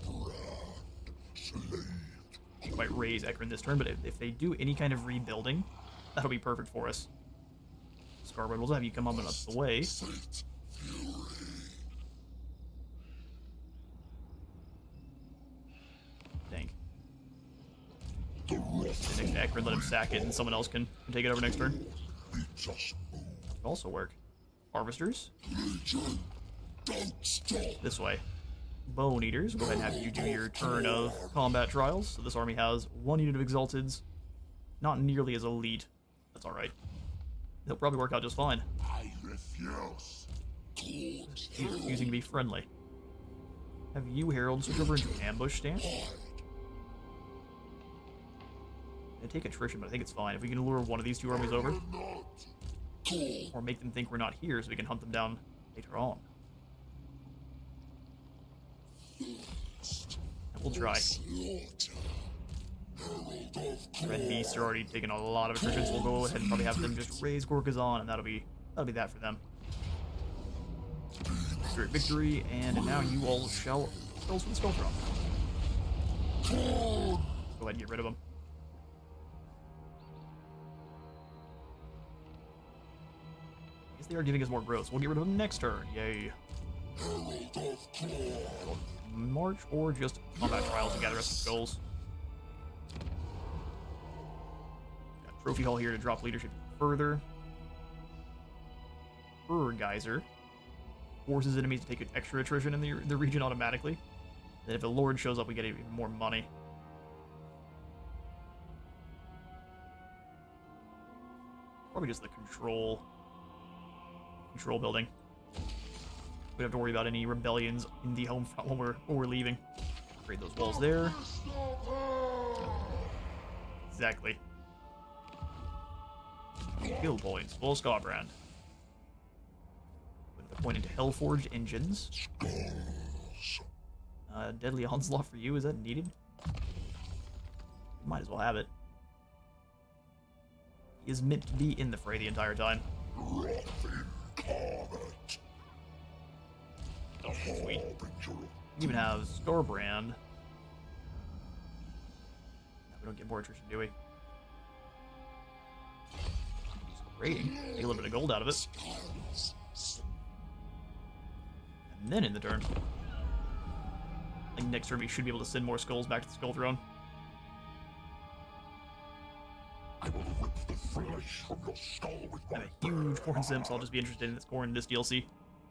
slave. Might raise Ekron this turn, but if they do any kind of rebuilding, that'll be perfect for us. Skarbrand, we'll have you come up and up the way. Fate, fury. Dang. The rough Next Ekron, let him sack it, and someone else can take it over next turn. we just move. Could also work. Harvesters. Legion, don't stop. This way. Bone Eaters, go ahead and have you do your turn of combat trials. So this army has 1 unit of Exalteds. Not nearly as elite. That's alright. They'll probably work out just fine. I refuse. He's refusing to be friendly. Have you, Herald, switch over into ambush stance? They take attrition, but I think it's fine. If we can lure one of these two armies over, or make them think we're not here so we can hunt them down later on. We'll try. Red Beasts are already taking a lot of attrition, so we'll go ahead and probably have them just raise Gorkazon, and that'll be that for them. Victory, and now you all shall spells for the spell drop. Go ahead and get rid of them. I guess they are giving us more growth, so we'll get rid of them next turn. Yay. March or just combat trials to gather us some skulls. Got Trophy Hall here to drop leadership further. Geyser forces enemies to take extra attrition in the region automatically. Then if a lord shows up, we get even more money. Probably just the control building. We don't have to worry about any rebellions in the home front when we're leaving. Upgrade those walls there. Exactly. Skill points. Full Skarbrand. Put the point into Hellforged engines. Deadly Onslaught for you. Is that needed? Might as well have it. He is meant to be in the fray the entire time. Sweet. We even have Skarbrand. No, we don't get more attrition, do we? Rating. Take a little bit of gold out of it. And then in the turn. I think next turn we should be able to send more skulls back to the Skull Throne. I will rip the flesh from your skull with my I'm a huge corn sim, so I'll just be interested in this corn in this DLC.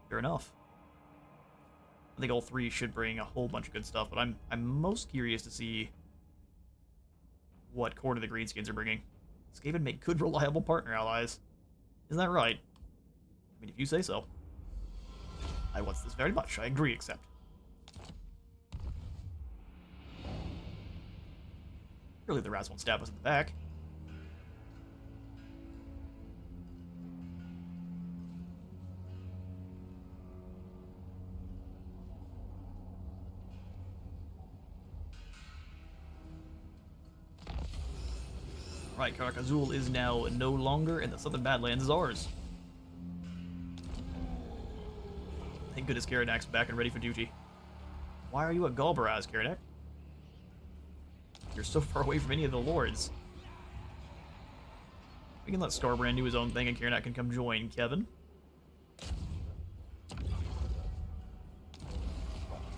Fair enough. I think all three should bring a whole bunch of good stuff, but I'm most curious to see what Corn of the Greenskins are bringing. Skaven make good, reliable partner allies. Isn't that right? I mean, if you say so. I want this very much. I agree, except. Surely the rats won't stab us in the back. Right, Karanak Azul is now no longer, and the Southern Badlands is ours. Thank goodness Karanak's back and ready for duty. Why are you at Galbaraz, Karanak? You're so far away from any of the lords. We can let Skarbrand do his own thing, and Karanak can come join Kevin.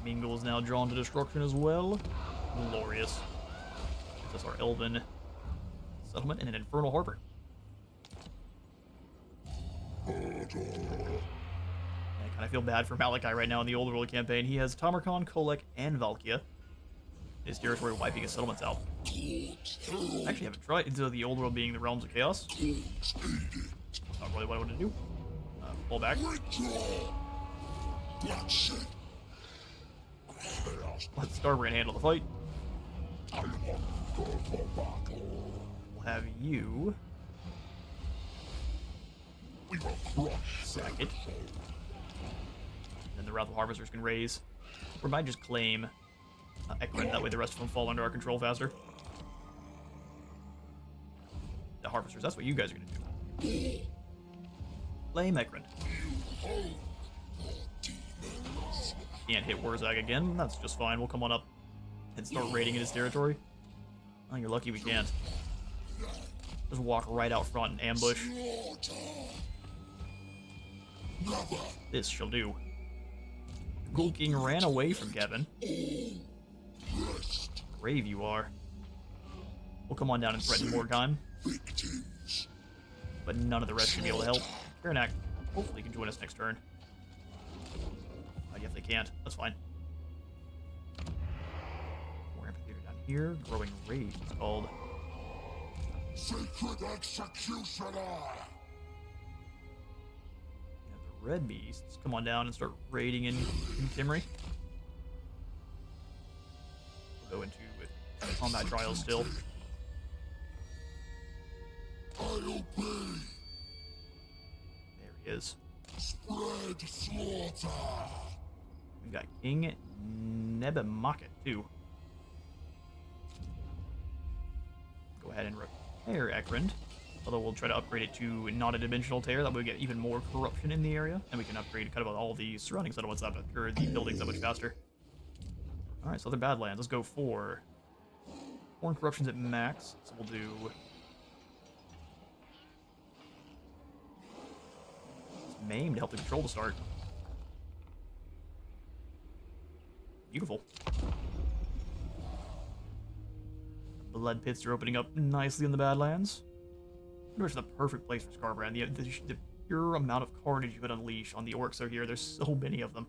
Mingle is now drawn to destruction as well. Glorious. That's our Elven settlement and an Infernal Harbor. I kind of feel bad for Malachi right now in the Old World campaign. He has Tamarkand, Kolek, and Valkia in his territory, wiping his settlements out. I actually haven't tried into the Old World being the Realms of Chaos. Not really what I want to do. Pull back. Let Skarbrand handle the fight. We'll have you sack it. Then the Wrath of Harvesters can raise. Or might just claim Ekrend, that way the rest of them fall under our control faster. The Harvesters, that's what you guys are gonna do. Claim Ekrend. Can't hit Wurzag again, that's just fine. We'll come on up and start raiding in his territory. Oh, you're lucky we can't. Just walk right out front and ambush. This shall do. Ghoul King ran away from Kevin. Brave you are. We'll come on down and threaten Mordheim. But none of the rest should be able to help. Karanak hopefully can join us next turn. If they can't, that's fine. More amphitheater down here. Growing Rage, it's called. Sacred Executioner! And the Red Beasts come on down and start raiding in Kimry. We'll go into combat trials still. I obey! There he is. Spread slaughter! We got King Nebemaket too. Go ahead and repair Ekrend. Although we'll try to upgrade it to not a dimensional tear, that way we get even more corruption in the area. And we can upgrade kind of all the surrounding settlements up, or the buildings that much faster. Alright, so other Badlands. Let's go for Foreign Corruptions at max. So we'll do Maim to help the control to start. Beautiful. Blood pits are opening up nicely in the Badlands. Pretty much the perfect place for Skarbrand. The pure amount of carnage you could unleash on the orcs out here. There's so many of them.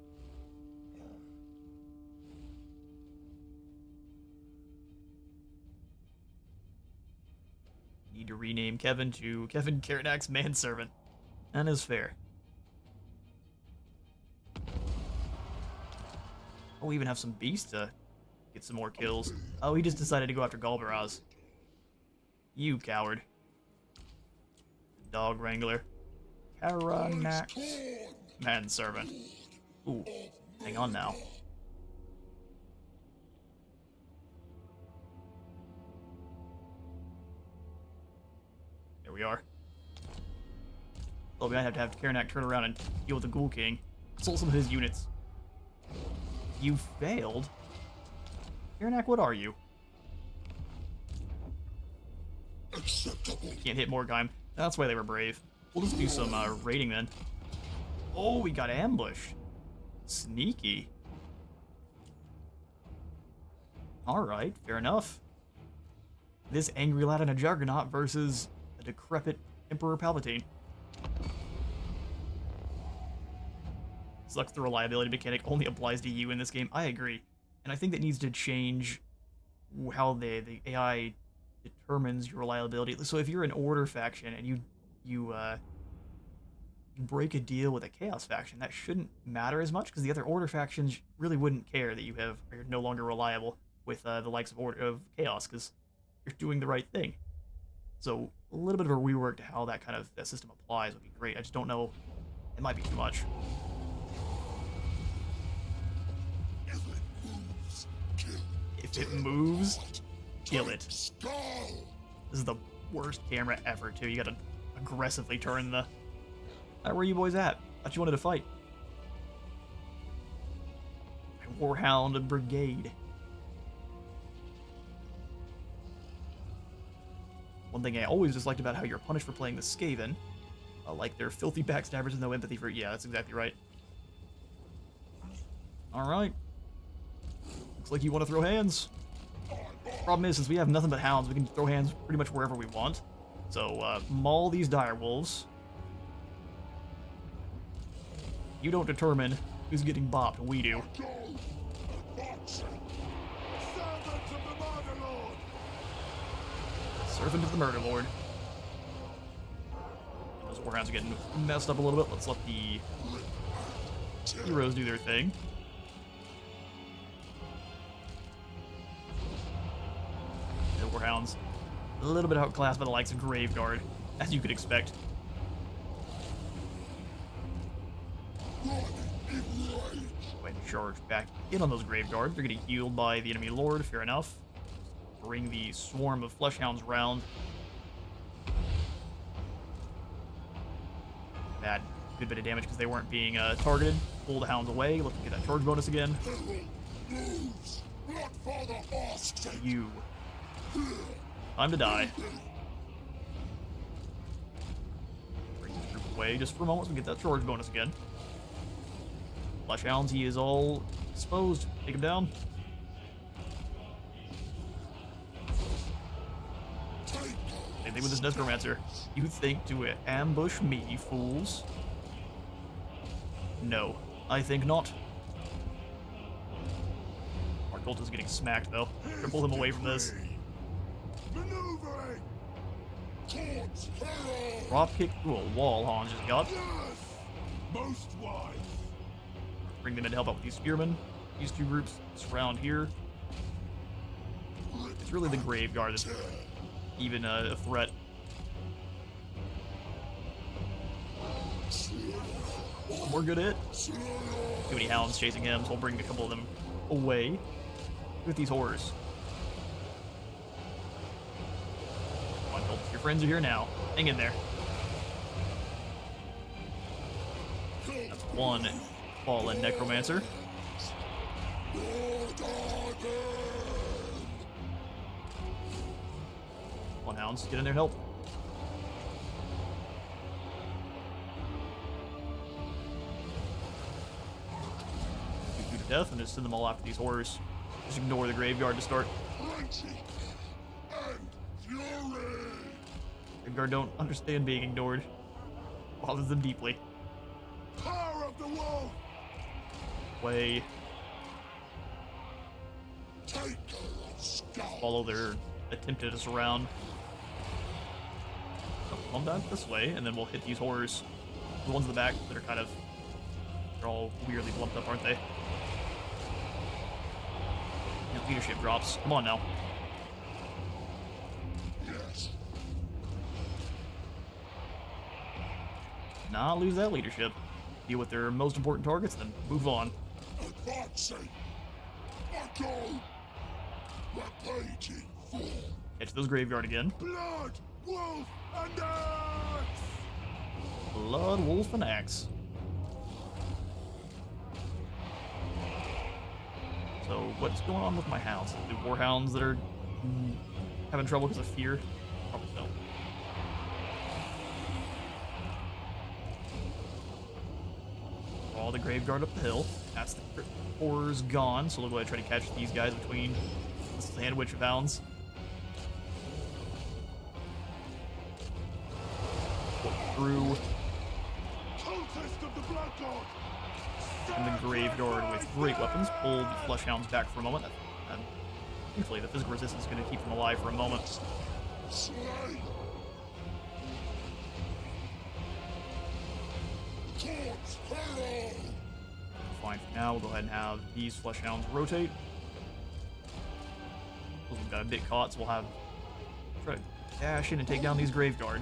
Need to rename Kevin to Kevin Karanak's manservant. That is fair. Oh, we even have some beasts to get some more kills. Oh, he just decided to go after Galbaraz. You coward. Dog Wrangler. Karanak. Manservant. Ooh, hang on now. There we are. Well, we might have to have Karanak turn around and deal with the Ghoul King. Consult some of his units. You failed? Karanak, what are you? Can't hit Mordheim. That's why they were brave. We'll just do some raiding then. Oh, we got ambushed. Sneaky. Alright, fair enough. This angry lad in a juggernaut versus a decrepit Emperor Palpatine. Sucks the reliability mechanic only applies to you in this game. I agree. And I think that needs to change how the AI determines your reliability. So if you're an Order faction and you break a deal with a Chaos faction, that shouldn't matter as much because the other Order factions really wouldn't care that you're no longer reliable with the likes of Chaos because you're doing the right thing. So a little bit of a rework to how that system applies would be great. I just don't know. It might be too much. If it moves, kill it. This is the worst camera ever, too. You gotta aggressively turn the... where are you boys at? Thought you wanted to fight. Warhound Brigade. One thing I always disliked about how you're punished for playing the Skaven, like they're filthy backstabbers with no empathy for. Yeah, that's exactly right. All right. Looks like you want to throw hands. Problem is, since we have nothing but hounds, we can throw hands pretty much wherever we want. So, maul these dire wolves. You don't determine who's getting bopped, we do. Servant of the Murder Lord. Those warhounds are getting messed up a little bit. Let's let the heroes do their thing. The warhounds, a little bit outclassed by the likes of Graveguard, as you could expect. Go ahead and charge back in on those Graveguards. They're getting healed by the enemy lord, fair enough. Bring the swarm of Fleshhounds round. Bad, good bit of damage because they weren't being targeted. Pull the hounds away. Let's get that charge bonus again. You. Time to die. Bring this group away just for a moment so we get that charge bonus again. Fleshhounds, he is all exposed. Take him down. Same thing with this Necromancer. You think to ambush me, fools? No, I think not. Our cult is getting smacked, though. Try to pull him away from this. Drop kick through a wall, Hans just got. Most wise. Bring them in to help out with these spearmen. These two groups surround here. It's really the Graveguard that's even a threat. We're good at it. Too many hounds chasing him, so we'll bring a couple of them away with these horrors. Come on, Colt, your friends are here now. Hang in there. That's one fallen Necromancer. Come on, hounds, get in there, help. Shoot to death and just send them all after these horrors. Just ignore the Graveguard to start. Graveguard don't understand being ignored. Bothers them deeply. Power of the wolf. Way. Follow their attempt to surround. Come down this way, and then we'll hit these horrors. The ones in the back that are kind of... They're all weirdly lumped up, aren't they? And leadership drops. Come on now. Yes. Not lose that leadership. Deal with their most important targets, then move on. Advancing. I go. Rampaging forth. Catch those Graveguard again. Blood, wolf, and axe. Blood, wolf, and axe. So, what's going on with my hounds? The warhounds that are having trouble because of fear? Probably so. All the Graveguard up the hill. That's the horrors gone, so we'll go ahead and try to catch these guys between the sandwich of hounds. Through. And the Graveguard with great weapons. Pull the Fleshhounds back for a moment. Thankfully, the physical resistance is going to keep them alive for a moment. Fine for now. We'll go ahead and have these Fleshhounds rotate. We've got a bit caught, so we'll have try to dash in and take down these Graveguard.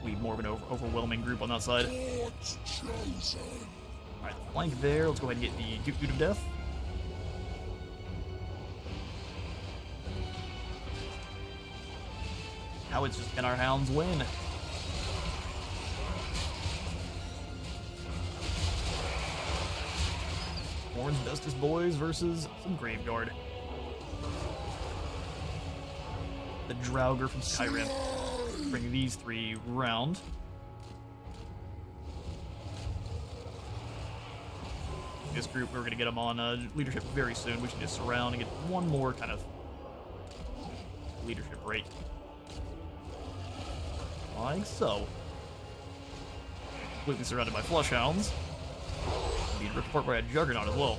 We need more of an overwhelming group on that side. Alright, flank there. Let's go ahead and get the Duke of Death. Now it's just, can our hounds win? Horn's bestest boys versus some Graveguard. The Draugr from Skyrim. Bring these three round. This group, we're going to get them on leadership very soon. We should just surround and get one more kind of leadership rate. Like so. Completely surrounded by Flush Hounds. Being ripped apart by a Juggernaut as well.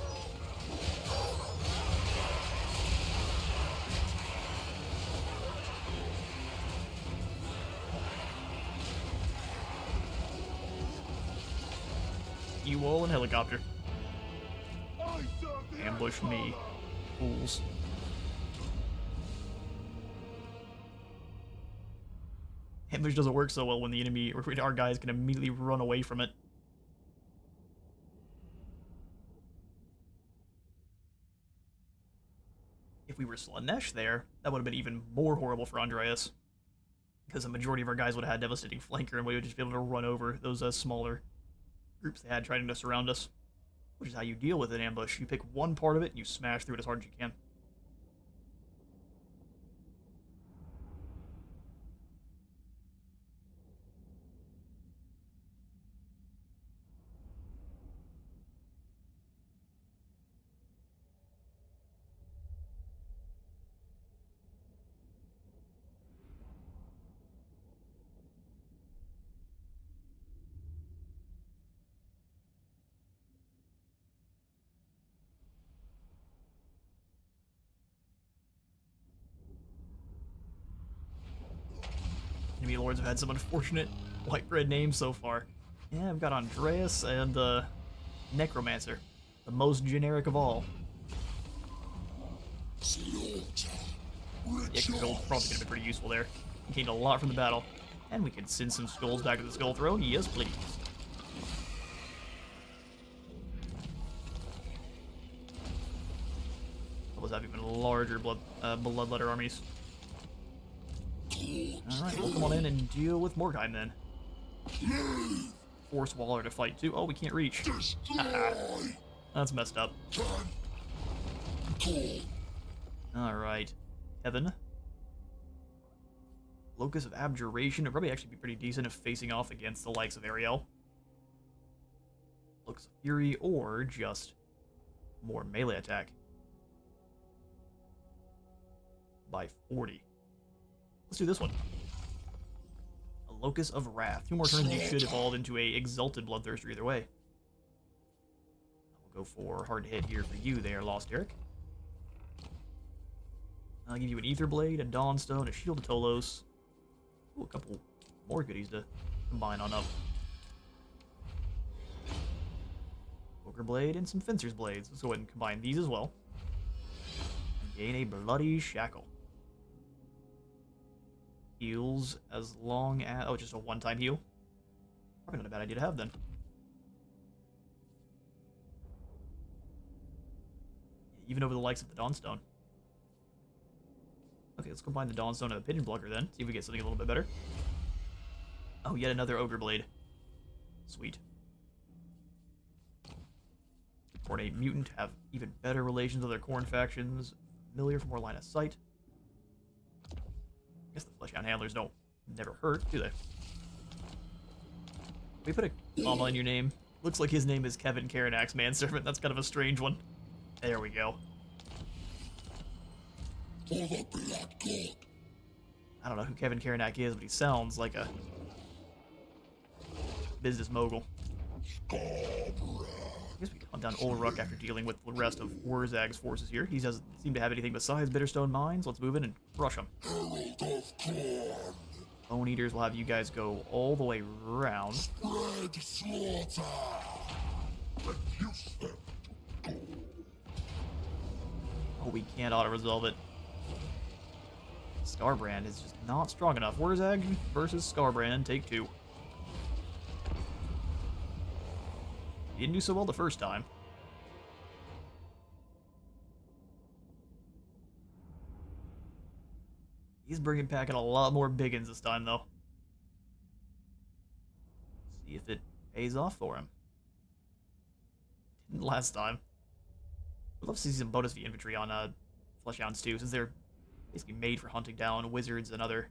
You all in helicopter. Ambush me, fools. Ambush doesn't work so well when the enemy or when our guys can immediately run away from it. If we were Slanesh there, that would have been even more horrible for Andreas. Because the majority of our guys would have had devastating flanker and we would just be able to run over those smaller groups they had trying to surround us. Which is how you deal with an ambush. You pick one part of it and you smash through it as hard as you can. Enemy lords have had some unfortunate white bread names so far. Yeah, I've got Andreas and Necromancer, the most generic of all. The extra gold's probably going to be pretty useful there. We gained a lot from the battle. And we can send some skulls back to the Skull Throne. Yes, please. Let's have even larger bloodletter armies. Alright, we'll come on in and deal with Morgheim then. Force Waller to fight too. Oh, we can't reach. That's messed up. Alright. Kevin. Locus of Abjuration. It'd probably actually be pretty decent if facing off against the likes of Ariel. Locus of Fury, or just more melee attack. By 40. Let's do this one. A Locus of Wrath. 2 more turns and you should evolve into a Exalted Bloodthirster either way. We'll go for hard hit here for you there, Lost Eric. I'll give you an Ether Blade, a Dawnstone, a Shield of Tolos. Ooh, a couple more goodies to combine on up. Ogre Blade and some Fencer's Blades. Let's go ahead and combine these as well. And gain a Bloody Shackle. Heals as long as... Oh, just a one-time heal? Probably not a bad idea to have, then. Even over the likes of the Dawnstone. Okay, let's combine the Dawnstone and the Pigeon Blocker, then. See if we get something a little bit better. Oh, yet another Ogre Blade. Sweet. Coordinate Mutant have even better relations with their Khorne factions. Familiar for more line of sight. I guess the Fleshhound Handlers don't never hurt, do they? We put a comma in your name. Looks like his name is Kevin Karanak's Manservant. That's kind of a strange one. There we go. I don't know who Kevin Karanak is, but he sounds like a business mogul. I guess we can hunt down Ulruk after dealing with the rest of Wurzag's forces here. He doesn't seem to have anything besides Bitterstone Mines. Let's move in and crush him. Bone Eaters will have you guys go all the way around. Oh, we can't auto-resolve it. Skarbrand is just not strong enough. Wurzag versus Skarbrand, take 2. He didn't do so well the first time. He's bringing back in a lot more biggins this time, though. See if it pays off for him. Didn't last time. I'd love to see some bonus V infantry on Flesh Hounds too, since they're basically made for hunting down wizards and other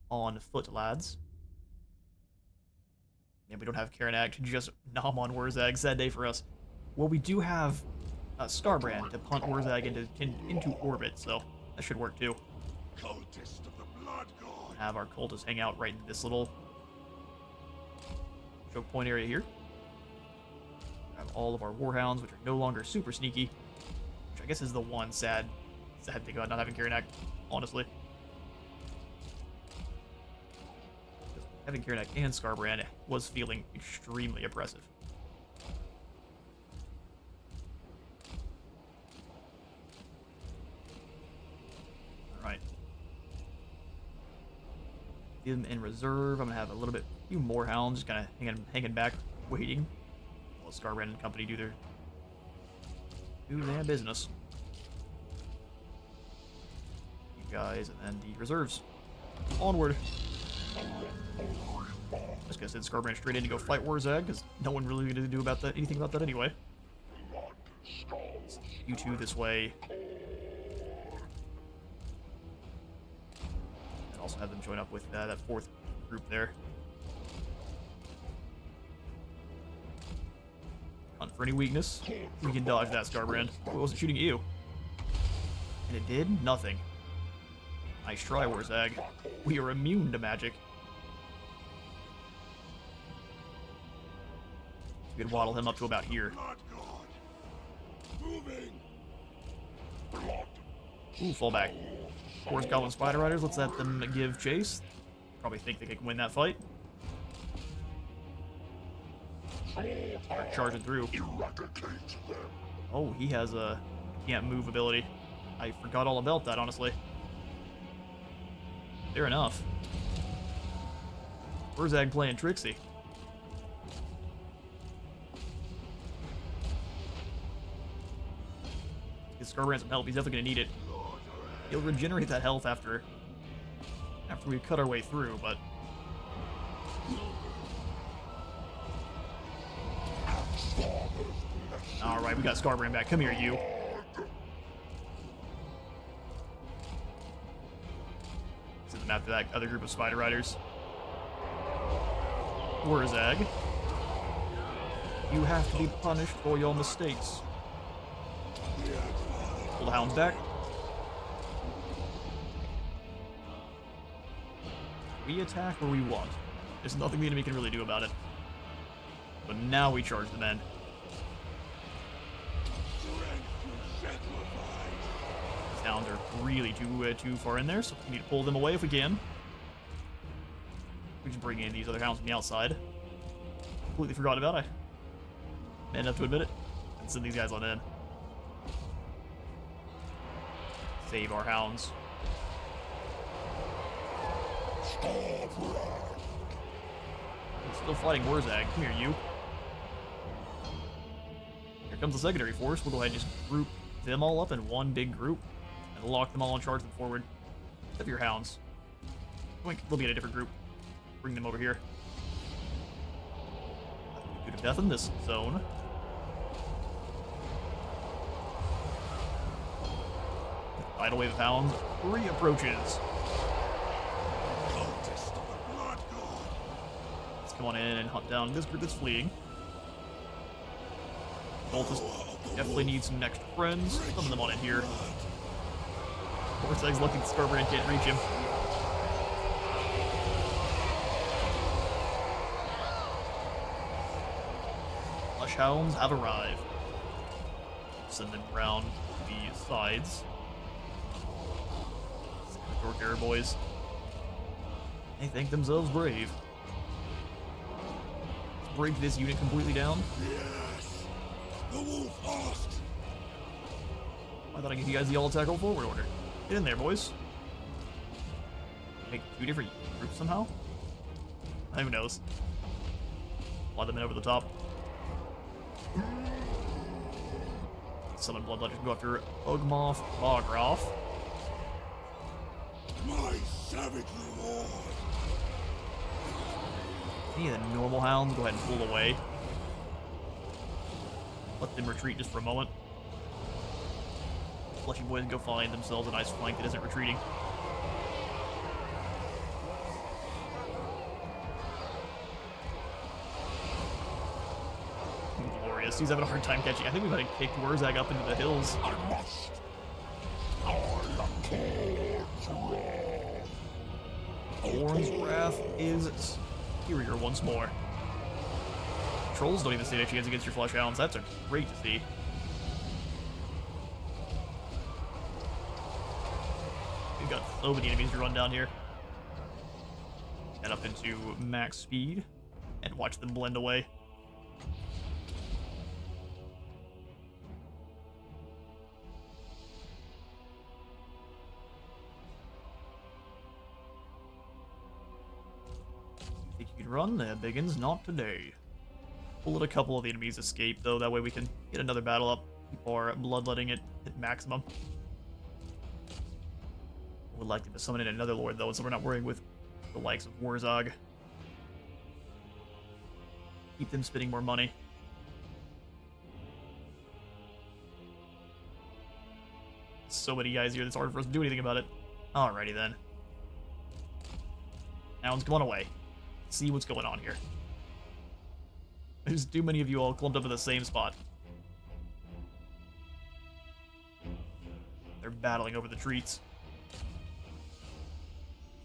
on-foot lads. And we don't have Karanak to just nom on Wurzag. Sad day for us. Well, we do have Skarbrand to punt Wurzag into orbit, so that should work too. Cultist of the Blood God. Have our cultists hang out right in this little choke point area here. Have all of our Warhounds, which are no longer super sneaky, which I guess is the one sad thing about not having Karanak, honestly. Having Karanak and Skarbrand was feeling extremely oppressive. Alright. Give them in reserve. I'm gonna have a few more hounds, just kind of hanging back, waiting. While Skarbrand and company do their business. You guys, and then the reserves. Onward. I was gonna send Skarbrand straight in to go fight Wurzag, because no one really gonna do anything about that anyway. You two this way. And also have them join up with that fourth group there. Hunt for any weakness. We can dodge that, Skarbrand. Oh, it wasn't shooting at you. And it did nothing. Nice try, Wurzag. We are immune to magic. We could waddle him up to about here. Ooh, fall back. Force Goblin Spider Riders, let's let them give chase. Probably think they can win that fight. Start charging through. Oh, he has a can't move ability. I forgot all about that, honestly. Fair enough. Wurzag playing Trixie. Get Skarbrand some help. He's definitely gonna need it. He'll regenerate that health after we cut our way through, but alright, we got Skarbrand back. Come here, you. Send them after that other group of Spider Riders. Wurzag, you have to be punished for your mistakes. Pull the Hounds back. We attack where we want. There's nothing the enemy can really do about it. But now we charge the men. These Hounds are really too far in there, so we need to pull them away if we can. We just bring in these other Hounds from the outside. Completely forgot about it. Man enough to admit it. And send these guys on in. Save our Hounds. We're still fighting Wurzag. Come here, you. Here comes the secondary force. We'll go ahead and just group them all up in one big group and lock them all and charge them forward. Except your Hounds. They'll be in a different group. Bring them over here. Good of death in this zone. Tidal wave of Hounds. 3 approaches. Let's come on in and hunt down this group that's fleeing. Cultists definitely need some next friends. Summon them on in here. Wurzag's lucky Skarbrand can't reach him. Flesh Hounds have arrived. Send them around the sides. Dork Air boys. They think themselves brave. Let's break this unit completely down. Yes! The wolf asked! I thought I'd give you guys the all-attack all forward order. Get in there, boys. Make 2 different groups somehow? Who knows? Fly them in over the top. Summon Blood Legend, go after Ogmoth Bogroth. My savage reward! Any of the normal Hounds, go ahead and pull away. Let them retreat just for a moment. fleshy boys go find themselves a nice flank that isn't retreating. Glorious. He's having a hard time catching. I think we might have kicked Wurzag up into the hills. I must. I am Thorn's Wrath is superior once more. Trolls don't even stand a chance against your Flesh Hounds. That's great to see. We've got so many enemies to run down here. Head up into max speed and watch them blend away. Think you can run? Biggins, not today. We'll let a couple of the enemies escape, though. That way we can get another battle up. Keep our bloodletting at maximum. Would like to summon in another lord, though, so we're not worrying with the likes of Wurzag. Keep them spending more money. So many guys here, it's hard for us to do anything about it. Alrighty then. Hounds, come on away. See what's going on here. There's too many of you all clumped up in the same spot. They're battling over the treats.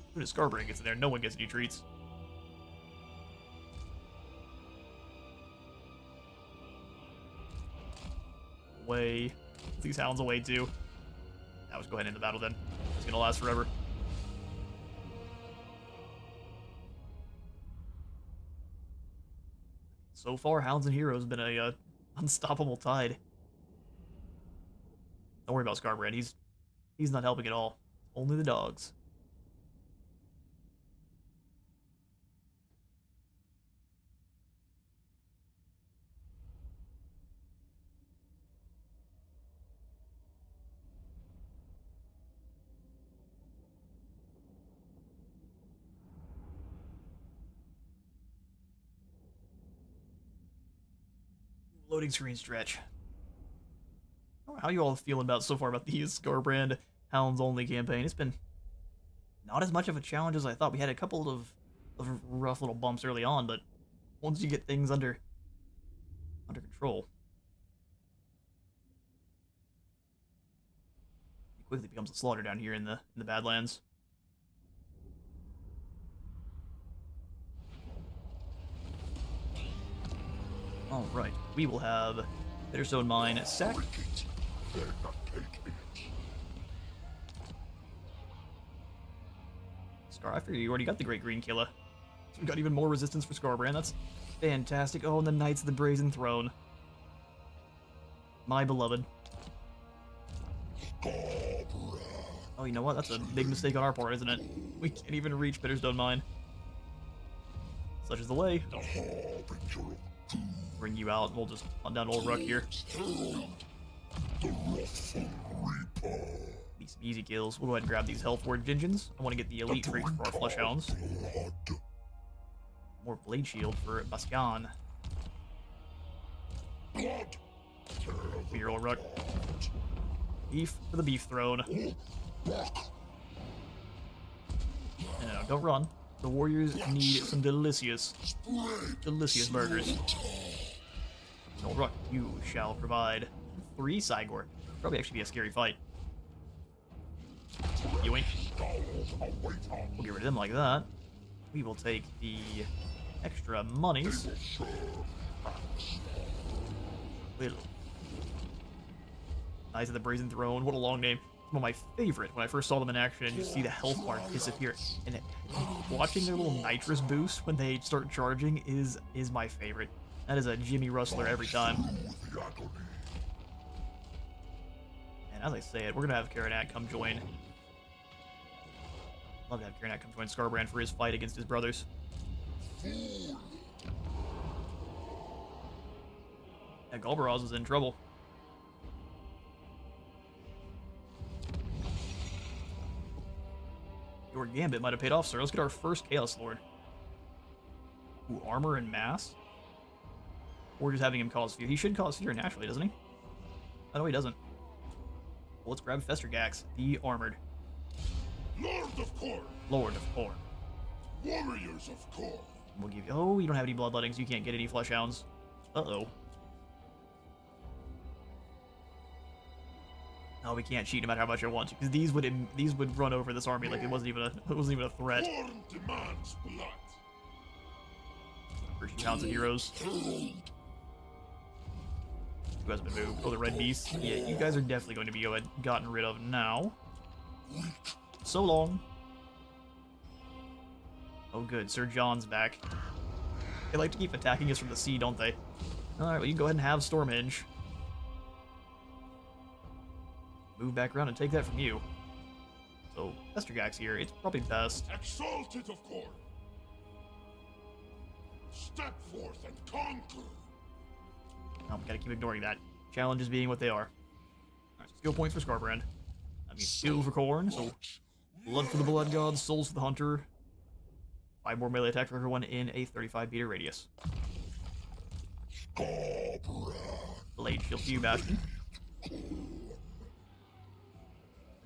As soon as Skarbrand gets in there, no one gets any treats. Away. These hounds away too. Now let's go ahead and end the battle then. It's gonna last forever. So far, Hounds and Heroes have been a unstoppable tide. Don't worry about Skarbrand. He's not helping at all. Only the dogs. Loading screen stretch. How you all feeling about so far about the Skarbrand Hounds only campaign? It's been not as much of a challenge as I thought. We had a couple of rough little bumps early on, but once you get things under control, it quickly becomes a slaughter down here in the Badlands. All right, we will have Bitterstone Mine sack. Scar, I figured you already got the Great Green Killer. So we got even more resistance for Skarbrand. That's fantastic. Oh, and the Knights of the Brazen Throne. My beloved. Oh, you know what? That's a big mistake on our part, isn't it? We can't even reach Bitterstone Mine. Such is the way. Bring you out, and we'll just hunt down old Ruck here. Be some easy kills. We'll go ahead and grab these Health Ward Vengeance. I want to get the elite trait for our Flesh Hounds. More Blade Shield for Bascan. For your old Ruck. Beef for the Beef Throne. No, don't run. The warriors need some delicious burgers. Old Ruck, you shall provide 3 Cygor. Probably actually be a scary fight. Yoink. We'll get rid of them like that. We will take the extra monies. Knights of the Brazen Throne. What a long name. One of my favorite when I first saw them in action and you see the health bar disappear. And watching their little nitrous boost when they start charging is my favorite. That is a Jimmy Rustler every time. And as I say it, we're gonna have Karanak come join. Love to have Karanak come join Skarbrand for his fight against his brothers. Yeah, Galbaraz is in trouble. Your Gambit might have paid off, sir. Let's get our first Chaos Lord. Ooh, armor and mass? Or just having him cause fear. He should cause fear naturally, doesn't he? Oh, no, he doesn't. Well, let's grab Festergax, the armored. Lord of Korn, Lord of Korn. warriors of Korn. We'll give you... Oh, you don't have any bloodlettings. You can't get any flesh hounds. Uh-oh. No, we can't cheat no matter how much I want to, because these would run over this army like it wasn't even a threat. Korn demands blood. First you hounds and heroes. Who has been moved? Oh, the red beast. Yeah, you guys are definitely going to be gotten rid of now. So long. Oh, good. Sir John's back. They like to keep attacking us from the sea, don't they? Alright, well, you can go ahead and have Stormhenge. Move back around and take that from you. So, Festergax here. It's probably best. Exalted of Korn. Step forth and conquer. Oh, gotta keep ignoring that. Challenges being what they are. Alright, so skill points for Skarbrand. I mean, skill for Korn, so blood for the Blood God, souls for the Hunter. 5 more melee attack for everyone in a 35-meter radius. Skarbrand. Blade shield for you, Bastion. Okay,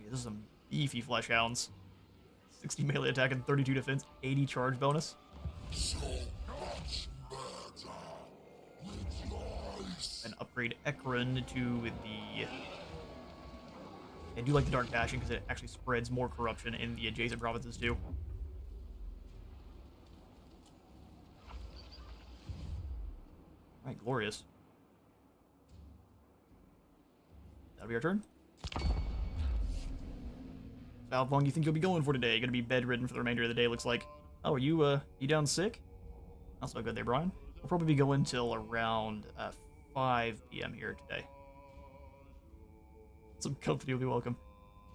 this is some beefy flesh hounds. 60 melee attack and 32 defense, 80 charge bonus. So much better. Rejoice. And upgrade Ekron to the... I do like the Dark Passion because it actually spreads more corruption in the adjacent provinces too. Alright, glorious. That'll be our turn. How long do you think you'll be going for today? Gonna be bedridden for the remainder of the day, looks like. Oh, are you down sick? That's not good there, Brian. We'll probably be going till around 5 p.m. here today. Some company will be welcome.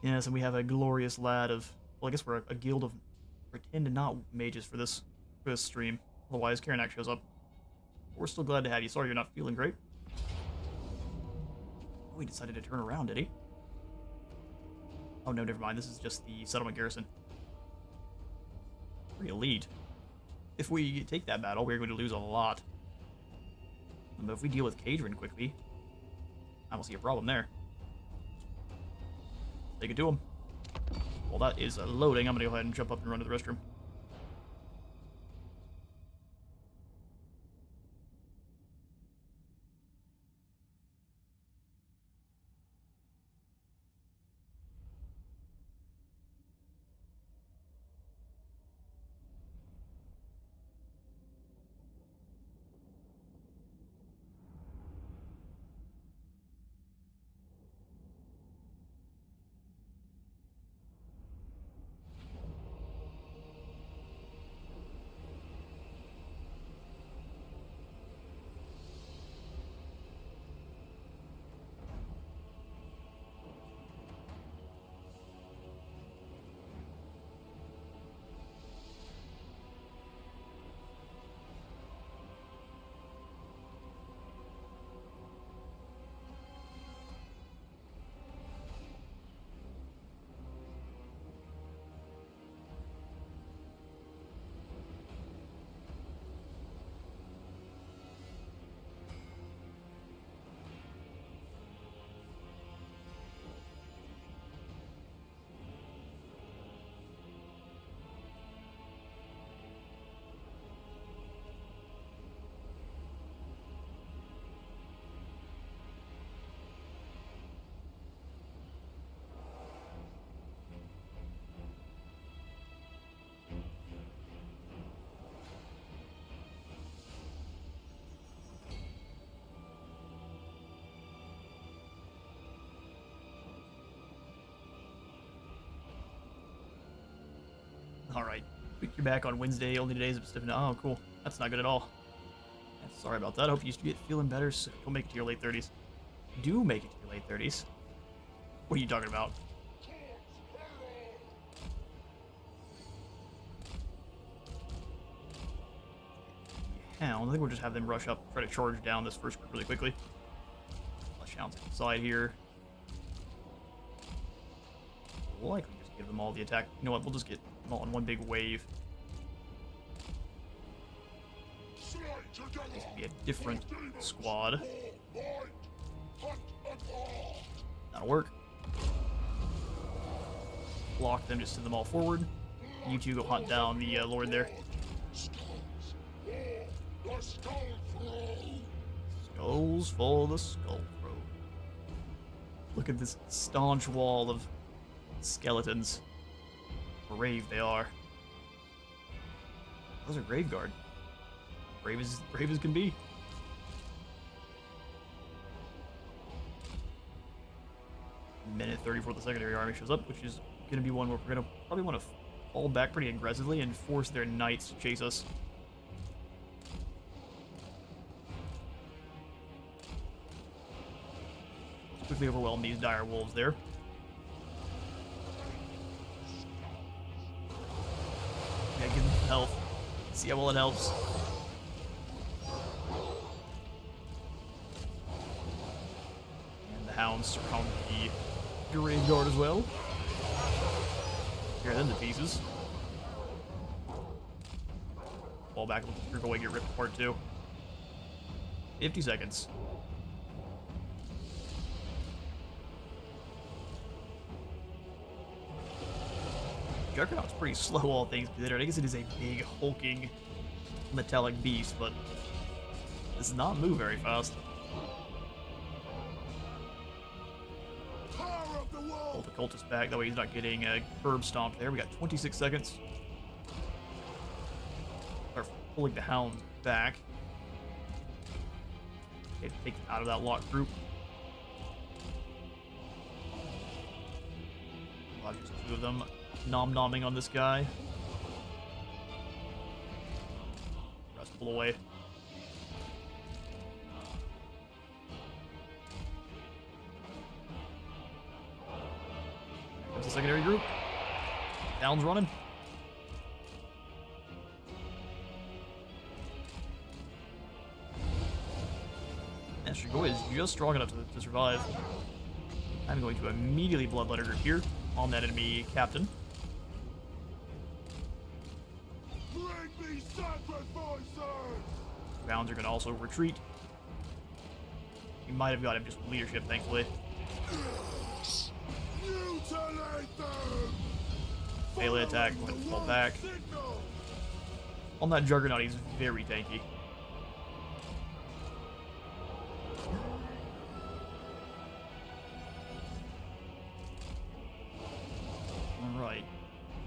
Yes, and we have a glorious lad of... Well, I guess we're a guild of pretend not mages for this stream. Otherwise, Karanak shows up. We're still glad to have you. Sorry you're not feeling great. Oh, he decided to turn around, did he? Oh, no, never mind. This is just the settlement garrison. Pretty elite. If we take that battle, we're going to lose a lot. But if we deal with Kadrin quickly, I don't see a problem there. Take it to him. While that is loading, I'm going to go ahead and jump up and run to the restroom. Alright. You're back on Wednesday, only days of stiffness. Oh, cool. That's not good at all. Sorry about that. I hope you get feeling better soon. Don't make it to your late 30s. Do make it to your late 30s. What are you talking about? Hounds. I think we'll just have them rush up, try to charge down this first group really quickly. Flesh Hounds inside here. We'll likely just give them all the attack. You know what? We'll just get them all in one big wave. This will be a different squad. That'll work. block them, just send them all forward. You two go hunt down the Lord there. Skulls for the Skull Crow. Look at this staunch wall of skeletons. Brave they are. Those are Grave Guard. Brave as can be. Minute 30 before the secondary army shows up, which is going to be one where we're going to probably want to fall back pretty aggressively and force their knights to chase us. Let's quickly overwhelm these dire wolves there. Yeah, give them health. See how well it helps. And the Hounds surround the Grave Guard as well. Tear them to pieces. Fall back, you're going to get ripped apart too. 50 seconds. Juggernaut's pretty slow, all things considered. I guess it is a big, hulking, metallic beast, but does not move very fast. Pull the cultist back, that way he's not getting curb stomped there. We got 26 seconds. Start pulling the Hound back. Okay, take it out of that locked group. I'll just two of them nom-nomming on this guy. Rest pull away. Comes the secondary group. Down's running. And Strigoi is just strong enough to survive. I'm going to immediately bloodletter group here on that enemy captain. Hounds are going to also retreat. We might have got him just with leadership, thankfully. Melee attack, let him fall back. On that Juggernaut, he's very tanky. Alright.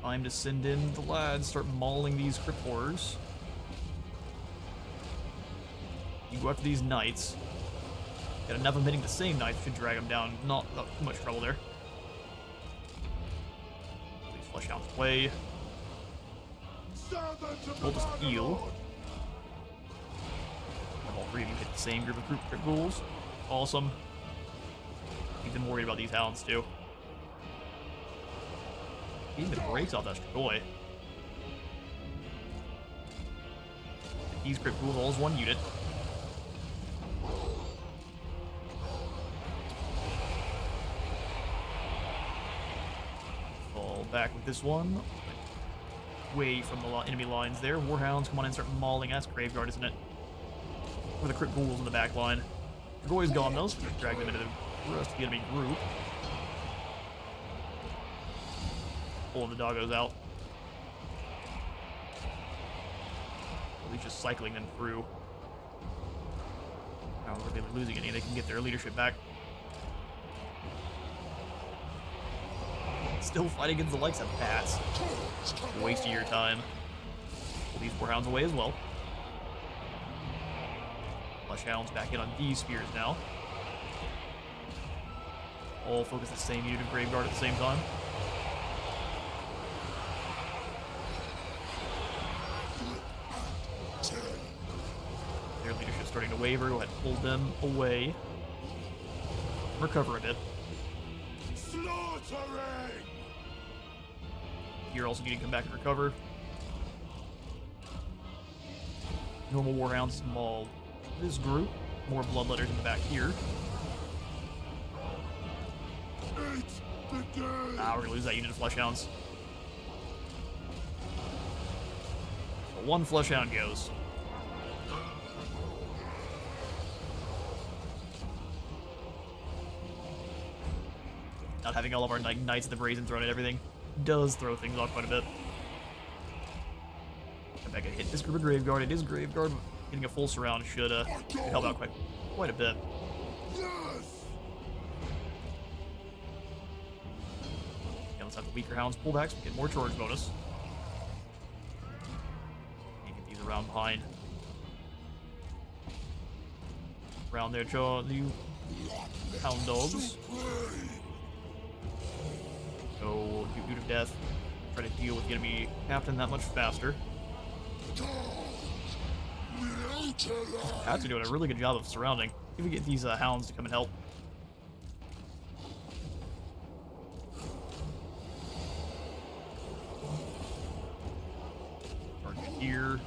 Time to send in the lads, start mauling these crypt horrors. You go after these knights. Got enough of them hitting the same knights should drag them down. Not too much trouble there. Please flush out the way. We'll just heal. Have all three of you hit the same group of crypt ghouls. Awesome. Keep them worried about these Hounds too. He even breaks off that Strigoi. These crypt ghouls all as one unit. Fall back with this one. Away from the enemy lines there. Warhounds, come on in, start mauling. That's Graveguard, isn't it? Or the crypt ghouls in the back line. Stragoi's gone though, so we just drag them into the rest of the enemy group. Pulling the doggos out. At least just cycling them through. I don't know if they're losing any, they can get their leadership back. Still fighting against the likes of bats. Wasting your time. Pull these Warhounds away as well. Flesh Hounds back in on these spears now. All focus the same unit of Graveguard at the same time. Their leadership's starting to waver. Go ahead and pull them away. Recover a bit. Slaughtering! You're also needing to come back and recover. Normal Warhounds maul this group. More Bloodletters in the back here. Ah, we're gonna lose that unit of Fleshhounds. So one Fleshhound goes. Not having all of our Knights of the Brazen Throne and everything. does throw things off quite a bit. I'm back and hit this group of Graveguard. It is Graveguard. Getting a full surround should help out quite a bit. Yeah, let's have the weaker Hounds pull back so we get more charge bonus. And get these around behind. Around there, the Hound Dogs. Go Dude of Death. Try to deal with the enemy captain that much faster. Cats are doing a really good job of surrounding. See if we get these Hounds to come and help. Target here.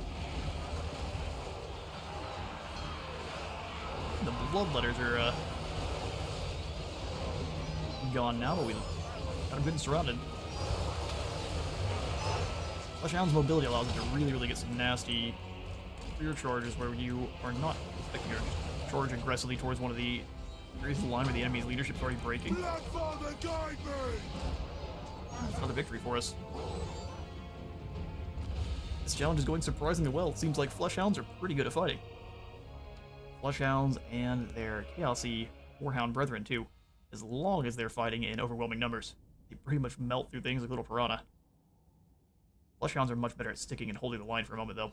The bloodletters are gone now, but we got them good and surrounded. Flesh Hound's mobility allows them to really get some nasty rear charges where you are not expecting to charge aggressively towards one of the areas of the line where the enemy's leadership's already breaking. That's another victory for us. This challenge is going surprisingly well. It seems like Flesh Hounds are pretty good at fighting. Flesh Hounds and their chaosy Warhound brethren too, as long as they're fighting in overwhelming numbers. They pretty much melt through things like little piranha. Flesh Hounds are much better at sticking and holding the line for a moment though.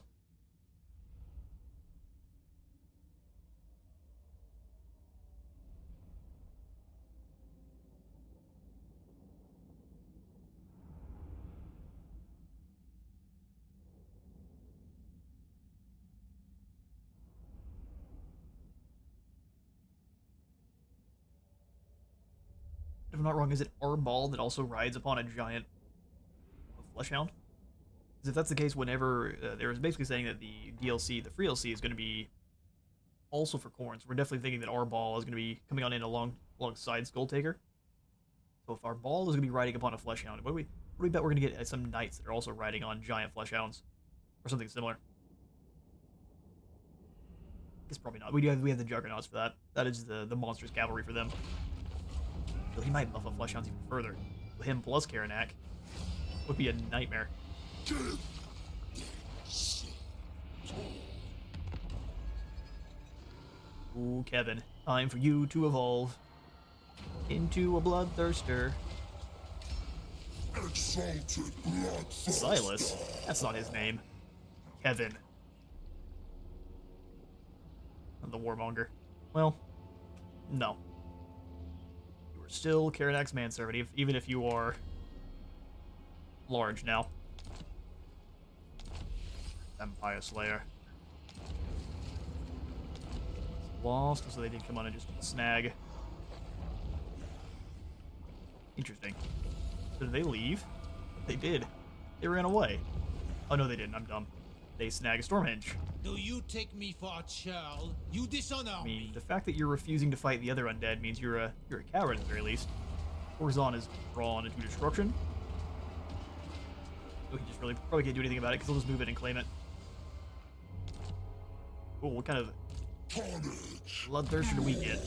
If I'm not wrong, is it Arbal that also rides upon a giant Flesh Hound? Because if that's the case, whenever they was basically saying that the DLC, the free DLC, is going to be also for Khorne, so we're definitely thinking that Arbal is going to be coming on in alongside Skulltaker. So if Arbal is going to be riding upon a Flesh Hound, what do we bet we're going to get some knights that are also riding on giant Flesh Hounds, or something similar? It's probably not. We have the Juggernauts for that. That is the monstrous cavalry for them. So he might buff up Flesh Hounds even further. Him plus Karanak would be a nightmare. Ooh, Kevin. Time for you to evolve into a bloodthirster. Exalted bloodthirster. Silas? That's not his name. Kevin. The Warmonger. Well, no. You are still Karanak's manservant, even if you are large now. Empire Slayer. Lost, so they did come on and just snag. Interesting. So did they leave? They did. They ran away. Oh no, they didn't. I'm dumb. They snag Stormhenge. Do you take me for a churl? You dishonor I mean, me. the fact that you're refusing to fight the other undead means you're a coward at the very least. Horizon is drawn into destruction. So he just probably can't do anything about it because he'll just move in and claim it. Cool, what kind of bloodthirster do we get?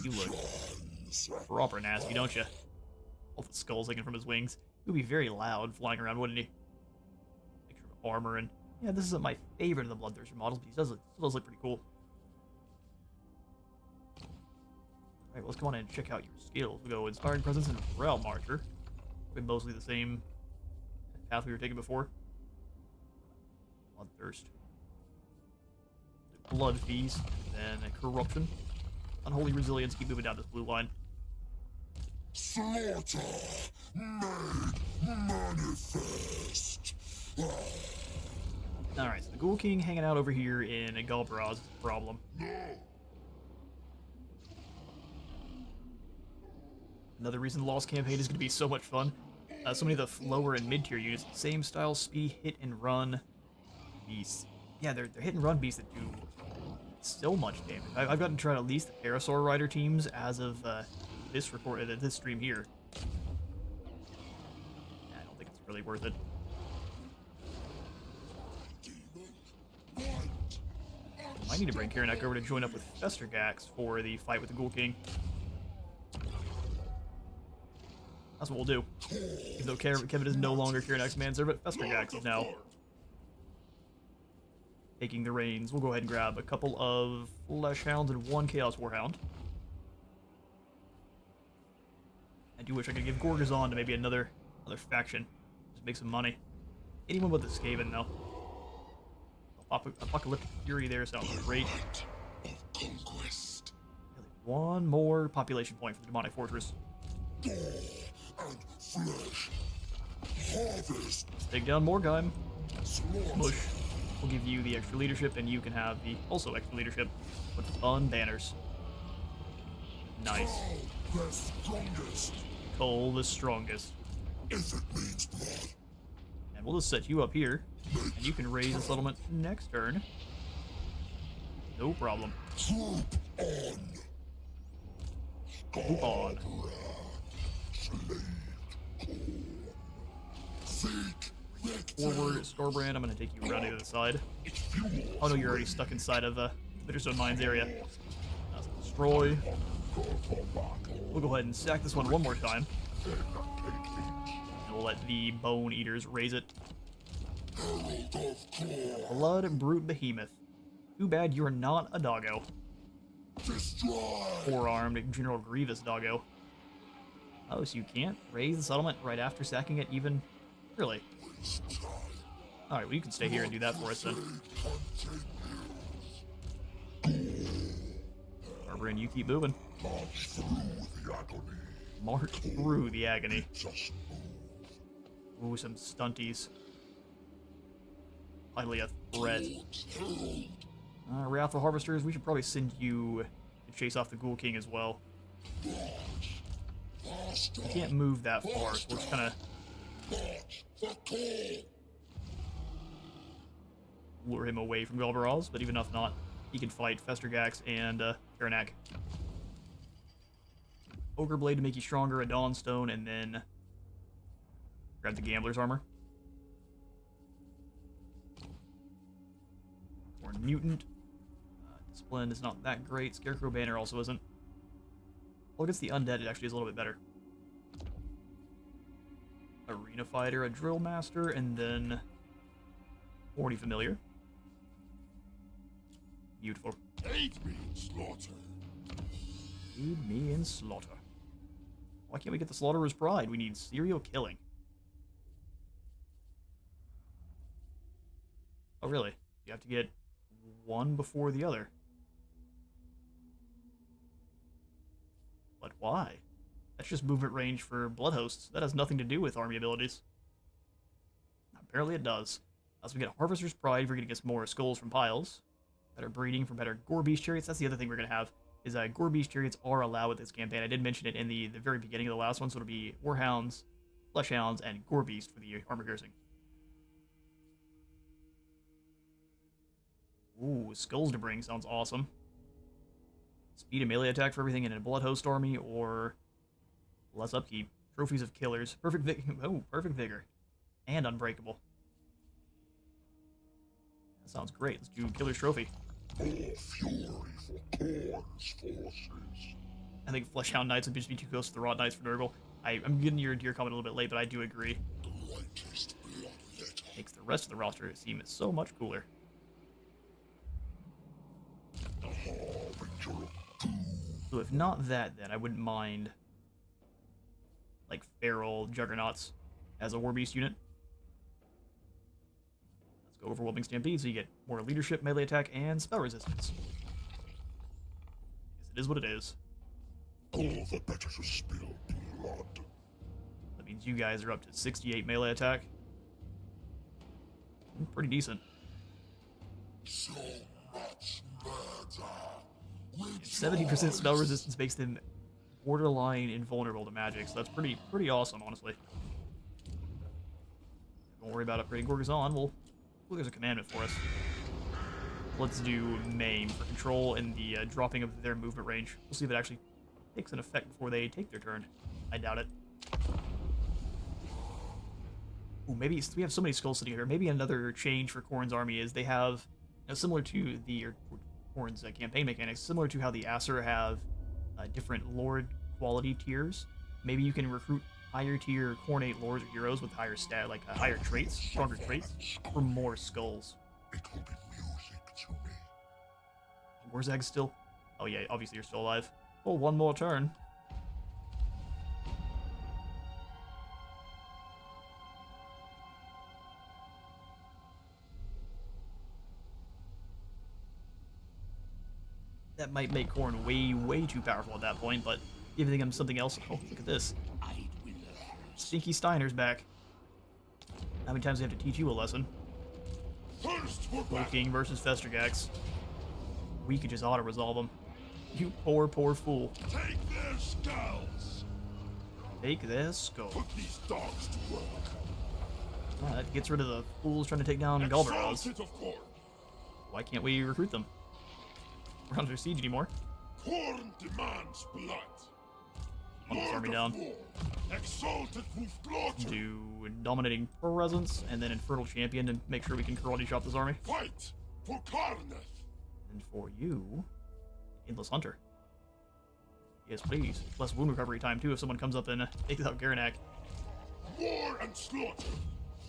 You look proper nasty, don't you? All the skulls hanging from his wings. He would be very loud flying around, wouldn't he? Picture of armor and yeah, this isn't my favorite of the bloodthirster models, but he still does look pretty cool. Alright, well, let's go on and check out your skills. We go Inspiring Presence and Realm Marcher. Probably mostly the same path we were taking before. Bloodthirst. Blood Feast, then a Corruption. Unholy Resilience, keep moving down this blue line. Slaughter made manifest. Alright, so the Ghoul King hanging out over here in Galbraz is a problem. Another reason the Lost Campaign is going to be so much fun. So many of the lower and mid-tier units, same style, speed, hit and run beasts. Yeah, they're hit and run beasts that do so much damage. I've gotten to try at least the Parasaur Rider teams as of this stream here. I don't think it's really worth it. I need to bring Karanak over to join up with Festergax for the fight with the Ghoul King. That's what we'll do. Even though Kevin is no longer Karanak's manservant, Festergax is now taking the reins. We'll go ahead and grab a couple of Flesh Hounds and one Chaos Warhound. I do wish I could give Gorgazon to maybe another faction. Just make some money. Anyone but the Skaven, though. Apocalyptic Fury there sounds great. Conquest. One more population point for the Demonic Fortress. Gore and flesh. Harvest. Let's take down Morgheim. Slaughter. Mush. We'll give you the extra leadership, and you can have the also extra leadership with fun banners. Nice. Thou the strongest. Cole the strongest. If it means blood. And we'll just set you up here, and you can raise a settlement next turn. No problem. Troop on. Troop on. Slave. Seek victory. Forward, Skarbrand. I'm going to take you around to the other side. Oh no, you're already stuck inside of the Bitterstone Mines area. Destroy. We'll go ahead and sack this one more time. And we'll let the Bone Eaters raise it. Herald of Claw. Blood Brute Behemoth. Too bad you're not a doggo. Destroy. Four-armed General Grievous doggo. Oh, so you can't raise the settlement right after sacking it even? Really? Alright, well you can stay here and do that for us then. Skarbrand, you keep moving. March through the agony. March through the agony. Just Ooh, some stunties. Finally a threat. Wrath of Harvesters, we should probably send you to chase off the Ghoul King as well. You can't move that far, so we're just kind of lure him away from Galvaraz, but even if not, he can fight Festergax and Karanak. Ogre Blade to make you stronger, a Dawnstone, and then grab the Gambler's Armor. Or Mutant. Discipline is not that great. Scarecrow Banner also isn't. Well, against the Undead, it actually is a little bit better. Arena Fighter, a Drill Master, and then Horny Familiar. Beautiful. aid me in slaughter. Aid me in slaughter. Why can't we get the Slaughterer's Pride? We need serial killing. Oh, really? You have to get one before the other. But why? That's just movement range for Blood Hosts. That has nothing to do with army abilities. Apparently it does. As we get Harvester's Pride, we're going to get some more skulls from piles. Better breeding for better Gore Beast Chariots. That's the other thing we're going to have, is Gore Beast Chariots are allowed with this campaign. I did mention it in the very beginning of the last one, so it'll be Warhounds, Flesh Hounds, and Gore Beast for the armor piercing. Ooh, Skulls to Bring sounds awesome. Speed and melee attack for everything in a Blood Host army, or less upkeep. Trophies of Killers. Perfect Vigor. And Unbreakable. That sounds great. Let's do Killer's Trophy. More fury for Korn's forces. I think Fleshhound Knights would just be too close to the Rot Knights for Nurgle. I'm getting your comment a little bit late, but I do agree. Greatest bloodletter. Makes the rest of the roster seem so much cooler. The harbinger of doom. So if not that, then I wouldn't mind like Feral Juggernauts as a War Beast unit. Let's go Overwhelming Stampede so you get more leadership, melee attack, and spell resistance. Because it is what it is. All the better to spill blood. That means you guys are up to 68 melee attack. Pretty decent. So much murder. 70% spell resistance makes them borderline invulnerable to magic, so that's pretty awesome, honestly. Don't worry about upgrading Gorgazon. Well, there's a commandment for us. Let's do Maim for control and the dropping of their movement range. We'll see if it actually takes an effect before they take their turn. I doubt it. Ooh, maybe we have so many skulls sitting here. Maybe another change for Khorne's army is they have, similar to the Khorne's campaign mechanics, similar to how the Aesir have different Lord quality tiers. Maybe you can recruit higher tier Cornate lords or heroes with higher stat, like higher traits, stronger traits, for more skulls. It will be music to me. Where's Egg still? Oh yeah, obviously you're still alive. Oh, one more turn. That might make Corn way too powerful at that point, but giving him something else. Oh, look at this. Stinky Steiner's back. How many times do we have to teach you a lesson? King versus Festergax. We could just auto-resolve them. You poor fool. Take their skulls. Take their skull. Put these dogs to work. Oh, that gets rid of the fools trying to take down Galbaraz. Exalted of Corn. Why can't we recruit them? We're not under siege anymore. Corn demands blood. Want this army down. Exalted Wolfglotr. Do Dominating Presence, and then Infernal Champion to make sure we can karate chop this army. Fight for Karanak. And for you, Endless Hunter. Yes, please. Less wound recovery time, too, if someone comes up and takes out Karanak. War and slaughter.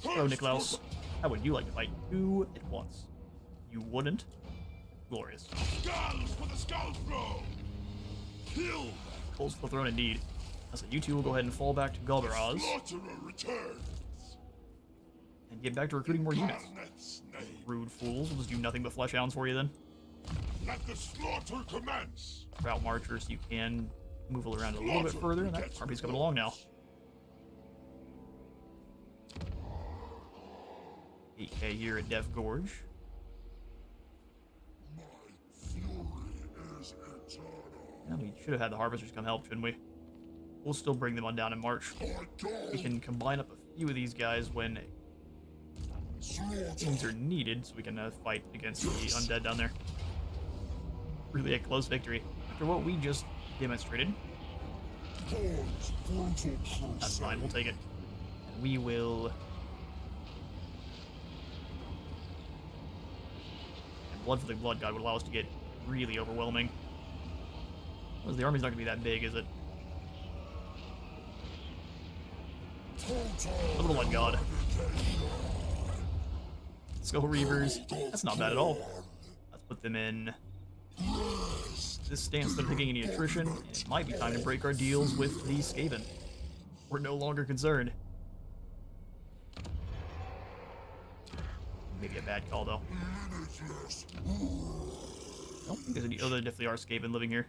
Hello, Niklaus. How would you like to fight two at once? You wouldn't? Glorious. Skulls for the skull throw. Kill. Coals for the throne indeed. So you two will go ahead and fall back to Galbaraz Slaughterer returns. and get back to recruiting more units. Karanak's name. Rude fools. We'll just do nothing but flesh hounds for you then. Let the slaughter commence. Route marchers, you can move around a little bit further, and that army's coming along now. 8K here at Death Gorge. My fury is eternal. Yeah, we should have had the harvesters come help, shouldn't we? We'll still bring them on down in March. We can combine up a few of these guys when things are needed, so we can fight against the undead down there. Really a close victory. After what we just demonstrated. Corn's brutal That's crusade. fine, we'll take it. And we will... And Blood for the Blood God would allow us to get really overwhelming. Because the army's not going to be that big, is it? Look at the Blood God. Skull Reavers. That's not bad at all. Let's put them in this stance. They're taking any attrition, and it might be time to break our deals with the Skaven. We're no longer concerned. Maybe a bad call, though. I don't think there's any other definitely are Skaven living here.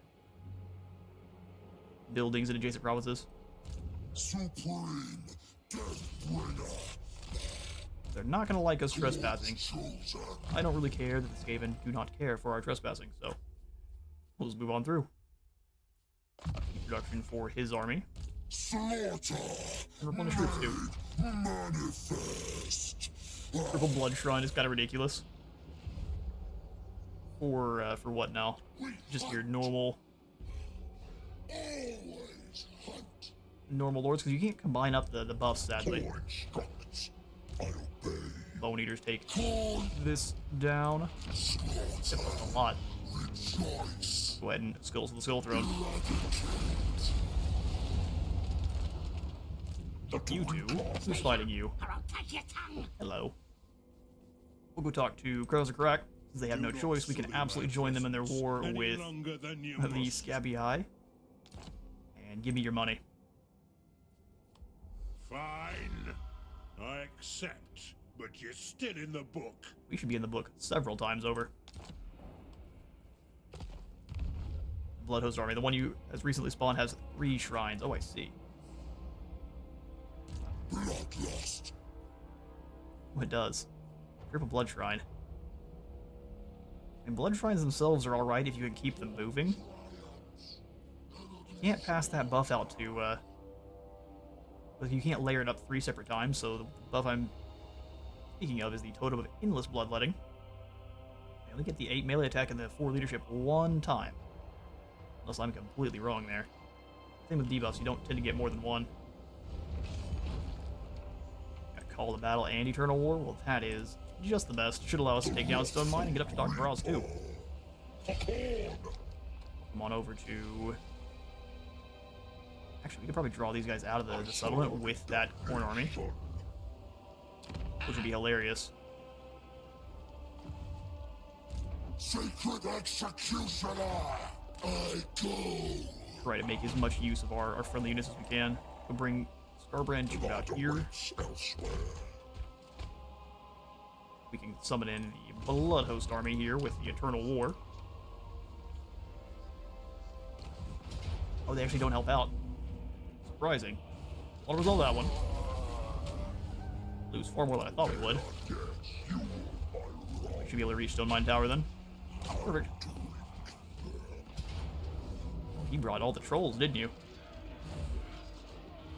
Buildings in adjacent provinces. Supreme Deathbringer. They're not going to like us trespassing. Chosen. I don't really care that the Skaven do not care for our trespassing, so we'll just move on through. Production for his army. Slaughter. And replenish troops too. Manifest. Triple Blood Shrine is kind of ridiculous. For what now? Just your normal lords, because you can't combine up the buffs, sadly. Corn instructs. I obey. Bone Eaters take this down. That's a lot. Go ahead and Skulls of the Skull Throne. You two, who's fighting you? Hello. We'll go talk to Karanak. Since they have no choice, we can absolutely join them in their war with the Scabby Eye. And give me your money. Fine. I accept, but you're still in the book. We should be in the book several times over. Bloodhost Army, the one you has recently spawned, has 3 shrines. Oh, I see. Bloodlust. Oh, it does. Triple Blood Shrine. And Blood Shrines themselves are alright if you can keep them moving. You can't pass that buff out to, but you can't layer it up 3 separate times, so the buff I'm speaking of is the Totem of Endless Bloodletting. I only get the 8 melee attack and the 4 leadership 1 time. Unless I'm completely wrong there. Same with debuffs, you don't tend to get more than 1. Got Call to Battle and Eternal War? Well, that is just the best. Should allow us to take down Stone Mine and get up to Dr. Baraz too. Come on over to Actually, we could probably draw these guys out of the settlement with that corn army, which would be hilarious. Sacred executioner, I go. Try to make as much use of our friendly units as we can. We'll bring Skarbrand to out here. Elsewhere. We can summon in the Blood Host army here with the Eternal War. Oh, they actually don't help out. Surprising. I'll resolve that one. Lose far more than I thought we would. We should be able to reach Stone Mine Tower then. Perfect. You brought all the trolls, didn't you?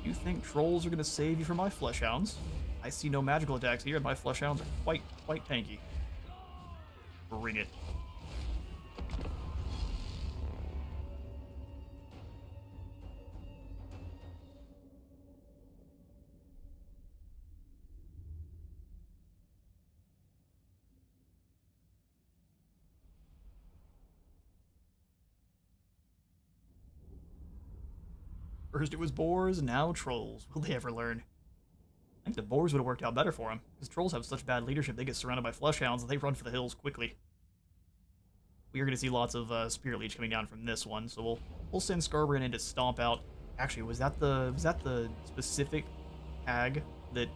You think trolls are going to save you from my flesh hounds? I see no magical attacks here, and my flesh hounds are quite tanky. Bring it. First it was boars, now trolls. Will they ever learn? I think the boars would have worked out better for them, because trolls have such bad leadership they get surrounded by flesh hounds and they run for the hills quickly. We are going to see lots of Spirit Leech coming down from this one, so we'll send Skarbrand in to stomp out. Actually, was that the specific hag that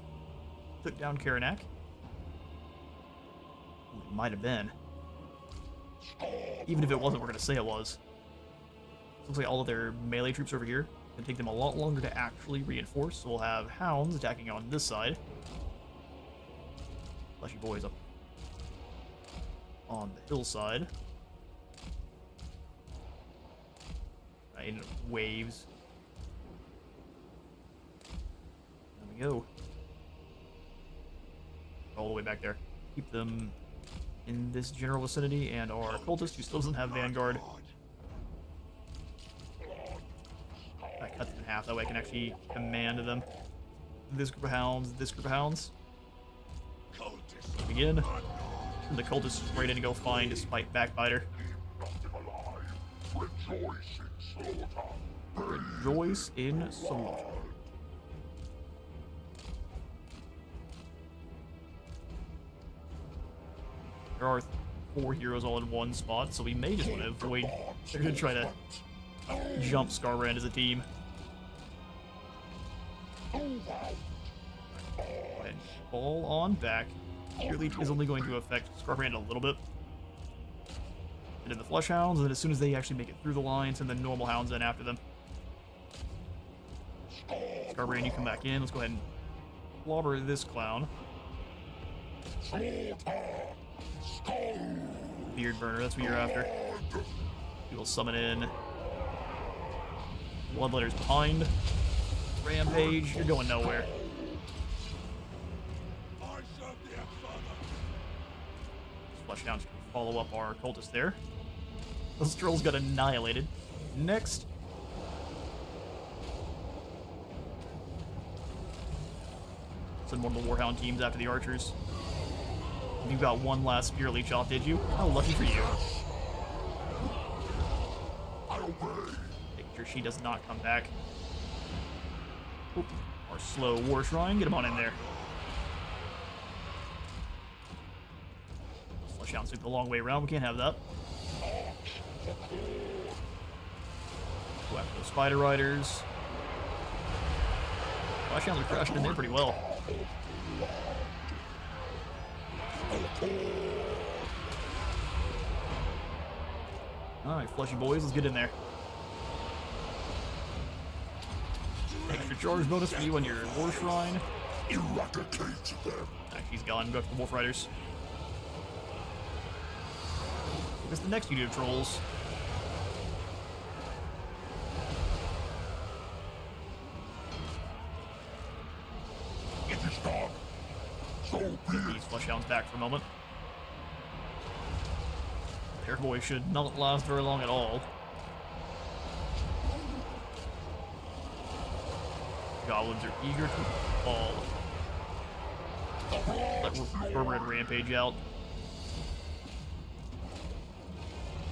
took down Karanak? Ooh, it might have been. Even if it wasn't, we're going to say it was. Looks like all of their melee troops over here. It'll take them a lot longer to actually reinforce, so we'll have Hounds attacking on this side. Fleshy boys up on the hillside. Right, in waves. There we go. All the way back there. Keep them in this general vicinity, and our cultist, who still doesn't have Vanguard, I cut them in half, that way I can actually command them. This group of hounds, this group of hounds. Begin. And the cultist is ready to go find a spite backbiter. Rejoice in slaughter. There are 4 heroes all in one spot, so we may just want to avoid. They're going to try to jump Skarbrand as a team. Go ahead and fall on back. Spirit Leech is only going to affect Skarbrand a little bit. And then the Flesh Hounds, and then as soon as they actually make it through the line, send the normal Hounds in after them. Skarbrand, you come back in. Let's go ahead and clobber this clown. Beard Burner, that's what you're after. We will summon in Bloodletter's behind. Rampage, you're going nowhere. Flesh Hounds can follow up our cultist there. Those trolls got annihilated. Next. Send one of the Warhound teams after the archers. You got one last Spirit Leech off, did you? How lucky for you. Make sure she does not come back. Oop. Our slow War Shrine, get him on in there. Flesh Hound sweep the long way around, we can't have that. Go after those Spider Riders. Flesh Hounds are crashing in there pretty well. Alright, fleshy boys, let's get in there. Extra charge bonus for you on your War Shrine. Eradicate them. She's gone. Go after the Wolf Riders. Focus the next unit of trolls. It is done. So be These Flesh Hounds back for a moment. Their boy should not last very long at all. Goblins are eager to fall. Let Skarbrand rampage out.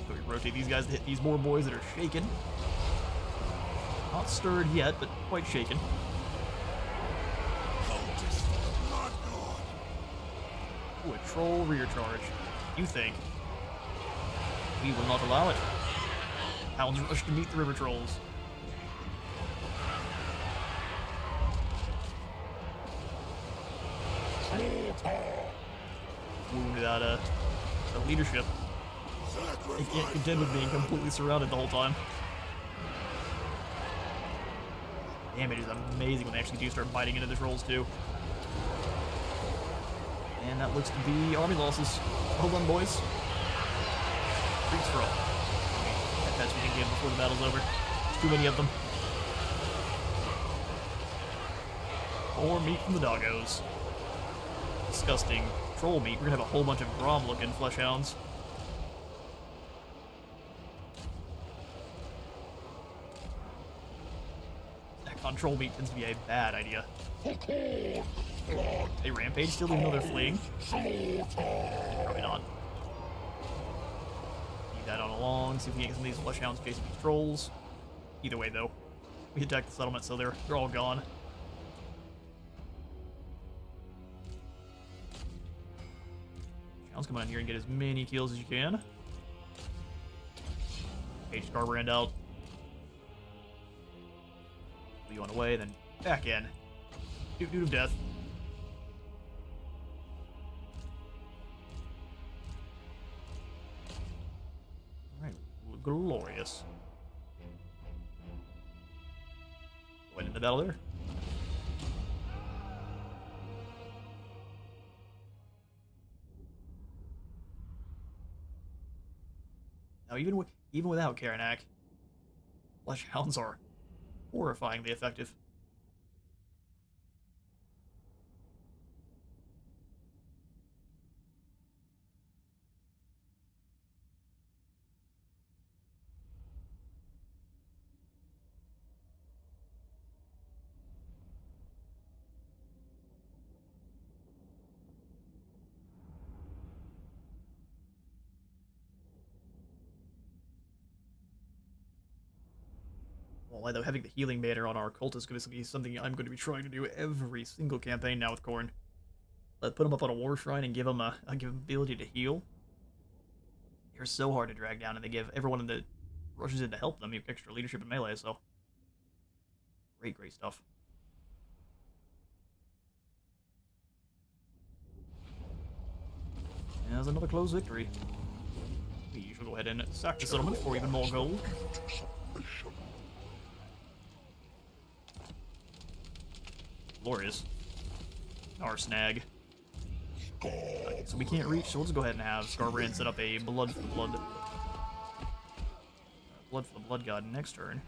So we rotate these guys to hit these more boys that are shaken. Not stirred yet, but quite shaken. Ooh, a troll rear charge. You think? We will not allow it. Hounds rush to meet the river trolls. Wounded out the leadership. They can't contend with being completely surrounded the whole time. Damage is amazing when they actually do start biting into the trolls too. And that looks to be army losses. Well done, boys. Freaks for all. That best we can give before the battle's over. Too many of them. More meat from the doggos. Disgusting troll meat. We're gonna have a whole bunch of Grom-looking flesh hounds. On troll meat tends to be a bad idea. They rampage still even though they're fleeing? Probably not. Keep that on along, see if we can get some of these flesh hounds chasing these trolls. Either way though, we attacked the settlement, so they're all gone. Hounds come on here and get as many kills as you can. Page Skarbrand out. You on away, then back in. Doot of death. Alright, glorious. Went into battle there. Now even without Karanak, flesh hounds are horrifyingly effective. Well, although having the healing banner on our cult is going to be something I'm going to be trying to do every single campaign now with Khorne. Let's put them up on a war shrine and give them a ability to heal. They're so hard to drag down, and they give everyone that rushes in to help them extra leadership and melee, so great stuff. And there's another close victory. We shall go ahead and sack the settlement for even more gold. Glorious. Our snag. Okay, so we can't reach, so we'll just go ahead and have Skarbrand set up a blood for the blood. Blood for the blood god next turn.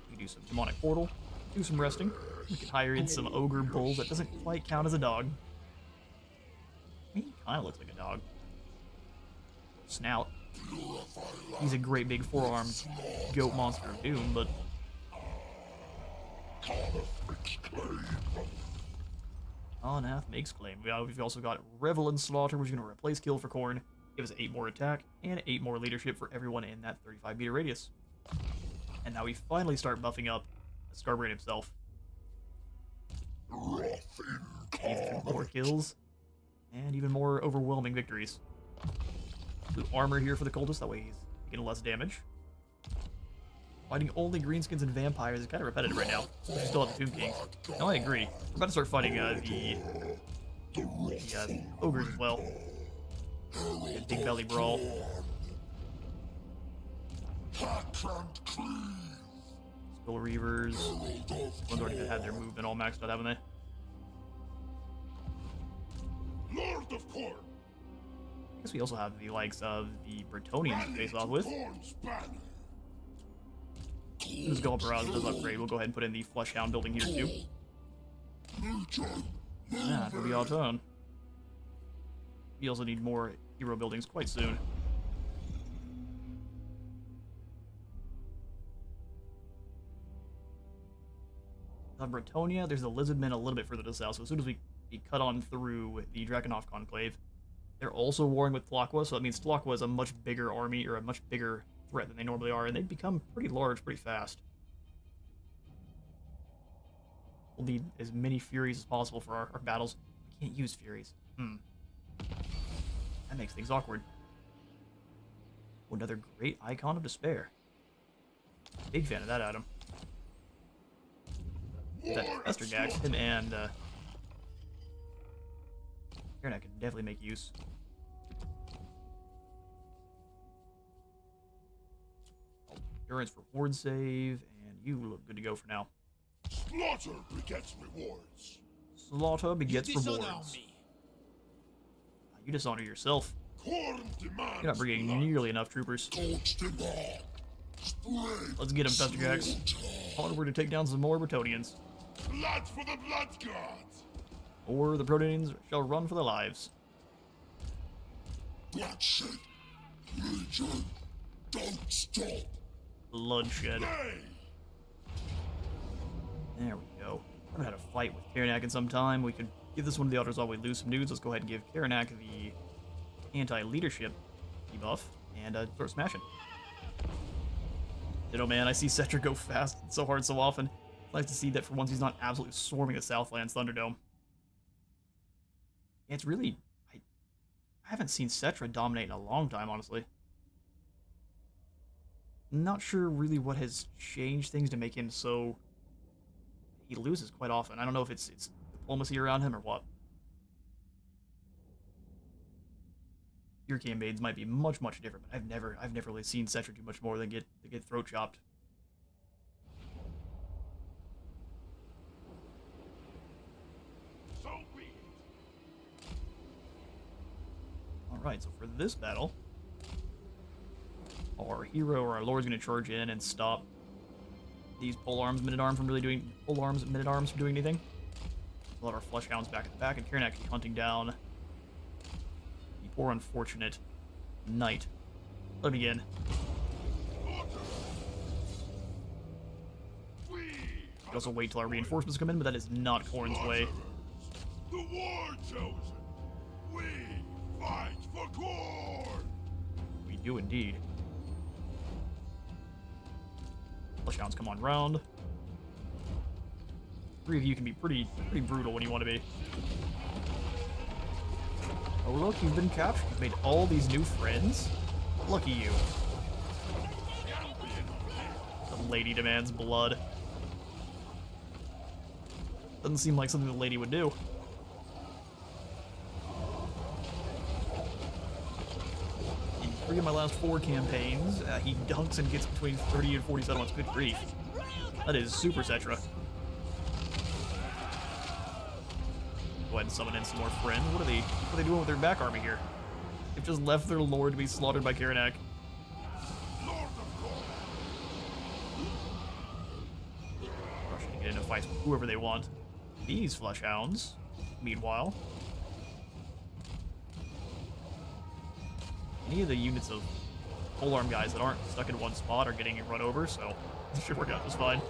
We do some demonic portal, do some resting. We can hire in some ogre bulls. That doesn't quite count as a dog. I mean, he kind of looks like a dog. Snout. He's a great big four-armed goat monster of doom, but Anath makes claim. We've also got Revel and Slaughter, which is going to replace Kill for Khorne, give us 8 more attack, and 8 more leadership for everyone in that 35-meter radius. And now we finally start buffing up Skarbrand himself. More kills, and even more overwhelming victories. Blue armor here for the cultist, that way he's getting less damage. Fighting only greenskins and vampires is kind of repetitive right now. We still have the Tomb Kings. No, I agree. We're about to start fighting the ogres as well. Big belly brawl. Skull Reavers. One's already had their movement all maxed out, haven't they? Lord of Khorne. I guess we also have the likes of the Bretonnians to face off with. As Gulp Arouse does upgrade, we'll go ahead and put in the Flesh Hound building here too. Yeah, it'll be our turn. We also need more hero buildings quite soon. Bretonnia, there's the Lizardmen a little bit further to the south, so as soon as we cut on through the Drakenhof Conclave, they're also warring with Tlaqua, so that means Tlaqua is a much bigger army, or a much bigger threat than they normally are, and they become pretty large pretty fast. We'll need as many Furies as possible for our battles. We can't use Furies. That makes things awkward. Oh, another great Icon of Despair. Big fan of that item. That Estergax, him and Karanak can definitely make use. Endurance for ward save, and you look good to go for now. Slaughter begets rewards. Slaughter begets You dishonor rewards. me. You dishonor yourself. Corn demands You're not bringing blood. nearly enough troopers. Coach demand. Spread Let's get him, Festerjax. Onward to take down some more Bretonians. blood for the blood gods. Or the Bretonians shall run for their lives. Bloodshed. Legion. Don't stop. Bloodshed. Nay. There we go. I haven't had a fight with Karanak in some time. We could give this one to the others while we lose some dudes. Let's go ahead and give Karanak the anti-leadership debuff and start smashing. Ditto, man. I see Cetra go fast so hard so often. It's nice to see that for once he's not absolutely swarming the Southlands Thunderdome. Yeah, it's really... I haven't seen Cetra dominate in a long time, honestly. Not sure really what has changed things to make him so... He loses quite often. I don't know if it's diplomacy around him or what. Your campaigns might be much different, but I've never really seen Cetra do much more than get throat chopped. So be it. Alright, so for this battle, our hero or our lord's gonna charge in and stop these polearms men-at-arms from men-at-arms from doing anything. We'll have our flesh hounds back at the back, and Karanak can be hunting down the poor unfortunate knight. Let him begin. We We also wait till our reinforcements come in, but that is not Khorne's way. the war chosen. We fight for corn. We do indeed. Flesh hounds come on round. Three of you can be pretty brutal when you want to be. Oh look, you've been captured. You've made all these new friends. Lucky you. The lady demands blood. Doesn't seem like something the lady would do. In 3 of my last 4 campaigns, he dunks and gets between 30 and 40 settlements. Good grief. That is super Cetra. Go ahead and summon in some more friends. What are they doing with their back army here? They've just left their lord to be slaughtered by Karanak. Lord of corn. Rushing to get into fights with whoever they want. These flesh hounds, meanwhile, any of the units of polearm guys that aren't stuck in one spot are getting run over, so it should work out just fine.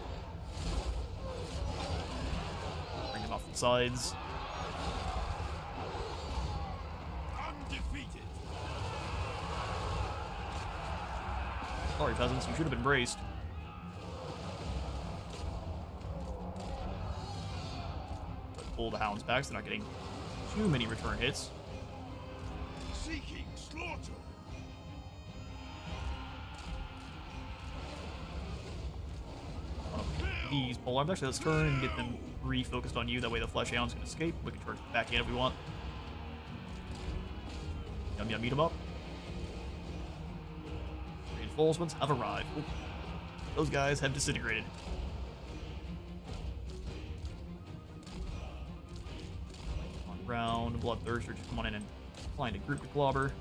Bring them off the sides. Undefeated. Sorry, peasants, you should have been braced. But pull the hounds back so they're not getting too many return hits. Seeking slaughter. These polearms. Actually, let's turn and get them refocused on you. That way the flesh hounds can escape. We can charge back in if we want. Yum yum, eat them up. Reinforcements have arrived. Oop. Those guys have disintegrated. On round, Bloodthirster, just come on in and find a group to clobber.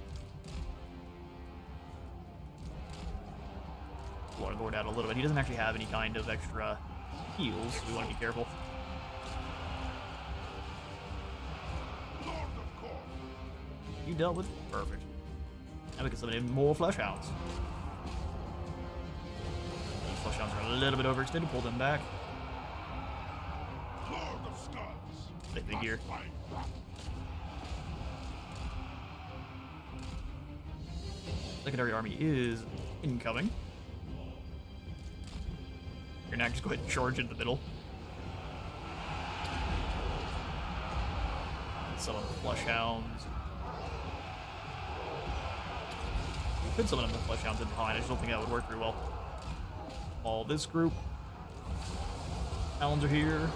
Lord out a little bit. He doesn't actually have any kind of extra heals, so we want to be careful. Lord of corn. You dealt with? Perfect. Now we can summon in more flesh hounds. These flesh hounds are a little bit overextended. Pull them back. Lord of skulls. Stay big here. Fight. Secondary army is incoming. Karanak, just go ahead and charge in the middle. summon the Flush Hounds. We could summon the Flush Hounds in behind. I just don't think that would work very well. All this group. Hounds are here.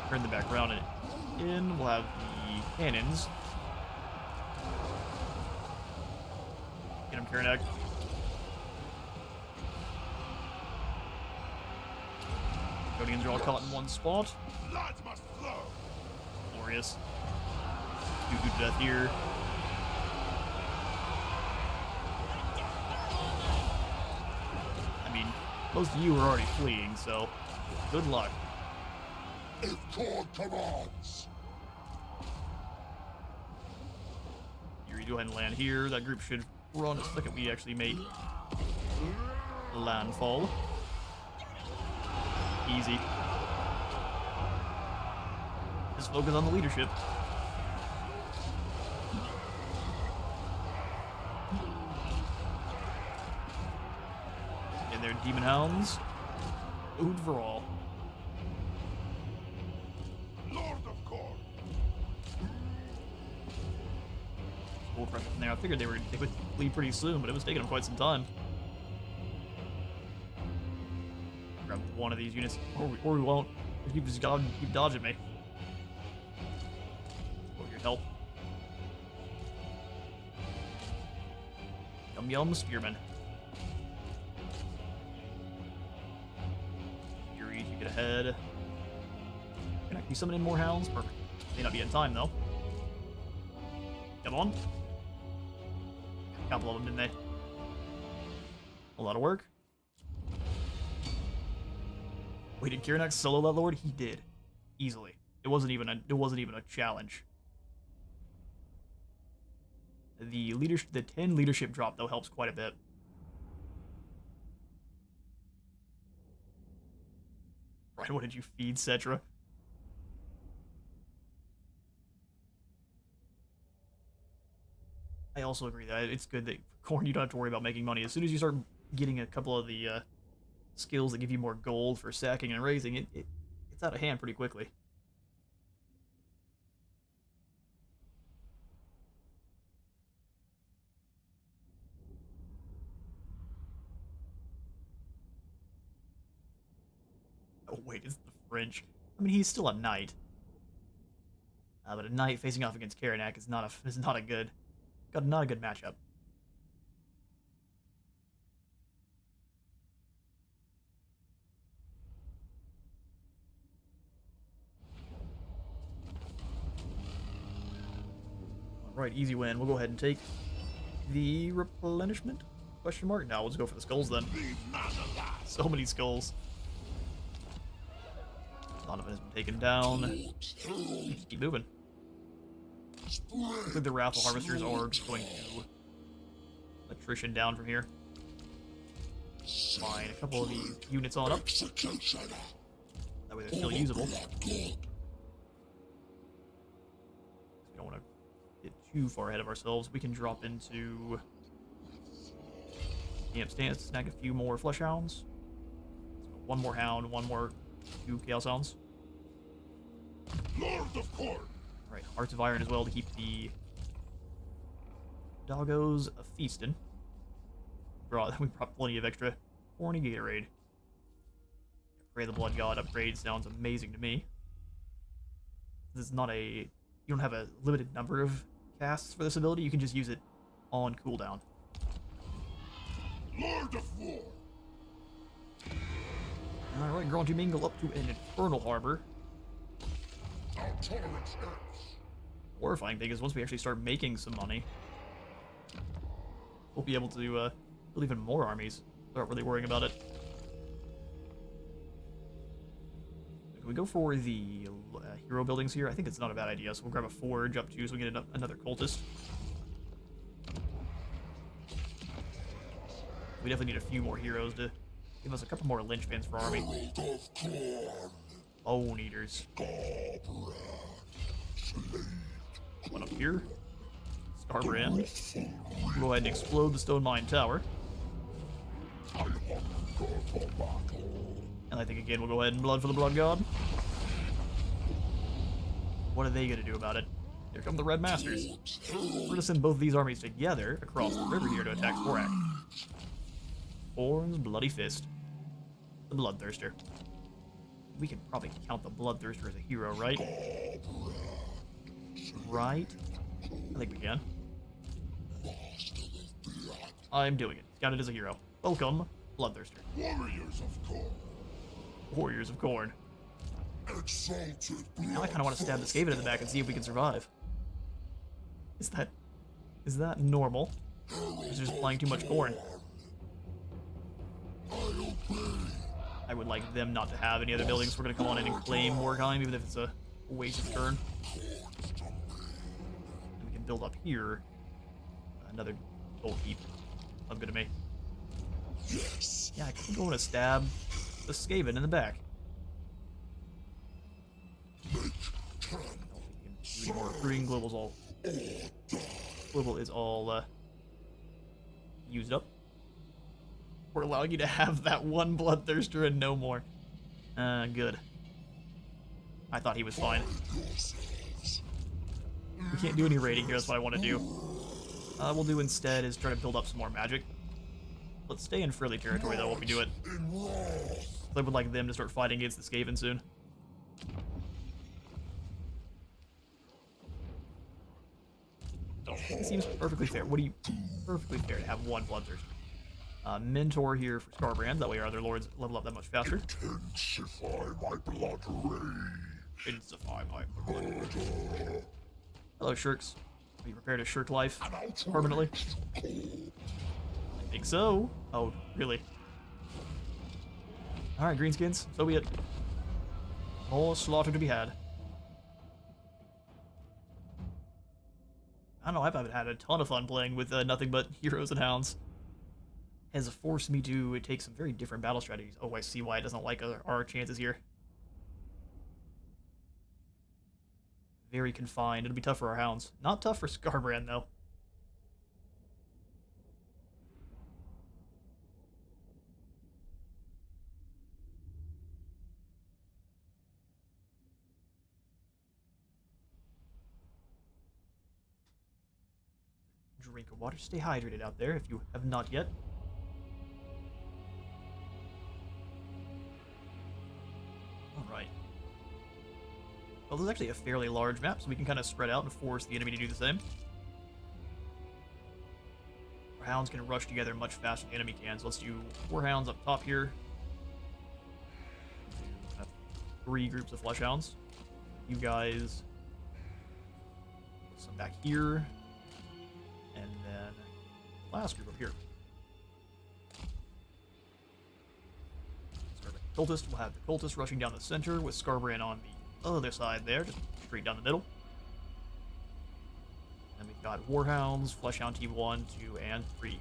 Turn the back around and in. We'll have the cannons. Get him, Karanak. Guardians are all caught in one spot. Blood must flow. Glorious. Two to death here. I mean, most of you are already fleeing, so good luck. If Kor commands. Yuri, go ahead and land here. That group should run a second we actually make landfall. Easy. Just focus on the leadership. And their demon hounds. Food for all. Lord of Kor. Full pressure from there. I figured they would leave pretty soon, but it was taking them quite some time. Grab one of these units, or we won't. You just gotta keep dodging me. For your help. Yum yum, spearman. Yuri, you get ahead. Can I summon in more hounds? Perfect. May not be in time though. Come on. A couple of them, didn't they? A lot of work. Wait, did Karanak solo that lord? He did, easily. It wasn't even a challenge. The 10 leadership drop though helps quite a bit. Right, what did you feed, Cetra? I also agree that it's good that Corn, you don't have to worry about making money. As soon as you start getting a couple of the skills that give you more gold for sacking and raising, it's out of hand pretty quickly. Oh wait, it's the French. I mean, he's still a knight, but a knight facing off against Karanak is not a good matchup. Alright, easy win. We'll go ahead and take the replenishment? Question mark? No, let's go for the skulls then. So many skulls. None of it has been taken down. Just keep moving. I think the Raffle Harvesters are going to attrition down from here. Fine, a couple of these units on up. That way they're still usable. We don't want to get too far ahead of ourselves. We can drop into camp stance to snag a few more Flesh Hounds. One more Hound, two Chaos Hounds. Lord of Kor. Alright, Hearts of Iron as well to keep the doggos feasting. We brought plenty of extra horny Gatorade. Pray the Blood God upgrade sounds amazing to me. This is not you don't have a limited number of casts for this ability, you can just use it on cooldown. Lord of War. Alright, Grunty Mingle up to an Infernal Harbor. Our tolerance ends. Horrifying thing is once we actually start making some money, we'll be able to build even more armies without really worrying about it. Can we go for the hero buildings here? I think it's not a bad idea, so we'll grab a forge up too so we get another cultist. We definitely need a few more heroes to give us a couple more linchpins for our army. Lord of Kor. Bone eaters. Skarbrand. Slave. One up here. Skarbrand. Go ahead and explode the stone mine tower. I hunger for battle. And I think again we'll go ahead and blood for the Blood God. What are they gonna do about it? Here come the Red Masters. We're gonna send both these armies together across the river here to attack Korak. Orn's Bloody Fist. The Bloodthirster. We can probably count the Bloodthirster as a hero, right? Right? I think we can. I'm doing it. Counted as a hero. Welcome, Bloodthirster. Warriors of Corn. Warriors of Corn. Exalted Now I kind of want to stab the Skaven in the back and see if we can survive. Is that normal? Is just playing too much corn? I would like them not to have any other buildings. We're gonna come on in and claim Warheim, even if it's a wasted turn. And we can build up here. Another gold heap. Sounds good to me. Yeah, I can go in and stab the Skaven in the back. Do more recruiting. Global is all used up. We're allowing you to have that one Bloodthirster and no more. Good. I thought he was fine. We can't do any raiding here, that's what I want to do. We'll do instead is try to build up some more magic. Let's stay in friendly territory though while we do it. I would like them to start fighting against the Skaven soon. It seems perfectly fair. Perfectly fair to have one Bloodthirster. Mentor here for Skarbrand, that way our other lords level up that much faster. intensify my blood rage. Intensify my blood. Hello, Shirks. Are you prepared to shirk life permanently? I think so. Oh, really? Alright, Greenskins, so be it. More slaughter to be had. I don't know, I've had a ton of fun playing with nothing but heroes and hounds. Has forced me to take some very different battle strategies. Oh, I see why it doesn't like our chances here. Very confined. It'll be tough for our hounds. Not tough for Skarbrand, though. Drink of water. Stay hydrated out there if you have not yet. Alright. Well, this is actually a fairly large map, so we can kind of spread out and force the enemy to do the same. Our hounds can rush together much faster than the enemy can, so let's do 4 hounds up top here. Do 3 groups of flesh hounds. You guys... some back here. And then last group up here. Cultist, we'll have the Cultist rushing down the center with Skarbrand on the other side there, just straight down the middle. And we've got Warhounds, Fleshhound Team 1, 2, and 3.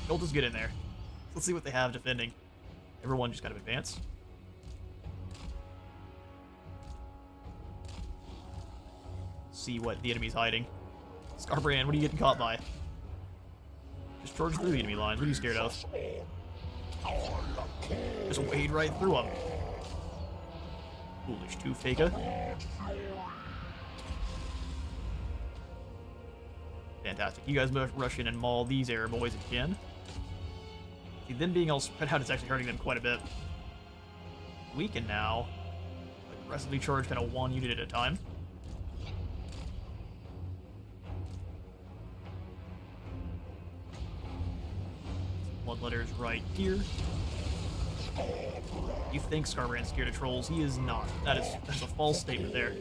Cultists, get in there. Let's see what they have defending. Everyone just kind of advance. See what the enemy's hiding. Skarbrand, what are you getting caught by? Just charge through the enemy lines. What are you scared of? Just wade right through them. Foolish two-faker. Fantastic. You guys rush in and maul these air boys if you can. See, them being all spread out is actually hurting them quite a bit. We can now aggressively charge kind of one unit at a time. Bloodletter's right here. You think Skarbrand's scared of trolls? He is not. That's a false statement there.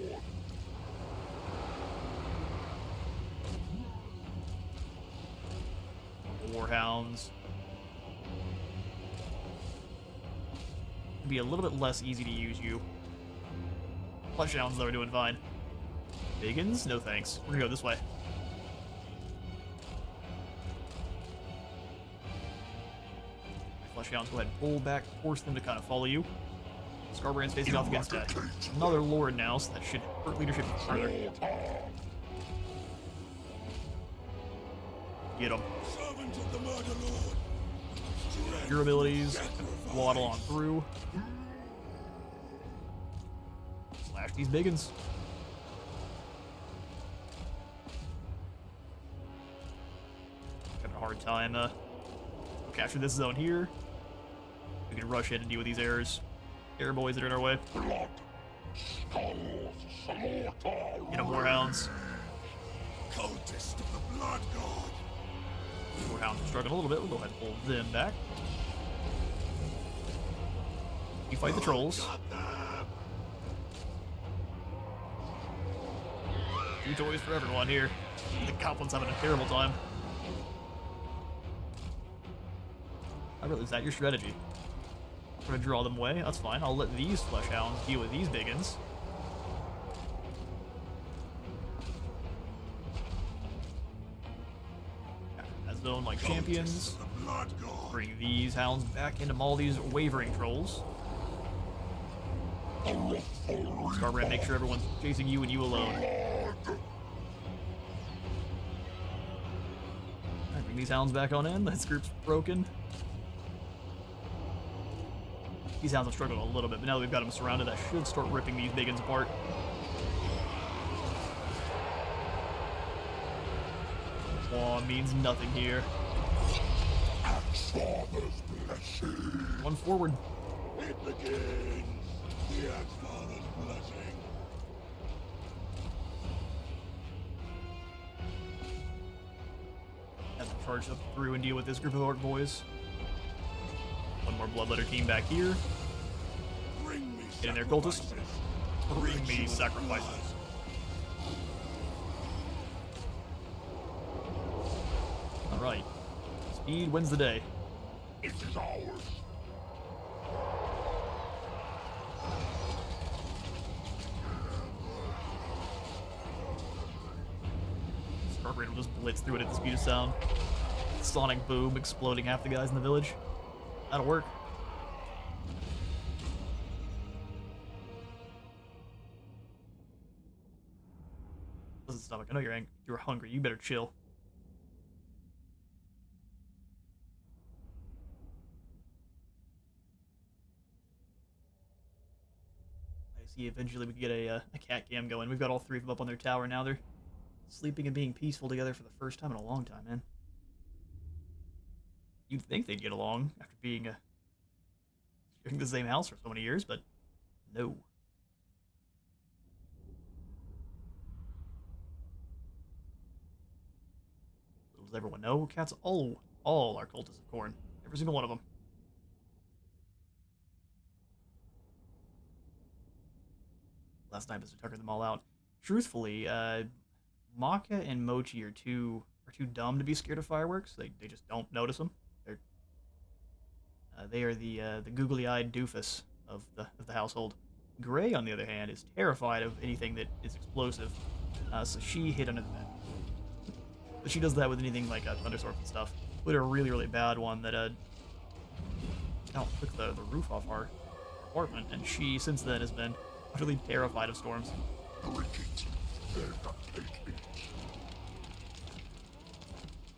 Warhounds. It'd be a little bit less easy to use you. Fleshhounds, though, are doing fine. Biggins? No thanks. We're gonna go this way. Fleshhounds, go ahead and pull back, force them to kind of follow you. Skarbrand's facing off against another lord now, so that should hurt leadership further. Get him. Your abilities, waddle on through. Slash Crush these biggins. Having a hard time, capture this zone here. We can rush in and deal with these errors. Error boys that are in our way. Blood, skulls, slaughter. Get them, more hounds. Cultist of the blood god. More hounds are struggling a little bit. We'll go ahead and pull them back. You fight the trolls. Two toys for everyone here. The goblin's having a terrible time. I really, is that your strategy? I'm gonna draw them away. That's fine. I'll let these flesh hounds deal with these biggins. That zone like champions. Bring these hounds back into maul these wavering trolls. Skarbrand, make sure everyone's chasing you and you alone. Alright, bring these hounds back on in. This group's broken. These hounds have struggled a little bit, but now that we've got them surrounded, I should start ripping these biggins apart. Law means nothing here. One forward. It begins. The Axfather's blessing. Have them charge up through and deal with this group of orc boys. One more bloodletter team back here. Bring me Get in there, cultist. Bring me sacrifices. Alright. Speed wins the day. It is ours. Skarbrand will just blitz through it at the speed of sound. Sonic boom, exploding half the guys in the village. That'll work. Listen, stomach, I know you're hungry. You better chill. I see eventually we can get a cat cam going. We've got all three of them up on their tower now. They're sleeping and being peaceful together for the first time in a long time, man. You'd think they'd get along after being sharing the same house for so many years, but no. Little does everyone know, cats all are cultists of corn. Every single one of them. Last night was to tucker them all out. Truthfully, Maka and Mochi are too dumb to be scared of fireworks. They just don't notice them. They are the googly-eyed doofus of the household. Gray, on the other hand, is terrified of anything that is explosive. So she hid under the bed. But she does that with anything like thunderstorms and stuff. But a really, really bad one that took the roof off our apartment, and she since then has been utterly terrified of storms.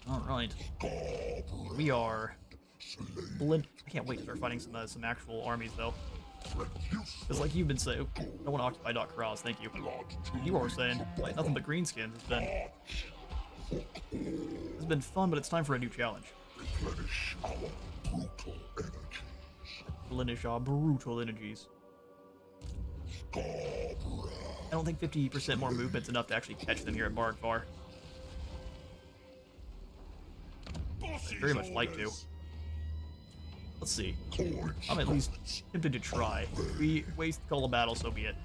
All right, we are. I can't wait to start fighting some actual armies though. Because like you've been saying, I want to occupy Dock Cross. Thank you. You are saying like nothing but greenskins. It's been fun, but it's time for a new challenge. Replenish our brutal energies. I don't think 50% more movement's enough to actually catch them here at Bargvar. I'd very much like to. Let's see. I'm at least tempted to try. If we waste the call of battle, so be it.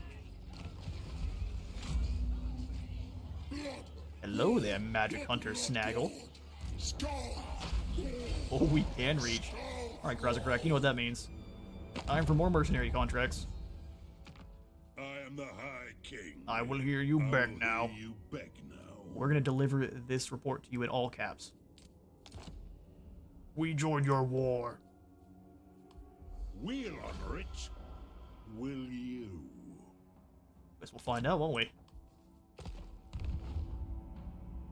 Hello there, Magic Hunter Snaggle. Oh, we can reach. Alright, Karanak, you know what that means. Time for more mercenary contracts. I am the High King. I will hear you beg now. We're gonna deliver this report to you in all caps. We join your war. We'll honor it. Will you? Guess we'll find out, won't we?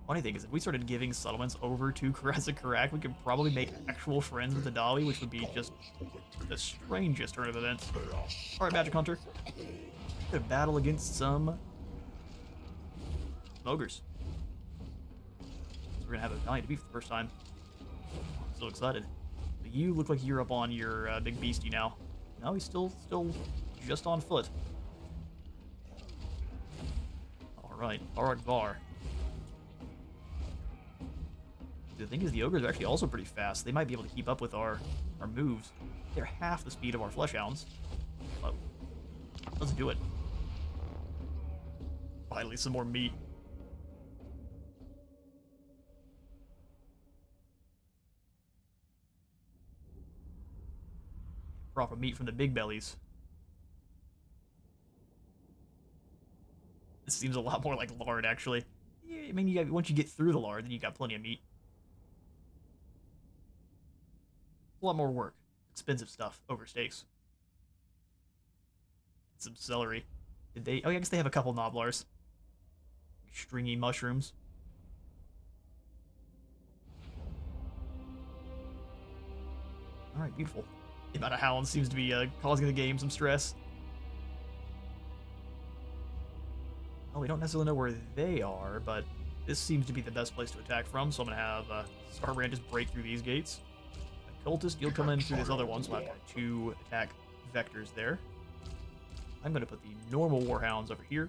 Funny thing is, if we started giving settlements over to Karanak, we could probably make actual friends with the Dawi, which would be just the strangest turn of events. Alright, Magic Hunter. Gonna battle against some ogres. So we're gonna have a valiant beef the first time. I'm so excited. But you look like you're up on your big beastie now. No, he's still just on foot. All right, Aragvar. The thing is, the ogres are actually also pretty fast. They might be able to keep up with our moves. They're half the speed of our flesh hounds. But let's do it. Finally, some more meat. Proper meat from the big bellies. This seems a lot more like lard, actually. Yeah, I mean, once you get through the lard, then you got plenty of meat. A lot more work. Expensive stuff over steaks. Some celery. Did they? Oh, yeah, I guess they have a couple noblars. Stringy mushrooms. Alright, beautiful. The amount of hounds seems to be causing the game some stress. Oh, we don't necessarily know where they are, but this seems to be the best place to attack from, so I'm going to have Skarbrand just break through these gates. Cultist, you'll come in through this other one, so I have 2 attack vectors there. I'm going to put the normal warhounds over here.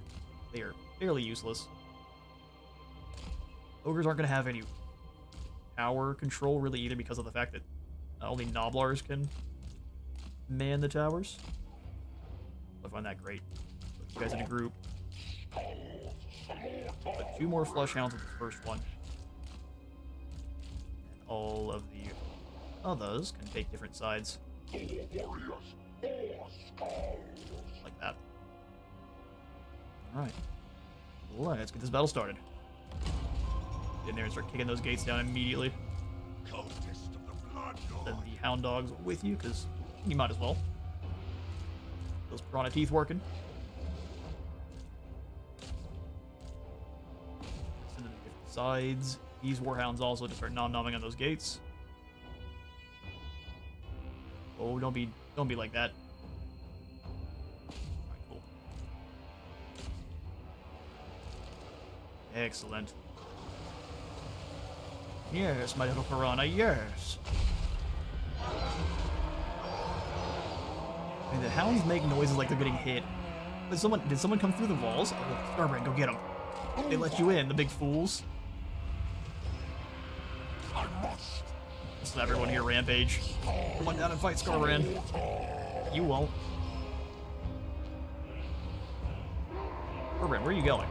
They are fairly useless. Ogres aren't going to have any tower control really either because of the fact that only Noblars can man the towers. I find that great. Put you guys in a group. Put 2 more flesh hounds with the first one. And all of the others can take different sides. Like that. Alright. Let's get this battle started. Get in there and start kicking those gates down immediately. Send the hound dogs with you, because you might as well. Those piranha teeth working. Send them to different sides. These warhounds also just start nom-nomming on those gates. Oh, don't be like that. Alright, cool. Excellent. Yes, my little piranha, yes. I mean, the hounds make noises like they're getting hit. Did someone come through the walls? Oh, Skarbrand, go get them. They let you in, the big fools. Let's have everyone here rampage. Come on down and fight Skarbrand. You won't. Skarbrand, where are you going?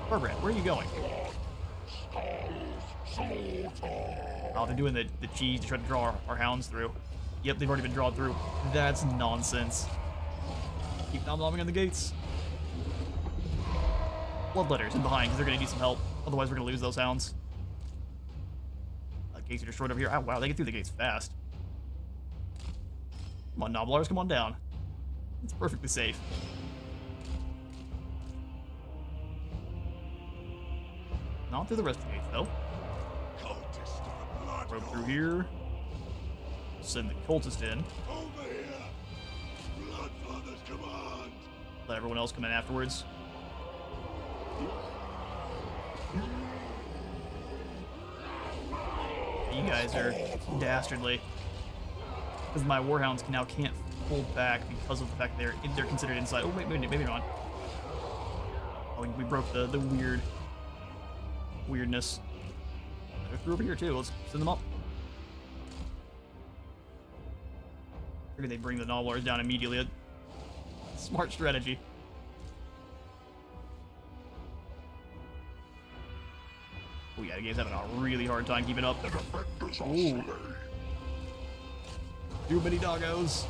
Skarbrand, where are you going? Oh, they're doing the cheese to try to draw our hounds through. Yep, they've already been drawn through. That's nonsense. Keep nom-nomming on the gates. Bloodletters in behind, because they're going to need some help. Otherwise, we're going to lose those hounds. Gates are destroyed over here. Oh, wow, they get through the gates fast. Come on, Noblars, come on down. It's perfectly safe. Not through the rest of the gates, though. Rope through here. Send the cultist in. Over here! Bloodfather's command! Let everyone else come in afterwards. You guys are dastardly. Because my warhounds can't hold back because of the fact they're considered inside. Oh, wait, maybe not. Oh, we broke the weirdness. They're through over here too. Let's send them up. Figured they'd bring the Noblars down immediately. Smart strategy. Oh yeah, the game's having a really hard time keeping up. Ooh. Too many doggos.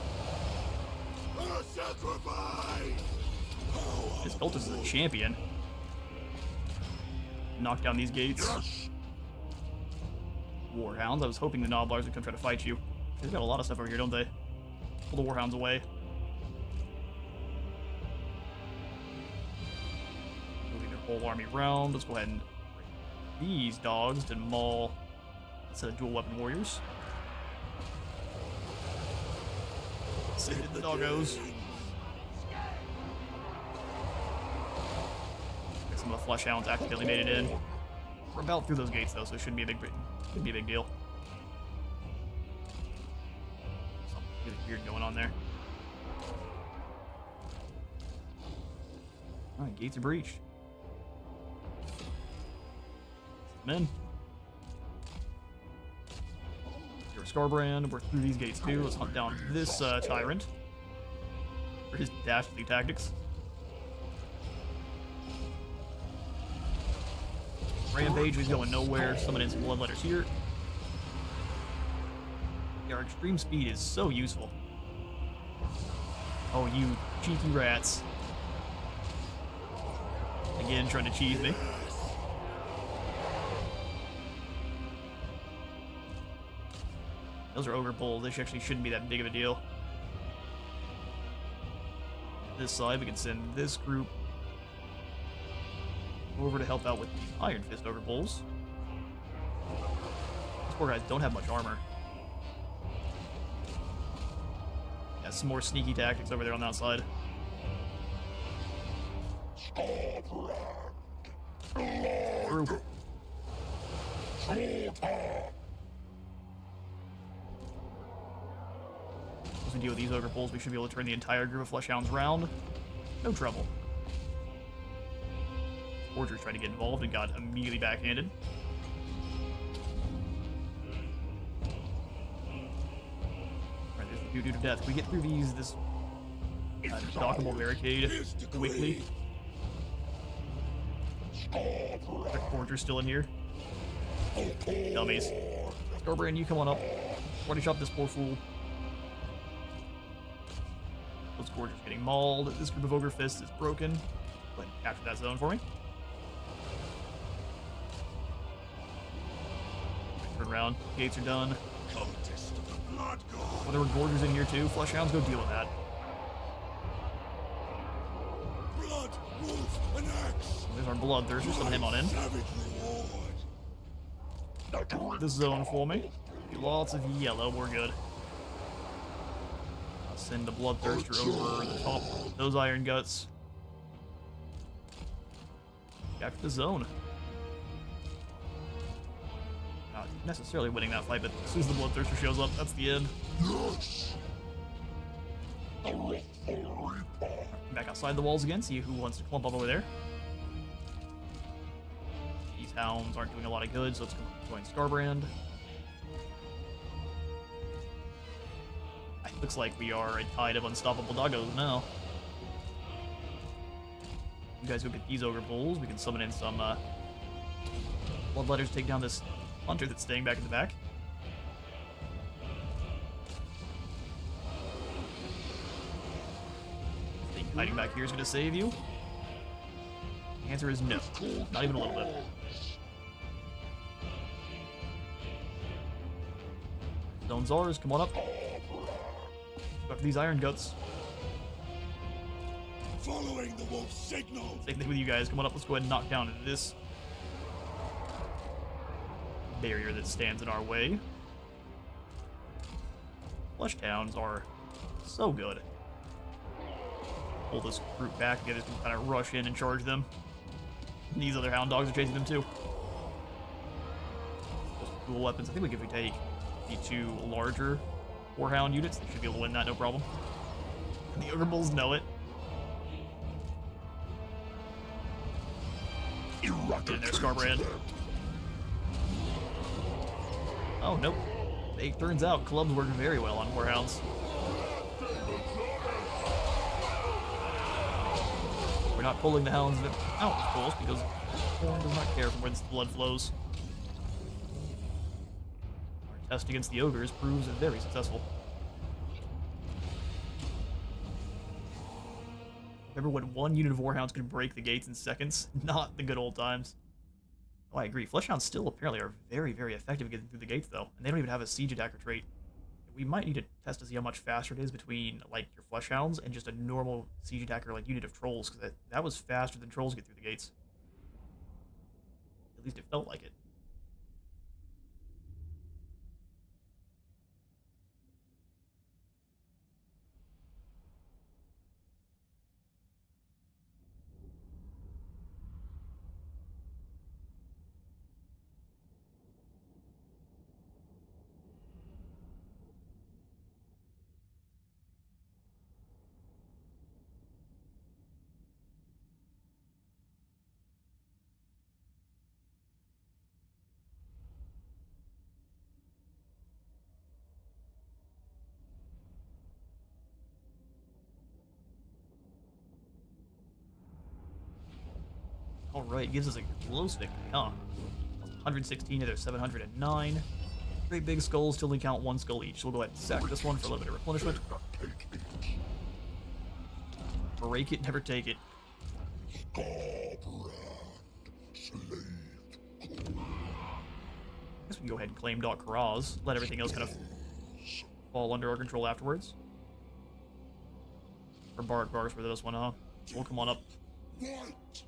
This cultist is a champion. Knock down these gates. Warhounds. I was hoping the Noblars would come try to fight you. They've got a lot of stuff over here, don't they? Pull the warhounds away. Moving their whole army around. Let's go ahead and bring these dogs to maul a set of dual weapon warriors. Send in the doggos. some of the flesh hounds accidentally made it in. We're about through those gates though, so it shouldn't be a big deal. Something really weird going on there. Alright, gates are breached. Come in. You're Skarbrand. We're through these gates too. Let's hunt down this tyrant for his dastardly tactics. Rampage is going nowhere. Summon in some bloodletters here. Yeah, our extreme speed is so useful. Oh, you cheeky rats. Again, trying to cheese me. Those are ogre bulls. They actually shouldn't be that big of a deal. This side, we can send this group over to help out with the Iron Fist ogre bulls. These poor guys don't have much armor. Yeah, some more sneaky tactics over there on that side. Group. As we deal with these ogre bulls, we should be able to turn the entire group of flesh hounds round. No trouble. Forgers tried to get involved and got immediately backhanded. Alright, there's the due to death. We get through this dockable barricade quickly. The Forger's still in here. Dummies. Skarbrand, you come on up. Body shop this poor fool. Those Forgers getting mauled. This group of ogre fists is broken. Go ahead and capture that zone for me. Turn around. Gates are done. Oh, there were Gorgers in here too. Flesh hounds, go deal with that. Blood, wolf, and axe. There's our bloodthirster. Summon him on in. This zone for me. Lots of yellow. We're good. I'll send the bloodthirster over the top of those iron guts. Back to the zone. Not necessarily winning that fight, but as soon as the bloodthirster shows up, that's the end. Back outside the walls again, see who wants to clump up over there. These hounds aren't doing a lot of good, so let's join Skarbrand. It looks like we are a tide of unstoppable doggos now. You guys go get these ogre bulls. We can summon in some bloodletters, take down this hunter that's staying back in the back. Think hiding back here is going to save you? The answer is no. Not even a little bit. Zone's ours. Come on up. Go after these iron guts. Following the wolf's signal. Same thing with you guys. Come on up. Let's go ahead and knock down this barrier that stands in our way. Flesh hounds are so good. Pull this group back together to kind of rush in and charge them. And these other hound dogs are chasing them too. Those cool weapons. I think if we take the two larger warhound units, they should be able to win that, no problem. And the ogre bulls know it. Get in there, Skarbrand. Oh, nope. It turns out clubs work very well on warhounds. We're not pulling the hounds out, of course, because Horn does not care from where this blood flows. Our test against the ogres proves very successful. Remember when one unit of warhounds could break the gates in seconds? Not the good old times. Oh, I agree. Fleshhounds still apparently are very, very effective at getting through the gates, though. And they don't even have a siege attacker trait. We might need to test to see how much faster it is between, like, your fleshhounds and just a normal siege attacker, like, unit of trolls, because that was faster than trolls get through the gates. At least it felt like it. Alright, gives us a close victory, huh? 116 to their 709. Great big skulls till we count 1 skull each, so we'll go ahead and sack this one for a little bit of replenishment. Break it, never take it. Skarbrand, slave. Guess we can go ahead and claim Karaz, let everything else kind of fall under our control afterwards. Or Bars for this one, huh? We'll come on up. White,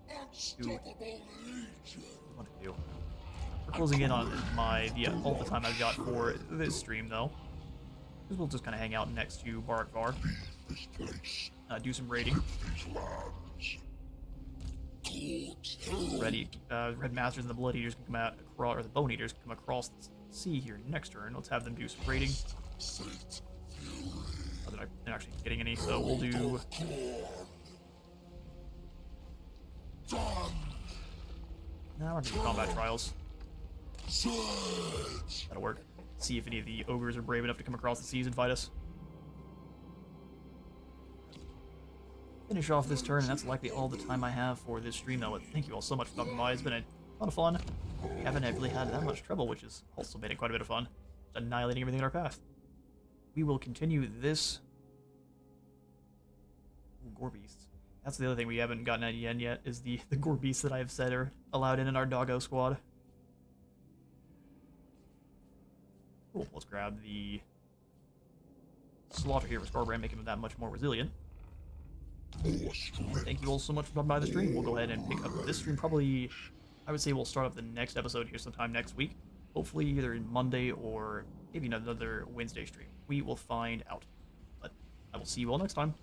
unstoppable legion. What to do? We're closing in on all the time I've got for this stream, though. Because we'll just kind of hang out next to Bar. This place, Do some raiding. these lands. Towards Ready. Red Masters and the Blood Eaters can come out, or the Bone Eaters can come across the sea here next turn. Let's have them do some raiding. fate, Oh, they're not actually getting any, so we'll do. done. Now we're doing combat trials. Surge. That'll work. See if any of the ogres are brave enough to come across the seas and fight us. Finish off this turn, and that's likely all the time I have for this stream, though. Thank you all so much for stopping by. It's been a lot of fun. We haven't really had that much trouble, which has also made it quite a bit of fun. Just annihilating everything in our path. We will continue this. Ooh, gore beasts. That's the other thing we haven't gotten at yet, is the gore beasts that I have said are allowed in our doggo squad. Cool, let's grab the slaughter here for Skarbrand, make him that much more resilient. Thank you all so much for stopping by the stream. We'll go ahead and pick up this stream probably, I would say we'll start up the next episode here sometime next week. Hopefully either Monday or maybe another Wednesday stream. We will find out. But I will see you all next time.